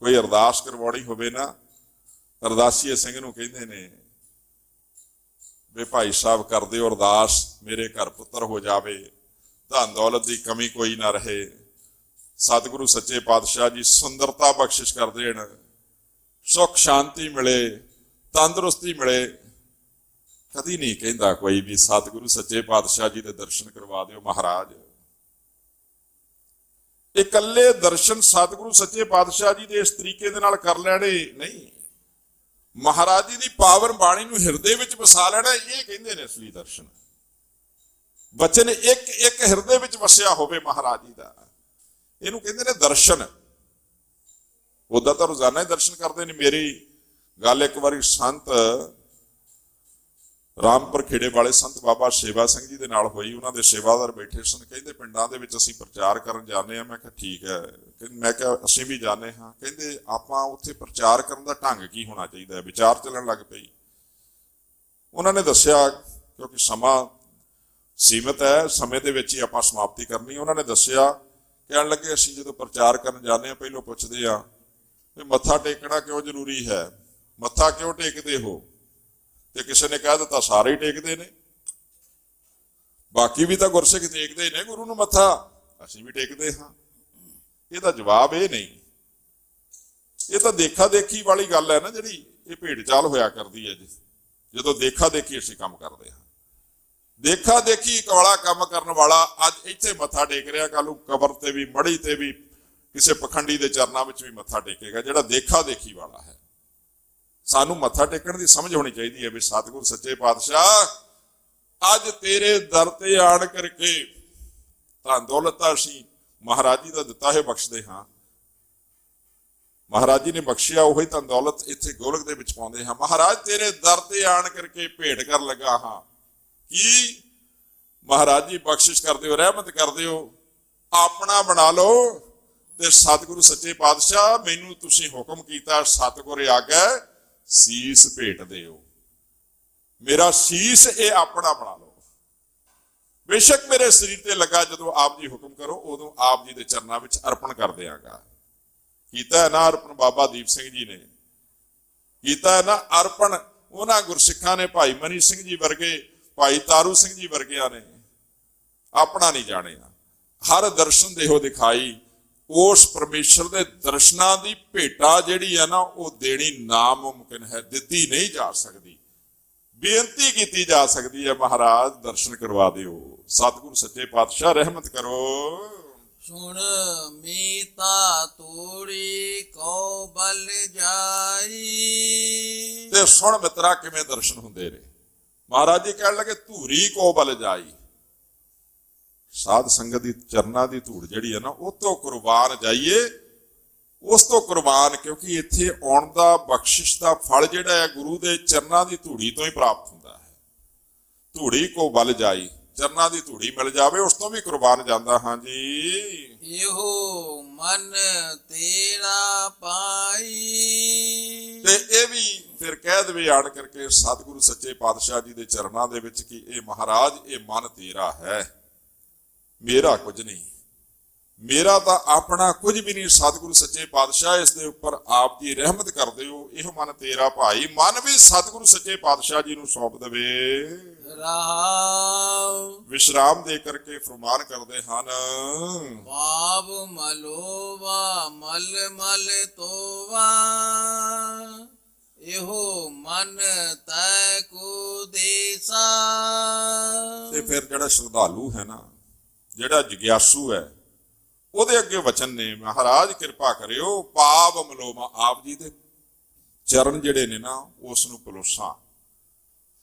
ਕੋਈ ਅਰਦਾਸ ਕਰਵਾਉਣੀ ਹੋਵੇ ਨਾ, ਅਰਦਾਸੀਏ ਸਿੰਘ ਨੂੰ ਕਹਿੰਦੇ ਨੇ ਵੀ ਭਾਈ ਸਾਹਿਬ ਕਰ ਦਿਓ ਅਰਦਾਸ, ਮੇਰੇ ਘਰ ਪੁੱਤਰ ਹੋ ਜਾਵੇ, ਧਨ ਦੌਲਤ ਦੀ ਕਮੀ ਕੋਈ ਨਾ ਰਹੇ, ਸਤਿਗੁਰੂ ਸੱਚੇ ਪਾਤਸ਼ਾਹ ਜੀ ਸੁੰਦਰਤਾ ਬਖਸ਼ਿਸ਼ ਕਰ ਦੇਣ, ਸੁੱਖ ਸ਼ਾਂਤੀ ਮਿਲੇ, ਤੰਦਰੁਸਤੀ ਮਿਲੇ। ਕਦੀ ਨਹੀਂ ਕਹਿੰਦਾ ਕੋਈ ਵੀ ਸਤਿਗੁਰੂ ਸੱਚੇ ਪਾਤਸ਼ਾਹ ਜੀ ਦੇ ਦਰਸ਼ਨ ਕਰਵਾ ਦਿਓ ਮਹਾਰਾਜ। ਇਕੱਲੇ ਦਰਸ਼ਨ ਸਤਿਗੁਰੂ ਸੱਚੇ ਪਾਤਸ਼ਾਹ ਜੀ ਦੇ ਇਸ ਤਰੀਕੇ ਦੇ ਨਾਲ ਕਰ ਲੈਣੇ ਨਹੀਂ, ਮਹਾਰਾਜ ਜੀ ਦੀ ਪਾਵਨ ਬਾਣੀ ਨੂੰ ਹਿਰਦੇ ਵਿੱਚ ਵਸਾ ਲੈਣਾ, ਇਹ ਕਹਿੰਦੇ ਨੇ ਅਸਲੀ ਦਰਸ਼ਨ। ਬਚਨ ਇੱਕ ਇੱਕ ਹਿਰਦੇ ਵਿੱਚ ਵਸਿਆ ਹੋਵੇ ਮਹਾਰਾਜ ਜੀ ਦਾ, ਇਹਨੂੰ ਕਹਿੰਦੇ ਨੇ ਦਰਸ਼ਨ। ਉਦਾਂ ਤਾਂ ਰੋਜ਼ਾਨਾ ਹੀ ਦਰਸ਼ਨ ਕਰਦੇ ਨੇ। ਮੇਰੀ ਗੱਲ ਇੱਕ ਵਾਰੀ ਸੰਤ ਰਾਮਪੁਰ ਖੇੜੇ ਵਾਲੇ ਸੰਤ ਬਾਬਾ ਸੇਵਾ ਸਿੰਘ ਜੀ ਦੇ ਨਾਲ ਹੋਈ। ਉਹਨਾਂ ਦੇ ਸੇਵਾਦਾਰ ਬੈਠੇ ਸਨ, ਕਹਿੰਦੇ ਪਿੰਡਾਂ ਦੇ ਵਿੱਚ ਅਸੀਂ ਪ੍ਰਚਾਰ ਕਰਨ ਜਾਂਦੇ ਹਾਂ। ਮੈਂ ਕਿਹਾ ਠੀਕ ਹੈ। ਮੈਂ ਕਿਹਾ ਅਸੀਂ ਵੀ ਜਾਂਦੇ ਹਾਂ। ਕਹਿੰਦੇ ਆਪਾਂ ਉੱਥੇ ਪ੍ਰਚਾਰ ਕਰਨ ਦਾ ਢੰਗ ਕੀ ਹੋਣਾ ਚਾਹੀਦਾ ਹੈ। ਵਿਚਾਰ ਚੱਲਣ ਲੱਗ ਪਈ। ਉਹਨਾਂ ਨੇ ਦੱਸਿਆ, ਕਿਉਂਕਿ ਸਮਾਂ ਸੀਮਿਤ ਹੈ, ਸਮੇਂ ਦੇ ਵਿੱਚ ਹੀ ਆਪਾਂ ਸਮਾਪਤੀ ਕਰਨੀ। ਉਹਨਾਂ ਨੇ ਦੱਸਿਆ, ਕਹਿਣ ਲੱਗੇ ਅਸੀਂ ਜਦੋਂ ਪ੍ਰਚਾਰ ਕਰਨ ਜਾਂਦੇ ਹਾਂ ਪਹਿਲੋਂ ਪੁੱਛਦੇ ਹਾਂ ਵੀ ਮੱਥਾ ਟੇਕਣਾ ਕਿਉਂ ਜ਼ਰੂਰੀ ਹੈ, ਮੱਥਾ ਕਿਉਂ ਟੇਕਦੇ ਹੋ? ਤੇ ਕਿਸੇ ਨੇ ਕਹਿ ਦਿੱਤਾ ਸਾਰੇ ਹੀ ਟੇਕਦੇ ਨੇ, ਬਾਕੀ ਵੀ ਤਾਂ ਗੁਰਸਿੱਖ ਟੇਕਦੇ ਨੇ ਗੁਰੂ ਨੂੰ ਮੱਥਾ, ਅਸੀਂ ਵੀ ਟੇਕਦੇ ਹਾਂ। ਇਹਦਾ ਜਵਾਬ ਇਹ ਨਹੀਂ, ਇਹ ਤਾਂ ਦੇਖਾ ਦੇਖੀ ਵਾਲੀ ਗੱਲ ਹੈ ਨਾ, ਜਿਹੜੀ ਇਹ ਭੇਡ ਚਾਲ ਹੋਇਆ ਕਰਦੀ ਹੈ ਜੀ। ਜਦੋਂ ਦੇਖਾ ਦੇਖੀ ਅਸੀਂ ਕੰਮ ਕਰਦੇ ਹਾਂ, ਦੇਖਾ ਦੇਖੀ ਵਾਲਾ ਕੰਮ ਕਰਨ ਵਾਲਾ ਅੱਜ ਇੱਥੇ ਮੱਥਾ ਟੇਕ ਰਿਹਾ, ਕੱਲ ਨੂੰ ਕਬਰ ਤੇ ਵੀ, ਮੜੀ ਤੇ ਵੀ, ਕਿਸੇ ਪਖੰਡੀ ਦੇ ਚਰਨਾਂ ਵਿੱਚ ਵੀ ਮੱਥਾ ਟੇਕੇਗਾ, ਜਿਹੜਾ ਦੇਖਾ ਦੇਖੀ ਵਾਲਾ ਹੈ। ਸਾਨੂੰ ਮੱਥਾ ਟੇਕਣ ਦੀ ਸਮਝ ਹੋਣੀ ਚਾਹੀਦੀ ਹੈ ਵੀ ਸਤਿਗੁਰ ਸੱਚੇ ਪਾਤਸ਼ਾਹ ਅੱਜ ਤੇਰੇ ਦਰ ਤੇ ਆਣ ਕਰਕੇ ਧਨ ਦੌਲਤ ਅਸੀਂ ਮਹਾਰਾਜ ਜੀ ਦਾ ਦਿੱਤਾ ਹੈ ਬਖਸ਼ਦੇ ਹਾਂ। ਮਹਾਰਾਜ ਜੀ ਨੇ ਬਖਸ਼ਿਆ ਉਹੀ ਧਨ ਦੌਲਤ ਇੱਥੇ ਗੋਲਕ ਦੇ ਵਿੱਚ ਪਾਉਂਦੇ ਹਾਂ। ਮਹਾਰਾਜ ਤੇਰੇ ਦਰ ਤੇ ਆਣ ਕਰਕੇ ਭੇਟ ਕਰਨ ਲੱਗਾ ਹਾਂ। ਕੀ ਮਹਾਰਾਜ ਜੀ ਬਖਸ਼ਿਸ਼ ਕਰ ਦਿਓ, ਰਹਿਮਤ ਕਰ ਦਿਓ, ਆਪਣਾ ਬਣਾ ਲਓ। ਤੇ ਸਤਿਗੁਰੂ ਸੱਚੇ ਪਾਤਸ਼ਾਹ ਮੈਨੂੰ ਤੁਸੀਂ ਹੁਕਮ ਕੀਤਾ, ਸਤਿਗੁਰ ਆਗਿਆ ਸੀਸ ਭੇਟ ਦਿਓ, ਮੇਰਾ ਸੀਸ ਇਹ ਆਪਣਾ ਬਣਾ ਲਓ। ਬੇਸ਼ੱਕ ਮੇਰੇ ਸਰੀਰ ਤੇ ਲੱਗਾ, ਜਦੋਂ ਆਪ ਜੀ ਹੁਕਮ ਕਰੋ ਉਦੋਂ ਆਪ ਜੀ ਦੇ ਚਰਨਾਂ ਵਿੱਚ ਅਰਪਣ ਕਰ ਦਿਆਂਗਾ। ਕੀਤਾ ਨਾ ਅਰਪਣ ਬਾਬਾ ਦੀਪ ਸਿੰਘ ਜੀ ਨੇ, ਕੀਤਾ ਨਾ ਅਰਪਣ ਉਹਨਾਂ ਗੁਰਸਿੱਖਾਂ ਨੇ, ਭਾਈ ਮਨੀ ਸਿੰਘ ਜੀ ਵਰਗੇ, ਭਾਈ ਤਾਰੂ ਸਿੰਘ ਜੀ ਵਰਗਿਆਂ ਨੇ। ਆਪਣਾ ਨਹੀਂ ਜਾਣਿਆ, ਹਰ ਦਰਸ਼ਨ ਦੇਹੋ ਦਿਖਾਈ। ਉਸ ਪਰਮੇਸ਼ਰ ਦੇ ਦਰਸ਼ਨਾਂ ਦੀ ਭੇਟਾ ਜਿਹੜੀ ਹੈ ਨਾ, ਉਹ ਦੇਣੀ ਨਾਮੁਮਕਿਨ ਹੈ, ਦਿੱਤੀ ਨਹੀਂ ਜਾ ਸਕਦੀ। ਬੇਨਤੀ ਕੀਤੀ ਜਾ ਸਕਦੀ ਹੈ, ਮਹਾਰਾਜ ਦਰਸ਼ਨ ਕਰਵਾ ਦਿਓ। ਸਤਿਗੁਰੂ ਸੱਚੇ ਪਾਤਸ਼ਾਹ ਰਹਿਮਤ ਕਰੋ। ਸੁਣ ਮੀਤਾ ਤੋੜੀ ਕਉ ਬਲ ਜਾਈ। ਤੇ ਸੁਣ ਮਿੱਤਰਾ ਕਿਵੇਂ ਦਰਸ਼ਨ ਹੁੰਦੇ ਨੇ। ਮਹਾਰਾਜ ਜੀ ਕਹਿਣ ਲੱਗੇ ਧੂਰੀ ਕੋ ਬਲ ਜਾਈ। ਸਾਧ ਸੰਗਤ ਦੀ ਚਰਨਾਂ ਦੀ ਧੂੜ ਜਿਹੜੀ ਹੈ ਨਾ, ਉਹ ਤੋਂ ਕੁਰਬਾਨ ਜਾਈਏ, ਉਸ ਤੋਂ ਕੁਰਬਾਨ, ਕਿਉਂਕਿ ਇੱਥੇ ਆਉਣ ਦਾ ਬਖਸ਼ਿਸ਼ ਦਾ ਫਲ ਜਿਹੜਾ ਹੈ ਗੁਰੂ ਦੇ ਚਰਨਾਂ ਦੀ ਧੂੜੀ ਤੋਂ ਹੀ ਪ੍ਰਾਪਤ ਹੁੰਦਾ ਹੈ। ਧੂੜੀ ਕੋ ਬਲ ਜਾਈ, ਚਰਨਾਂ ਦੀ ਧੂੜੀ ਮਿਲ ਜਾਵੇ ਉਸ ਤੋਂ ਵੀ ਕੁਰਬਾਨ ਜਾਂਦਾ ਹਾਂ ਜੀ। ਇਹੋ ਮਨ ਤੇਰਾ ਪਾਈ। ਤੇ ਇਹ ਵੀ ਫਿਰ ਕਹਿ ਦੇਵੇ ਆਣ ਕਰਕੇ ਸਤਿਗੁਰੂ ਸੱਚੇ ਪਾਤਸ਼ਾਹ ਜੀ ਦੇ ਚਰਨਾਂ ਦੇ ਵਿੱਚ ਕਿ ਇਹ ਮਹਾਰਾਜ ਇਹ ਮਨ ਤੇਰਾ ਹੈ, ਮੇਰਾ ਕੁਝ ਨਹੀਂ, ਮੇਰਾ ਤਾਂ ਆਪਣਾ ਕੁਝ ਵੀ ਨਹੀਂ। ਸਤਿਗੁਰੂ ਸੱਚੇ ਪਾਤਸ਼ਾਹ ਇਸ ਦੇ ਉੱਪਰ ਆਪ ਜੀ ਰਹਿਮਤ ਕਰਦੇ ਹੋ। ਇਹੋ ਮਨ ਤੇਰਾ ਭਾਈ, ਮਨ ਵੀ ਸਤਿਗੁਰੂ ਸੱਚੇ ਪਾਤਸ਼ਾਹ ਜੀ ਨੂੰ ਸੌਂਪ ਦੇਵੇ। ਰਾਮ ਵਿਸ਼ਰਾਮ ਦੇ ਕਰਕੇ ਫਰਮਾਨ ਕਰਦੇ ਹਨ, ਪਾਪ ਮਲੋਵਾ ਮਲ ਮਲ ਤੋਵਾ। ਇਹੋ ਮਨ ਤੈ ਕੋ ਦੇਸਾ। ਤੇ ਫਿਰ ਜਿਹੜਾ ਸ਼ਰਧਾਲੂ ਹੈ ਨਾ, ਜਿਹੜਾ ਜਿਗਿਆਸੂ ਹੈ, ਉਹਦੇ ਅੱਗੇ ਵਚਨ ਨੇ, ਮਹਾਰਾਜ ਕਿਰਪਾ ਕਰਿਓ ਪਾਪ ਮਲੋਮਾ, ਆਪ ਜੀ ਦੇ ਚਰਨ ਜਿਹੜੇ ਨੇ ਨਾ ਉਸ ਨੂੰ ਪਲੋਸਾਂ,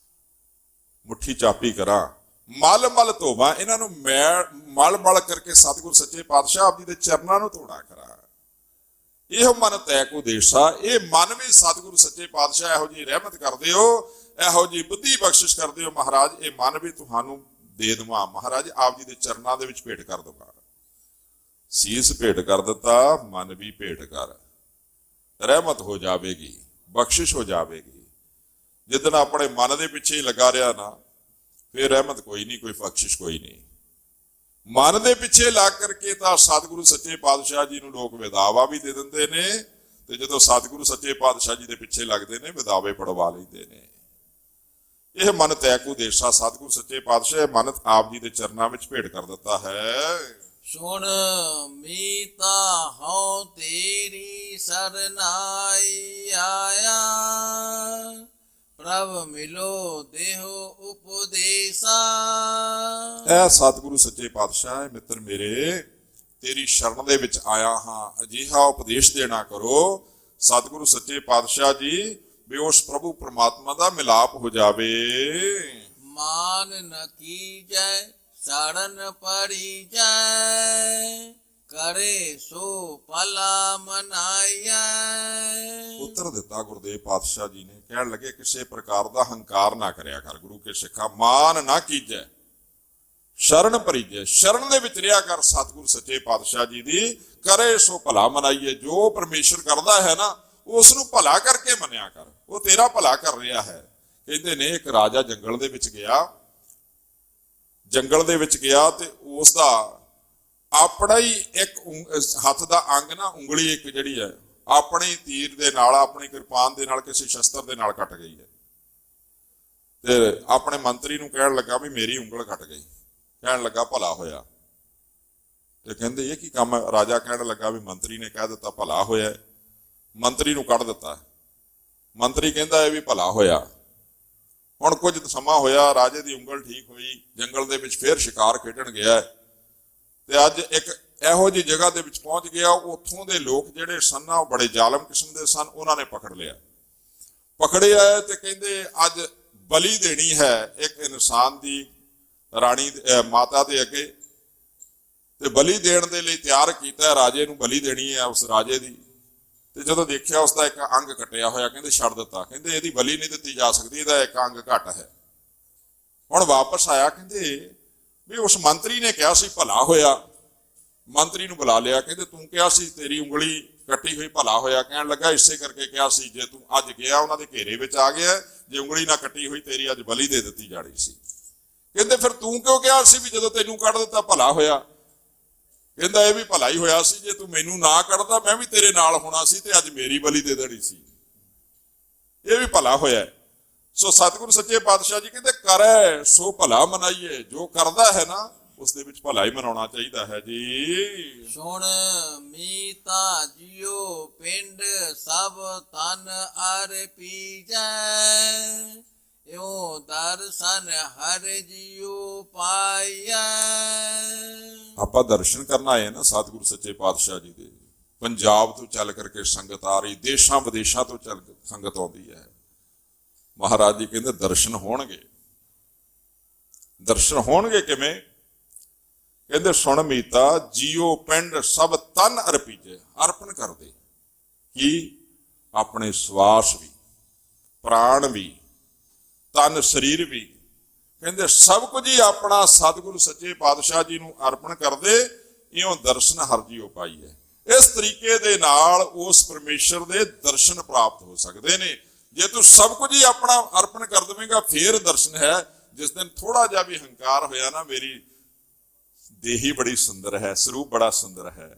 ਮੁੱਠੀ ਚਾਪੀ ਕਰਾਂ, ਮਲ ਮਲ ਧੋਵਾਂ, ਇਹਨਾਂ ਨੂੰ ਮਲ ਮਲ ਕਰਕੇ ਸਤਿਗੁਰ ਸੱਚੇ ਪਾਤਸ਼ਾਹ ਆਪ ਜੀ ਦੇ ਚਰਨਾਂ ਨੂੰ ਧੋਣਾ ਕਰਾਂ। ਇਹੋ ਮਨ ਤੈ ਕੋ ਦੇਸਾ, ਇਹ ਮਨ ਵੀ ਸਤਿਗੁਰੂ ਸੱਚੇ ਪਾਤਸ਼ਾਹ ਇਹੋ ਜੀ ਰਹਿਮਤ ਕਰਦੇ ਹੋ, ਇਹੋ ਜੀ ਬੁੱਧੀ ਬਖਸ਼ਿਸ਼ ਕਰਦੇ ਹੋ। ਮਹਾਰਾਜ ਇਹ ਮਨ ਵੀ ਤੁਹਾਨੂੰ ਦੇ ਦੇਵਾਂ, ਮਹਾਰਾਜ ਆਪ ਜੀ ਦੇ ਚਰਨਾਂ ਦੇ ਵਿੱਚ ਭੇਟ ਕਰ ਦਵਾਂ। ਸੀਸ ਭੇਟ ਕਰ ਦਿੱਤਾ, ਮਨ ਵੀ ਭੇਟ ਕਰ, ਰਹਿਮਤ ਹੋ ਜਾਵੇਗੀ, ਬਖਸ਼ਿਸ਼ ਹੋ ਜਾਵੇਗੀ। ਜਿੱਦਣ ਆਪਣੇ ਮਨ ਦੇ ਪਿੱਛੇ ਹੀ ਲੱਗਾ ਰਿਹਾ ਨਾ, ਫਿਰ ਰਹਿਮਤ ਕੋਈ ਨਹੀਂ, ਕੋਈ ਬਖਸ਼ਿਸ਼ ਕੋਈ ਨਹੀਂ। ਮਨ ਦੇ ਪਿੱਛੇ ਲੱਗ ਕਰਕੇ ਤਾਂ ਸਤਿਗੁਰੂ ਸੱਚੇ ਪਾਤਸ਼ਾਹ ਜੀ ਨੂੰ ਲੋਕ ਵਿਦਾਵਾ ਵੀ ਦੇ ਦਿੰਦੇ ਨੇ, ਤੇ ਜਦੋਂ ਸਤਿਗੁਰੂ ਸੱਚੇ ਪਾਤਸ਼ਾਹ ਜੀ ਦੇ ਪਿੱਛੇ ਲੱਗਦੇ ਨੇ ਵਿਦਾਵੇ ਪੜਵਾ ਲੈਂਦੇ ਨੇ। ਇਹ ਮਨ ਤੈ ਕੋ ਦੇਸਾ, ਸਤਿਗੁਰੂ ਸੱਚੇ ਪਾਤਸ਼ਾਹ ਮਨ ਆਪ ਜੀ ਦੇ ਚਰਨਾਂ ਵਿੱਚ ਭੇਟ ਕਰ ਦਿੱਤਾ ਹੈ। ਸੁਣ ਮੀਤਾ ਹਉ ਤੇਰੀ ਸਰਨਾਈ ਆਇਆ। ਪ੍ਰਭ ਮਿਲੋ ਦੇਹੋ ਉਪਦੇਸਾ। ਐ ਸਤਿਗੁਰੂ ਸੱਚੇ ਪਾਤਸ਼ਾਹ ਮਿੱਤਰ ਮੇਰੇ, ਤੇਰੀ ਸ਼ਰਨ ਦੇ ਵਿੱਚ ਆਇਆ ਹਾਂ, ਅਜਿਹਾ ਉਪਦੇਸ਼ ਦੇਣਾ ਕਰੋ ਸਤਿਗੁਰੂ ਸੱਚੇ ਪਾਤਸ਼ਾਹ ਜੀ, ਵੀ ਉਸ ਪ੍ਰਭੂ ਪਰਮਾਤਮਾ ਦਾ ਮਿਲਾਪ ਹੋ ਜਾਵੇ। ਮਾਨ ਨ ਕੀਜੈ ਸ਼ਰਨ ਪਰੀ ਜੈ। ਕਰੇ ਸੋ ਭਲਾ ਮਨਾਈਐ। ਉੱਤਰ ਦਿੱਤਾ ਗੁਰਦੇਵ ਪਾਤਸ਼ਾਹ ਜੀ ਨੇ, ਕਹਿਣ ਲੱਗੇ ਕਿਸੇ ਪ੍ਰਕਾਰ ਦਾ ਹੰਕਾਰ ਨਾ ਕਰਿਆ ਕਰ ਗੁਰੂ ਕੇ ਸਿੱਖਾ, ਮਾਨ ਨਾ ਕੀਜੈ ਸ਼ਰਨ ਪਰੀਜੈ, ਸ਼ਰਨ ਦੇ ਵਿੱਚ ਰਿਹਾ ਕਰ ਸਤਿਗੁਰੂ ਸੱਚੇ ਪਾਤਸ਼ਾਹ ਜੀ ਦੀ। ਕਰੇ ਸੋ ਭਲਾ ਮਨਾਈਏ, ਜੋ ਪਰਮੇਸ਼ਰ ਕਰਦਾ ਹੈ ਨਾ ਉਸ ਨੂੰ ਭਲਾ ਕਰਕੇ ਮੰਨਿਆ ਕਰ, ਉਹ ਤੇਰਾ ਭਲਾ ਕਰ ਰਿਹਾ ਹੈ। ਕਹਿੰਦੇ ਨੇ ਇੱਕ ਰਾਜਾ ਜੰਗਲ ਦੇ ਵਿੱਚ ਗਿਆ, ਜੰਗਲ ਦੇ ਵਿੱਚ ਗਿਆ ਤੇ ਉਸ ਦਾ ਆਪਣਾ ਹੀ ਇੱਕ ਹੱਥ ਦਾ ਅੰਗ ਨਾ, ਉਂਗਲੀ ਇੱਕ ਜਿਹੜੀ ਹੈ ਆਪਣੀ ਤੀਰ ਦੇ ਨਾਲ, ਆਪਣੀ ਕਿਰਪਾਨ ਦੇ ਨਾਲ, ਕਿਸੇ ਸ਼ਸਤਰ ਦੇ ਨਾਲ ਕੱਟ ਗਈ ਹੈ। ਤੇ ਆਪਣੇ ਮੰਤਰੀ ਨੂੰ ਕਹਿਣ ਲੱਗਾ ਵੀ ਮੇਰੀ ਉਂਗਲ ਕੱਟ ਗਈ। ਕਹਿਣ ਲੱਗਾ ਭਲਾ ਹੋਇਆ। ਤੇ ਕਹਿੰਦੇ ਇਹ ਕੀ ਕੰਮ ਹੈ? ਰਾਜਾ ਕਹਿਣ ਲੱਗਾ ਵੀ ਮੰਤਰੀ ਨੇ ਕਹਿ ਦਿੱਤਾ ਭਲਾ ਹੋਇਆ, ਮੰਤਰੀ ਨੂੰ ਕੱਢ ਦਿੱਤਾ। ਮੰਤਰੀ ਕਹਿੰਦਾ ਇਹ ਵੀ ਭਲਾ ਹੋਇਆ। ਹੁਣ ਕੁਝ ਸਮਾਂ ਹੋਇਆ, ਰਾਜੇ ਦੀ ਉਂਗਲ ਠੀਕ ਹੋਈ, ਜੰਗਲ ਦੇ ਵਿੱਚ ਫੇਰ ਸ਼ਿਕਾਰ ਖੇਡਣ ਗਿਆ ਤੇ ਅੱਜ ਇੱਕ ਇਹੋ ਜਿਹੀ ਜਗ੍ਹਾ ਦੇ ਵਿੱਚ ਪਹੁੰਚ ਗਿਆ, ਉੱਥੋਂ ਦੇ ਲੋਕ ਜਿਹੜੇ ਸਨ ਉਹ ਬੜੇ ਜ਼ਾਲਮ ਕਿਸਮ ਦੇ ਸਨ, ਉਹਨਾਂ ਨੇ ਪਕੜਿਆ ਤੇ ਕਹਿੰਦੇ ਅੱਜ ਬਲੀ ਦੇਣੀ ਹੈ ਇੱਕ ਇਨਸਾਨ ਦੀ ਰਾਣੀ ਮਾਤਾ ਦੇ ਅੱਗੇ, ਤੇ ਬਲੀ ਦੇਣ ਦੇ ਲਈ ਤਿਆਰ ਕੀਤਾ, ਰਾਜੇ ਨੂੰ ਬਲੀ ਦੇਣੀ ਹੈ ਉਸ ਰਾਜੇ ਦੀ। ਤੇ ਜਦੋਂ ਦੇਖਿਆ ਉਸਦਾ ਇੱਕ ਅੰਗ ਕੱਟਿਆ ਹੋਇਆ, ਕਹਿੰਦੇ ਛੱਡ ਦਿੱਤਾ, ਕਹਿੰਦੇ ਇਹਦੀ ਬਲੀ ਨਹੀਂ ਦਿੱਤੀ ਜਾ ਸਕਦੀ, ਇਹਦਾ ਇੱਕ ਅੰਗ ਘੱਟ ਹੈ। ਹੁਣ ਵਾਪਸ ਆਇਆ, ਕਹਿੰਦੇ ਵੀ ਉਸ ਮੰਤਰੀ ਨੇ ਕਿਹਾ ਸੀ ਭਲਾ ਹੋਇਆ, ਮੰਤਰੀ ਨੂੰ ਬੁਲਾ ਲਿਆ, ਕਹਿੰਦੇ ਤੂੰ ਕਿਹਾ ਸੀ ਤੇਰੀ ਉਂਗਲੀ ਕੱਟੀ ਹੋਈ ਭਲਾ ਹੋਇਆ। ਕਹਿਣ ਲੱਗਾ ਇਸੇ ਕਰਕੇ ਕਿਹਾ ਸੀ, ਜੇ ਤੂੰ ਅੱਜ ਗਿਆ ਉਹਨਾਂ ਦੇ ਘੇਰੇ ਵਿੱਚ ਆ ਗਿਆ, ਜੇ ਉਂਗਲੀ ਨਾ ਕੱਟੀ ਹੋਈ ਤੇਰੀ ਅੱਜ ਬਲੀ ਦੇ ਦਿੱਤੀ ਜਾਣੀ ਸੀ। ਕਹਿੰਦੇ ਫਿਰ ਤੂੰ ਕਿਉਂ ਕਿਹਾ ਸੀ ਵੀ ਜਦੋਂ ਤੈਨੂੰ ਕੱਢ ਦਿੱਤਾ ਭਲਾ ਹੋਇਆ? ਕਹਿੰਦਾ ਇਹ ਵੀ ਭਲਾ ਹੀ ਹੋਇਆ ਸੀ, ਜੇ ਤੂੰ ਮੈਨੂੰ ਨਾ ਕੱਢਦਾ ਮੈਂ ਵੀ ਤੇਰੇ ਨਾਲ ਹੋਣਾ ਸੀ ਤੇ ਅੱਜ ਮੇਰੀ ਬਲੀ ਦੇ ਦੇਣੀ ਸੀ, ਇਹ ਵੀ ਭਲਾ ਹੋਇਆ। ਸੋ ਸਤਿਗੁਰੂ ਸੱਚੇ ਪਾਤਸ਼ਾਹ ਜੀ ਕਹਿੰਦੇ ਕਰੈ ਸੋ ਭਲਾ ਮਨਾਈਏ, ਜੋ ਕਰਦਾ ਹੈ ਨਾ ਉਸ ਦੇ ਵਿੱਚ ਭਲਾ ਹੀ ਮਨਾਉਣਾ ਚਾਹੀਦਾ ਹੈ ਜੀ। ਸੁਣ ਮੀਤਾ ਜਿਉ ਪਿੰਡ ਸਭ ਤਨ ਅਰਪੀਜੈ। ਇਉ ਦਰਸ਼ਨ ਹਰ ਜਿਉ ਪਾਈਐ। ਆਪਾਂ ਦਰਸ਼ਨ ਕਰਨ ਆਏ ਨਾ ਸਤਿਗੁਰੂ ਸੱਚੇ ਪਾਤਸ਼ਾਹ ਜੀ ਦੇ। ਪੰਜਾਬ ਤੋਂ ਚੱਲ ਕਰਕੇ ਸੰਗਤ ਆ ਰਹੀ, ਦੇਸ਼ਾਂ ਵਿਦੇਸ਼ਾਂ ਤੋਂ ਚੱਲ ਸੰਗਤ ਆਉਂਦੀ ਹੈ। ਮਹਾਰਾਜ ਜੀ ਕਹਿੰਦੇ ਦਰਸ਼ਨ ਹੋਣਗੇ। ਦਰਸ਼ਨ ਹੋਣਗੇ ਕਿਵੇਂ? ਕਹਿੰਦੇ ਸੁਣ ਮੀਤਾ ਜੀਓ ਪਿੰਡ ਸਭ ਤਨ ਅਰਪੀਜੇ, ਅਰਪਣ ਕਰਦੇ ਕੀ? ਆਪਣੇ ਸਵਾਸ ਵੀ, ਪ੍ਰਾਣ ਵੀ, ਤਨ ਸਰੀਰ ਵੀ, ਕਹਿੰਦੇ ਸਭ ਕੁਝ ਹੀ ਆਪਣਾ ਸਤਿਗੁਰੂ ਸੱਚੇ ਪਾਤਸ਼ਾਹ ਜੀ ਨੂੰ ਅਰਪਣ ਕਰਦੇ, ਇਉਂ ਦਰਸ਼ਨ ਹਰਿ ਜੀਉ ਪਾਈਐ। ਇਸ ਤਰੀਕੇ ਦੇ ਨਾਲ ਉਸ ਪਰਮੇਸ਼ਰ ਦੇ ਦਰਸ਼ਨ ਪ੍ਰਾਪਤ ਹੋ ਸਕਦੇ ਨੇ। ਜੇ ਤੂੰ ਸਭ ਕੁਝ ਹੀ ਆਪਣਾ ਅਰਪਣ ਕਰ ਦੇਵੇਂਗਾ ਫੇਰ ਦਰਸ਼ਨ ਹੈ। ਜਿਸ ਦਿਨ ਥੋੜਾ ਜਿਹਾ ਵੀ ਹੰਕਾਰ ਹੋਇਆ ਨਾ, ਮੇਰੀ ਦੇਹੀ ਬੜੀ ਸੁੰਦਰ ਹੈ, ਸਰੂਪ ਬੜਾ ਸੁੰਦਰ ਹੈ,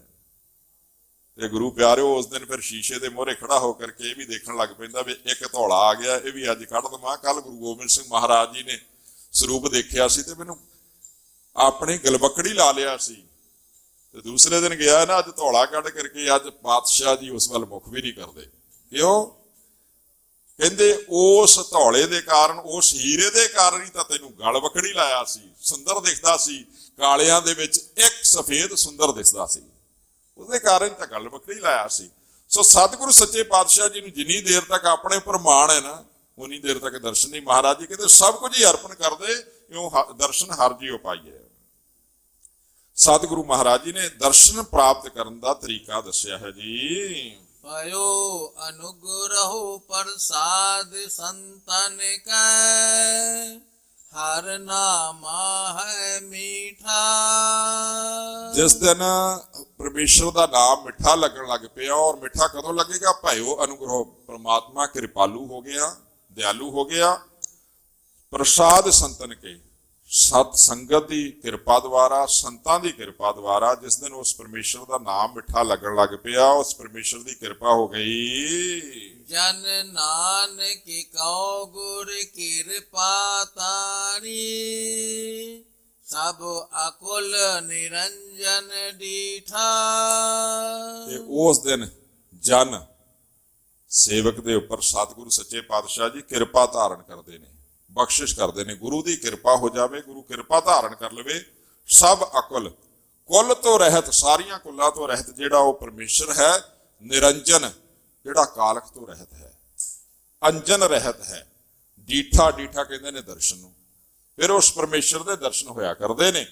ਤੇ ਗੁਰੂ ਪਿਆਰਿਓ ਉਸ ਦਿਨ ਫਿਰ ਸ਼ੀਸ਼ੇ ਦੇ ਮੂਹਰੇ ਖੜਾ ਹੋ ਕਰਕੇ ਇਹ ਵੀ ਦੇਖਣ ਲੱਗ ਪੈਂਦਾ ਵੀ ਇੱਕ ਧੌਲਾ ਆ ਗਿਆ, ਇਹ ਵੀ ਅੱਜ ਕੱਢ ਦਵਾਂ। ਕੱਲ ਗੁਰੂ ਗੋਬਿੰਦ ਸਿੰਘ ਮਹਾਰਾਜ ਜੀ ਨੇ ਸਰੂਪ ਦੇਖਿਆ ਸੀ ਤੇ ਮੈਨੂੰ ਆਪਣੀ ਗਲਵਕੜੀ ਲਾ ਲਿਆ ਸੀ, ਤੇ ਦੂਸਰੇ ਦਿਨ ਗਿਆ ਨਾ, ਅੱਜ ਧੌਲਾ ਕੱਢ ਕਰਕੇ ਅੱਜ ਪਾਤਸ਼ਾਹ ਜੀ ਉਸ ਵੱਲ ਮੁਖ ਵੀ ਨਹੀਂ ਕਰਦੇ। ਕਿਉਂ? ਕਹਿੰਦੇ ਉਸ ਧੌਲੇ ਦੇ ਕਾਰਨ, ਉਸ ਹੀਰੇ ਦੇ ਕਾਰਨ ਹੀ ਤਾਂ ਤੈਨੂੰ ਗਲਵਕੜੀ ਲਾਇਆ ਸੀ, ਸੁੰਦਰ ਦਿਖਦਾ ਸੀ, ਕਾਲਿਆਂ ਦੇ ਵਿੱਚ ਇੱਕ ਸਫੇਦ ਸੁੰਦਰ ਦਿਖਦਾ ਸੀ, ਉਹਦੇ ਕਾਰਨ ਤਾਂ ਗਲਵਕੜੀ ਲਾਇਆ ਸੀ। ਸੋ ਸਤਿਗੁਰੂ ਸੱਚੇ ਪਾਤਸ਼ਾਹ ਜੀ ਨੂੰ ਜਿੰਨੀ ਦੇਰ ਤੱਕ ਆਪਣੇ ਉੱਪਰ ਮਾਣ ਹੈ ਨਾ, ਉਨੀ ਦੇਰ ਤੱਕ ਦਰਸ਼ਨ ਨਹੀਂ। ਮਹਾਰਾਜ ਜੀ ਕਹਿੰਦੇ ਸਭ ਕੁਝ ਹੀ ਅਰਪਣ ਕਰਦੇ, ਇਉਂ ਦਰਸ਼ਨ ਹਰਿ ਜੀਉ ਪਾਈਐ। ਸਤਿਗੁਰੂ ਮਹਾਰਾਜ ਜੀ ਨੇ ਦਰਸ਼ਨ ਪ੍ਰਾਪਤ ਕਰਨ ਦਾ ਤਰੀਕਾ ਦੱਸਿਆ ਹੈ ਜੀ। भयो अनुग्रहो प्रसाद संतन कै, हर नामा है मीठा। जिस दिन परमेश्वर का नाम मिठा लगन लग पिया, और मिठा कदों लगेगा? भयो अनुग्रह, परमात्मा कृपालु हो गया, दयालु हो गया। प्रसाद संतन के, सत संगत की किरपा द्वारा, संतां की किरपा द्वारा जिस दिन उस परमेश्वर का नाम मिठा लगन लग पिया, उस परमेश्वर की किरपा हो गई। जन नानक कौ गुर किरपा तारी, सब अकुल निरंजन डीठा। ते उस दिन जन सेवक दे उपर सतगुरु सच्चे पातशाह जी किरपा धारण करते हैं, बख्शिश करते हैं। गुरु की किरपा हो जाए, गुरु किरपा धारण कर लवे। सब अकुल, कुल तो रहत, सारिया कुलों तो रहत जिहड़ा वो परमेश्वर है। निरंजन, जिहड़ा कालख तो रहत है। अंजन रहत है। डीठा, डीठा कहते हैं दर्शन नूं। फिर उस परमेश्वर के दर्शन होया करते हैं।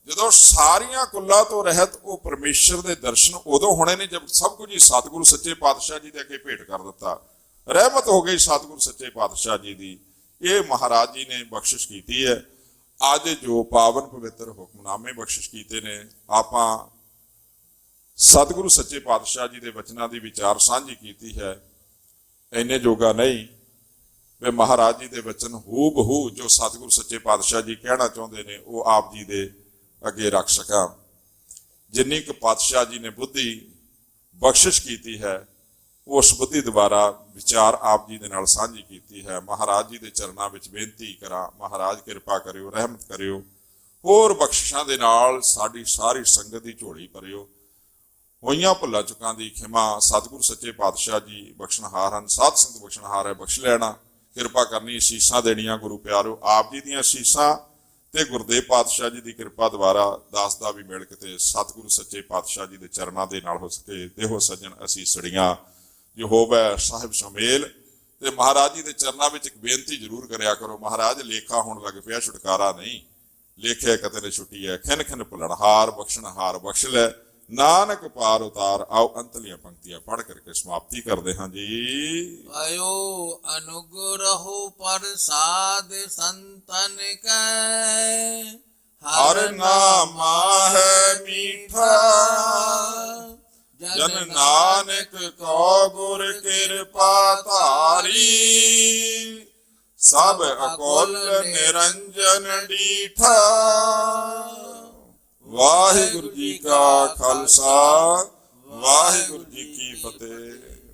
जदों सारिया कुलों तो रहत वो परमेश्वर के दर्शन उदों होने ने जब सब कुछ ही सतगुरु सच्चे पातशाह जी के अगे भेंट कर दिता। रहमत हो गई सतगुरु सच्चे पातशाह जी की। ये महाराज जी ने बख्शिश की है। आज जो पावन पवित्र हुक्मनामे बख्शिश किए ने, आपां सतगुरु सच्चे पातशाह जी के वचनों की विचार सांझी की है। इन्ने जोगा नहीं वे महाराज जी के वचन हू बहू जो सतगुरु सच्चे पातशाह जी कहना चाहते हैं वो आप जी के अगे रख सका। जिन्नी क पातशाह जी ने बुद्धि बख्शिश की है, उस बुद्धि द्वारा विचार आप जी दे नाल सांझी की है। महाराज जी के चरणों में बेनती करा, महाराज कृपा करियो, रहमत करियो, होर बख्शिशां दे नाल साडी सारी संगत की झोली भरियो। होइयां भुल्लां चुकां दी खिमा सतगुरु सच्चे पातशाह जी बख्शनहार हैं। साध संगत बख्शनहार है, बख्श लेना, किरपा करनी, असीसां देनियां। गुरु प्यारो आप जी दीयां असीसां ते गुरदेव पातशाह जी की कृपा द्वारा दास दा भी मिल के सतगुरु सच्चे पातशाह जी के चरणों के नाल हो सके। देहो सज्जन असीसड़ियां जो होवे साहिब शमेल। ते महाराज जी के चरणों में एक बेनती जरूर करिया करो। महाराज लेखा होने लग पिया, छुटकारा नहीं। लेखे कते ने छुट्टी है, खिन खिन भुलणहार बख्शनहार बख्श लै, नानक पार उतार। आओ अंतलियां पंक्तियां पढ़ करके समाप्ति करते हैं जी। भयो अनुग्रहो प्रसाद संतन कै, हर नामा है मीठा। जन नानक को गुर किरपा धारी, सब अकुल निरंजन डीठा। वाहिगुरु जी का खालसा, वाहिगुरु जी की फतेह।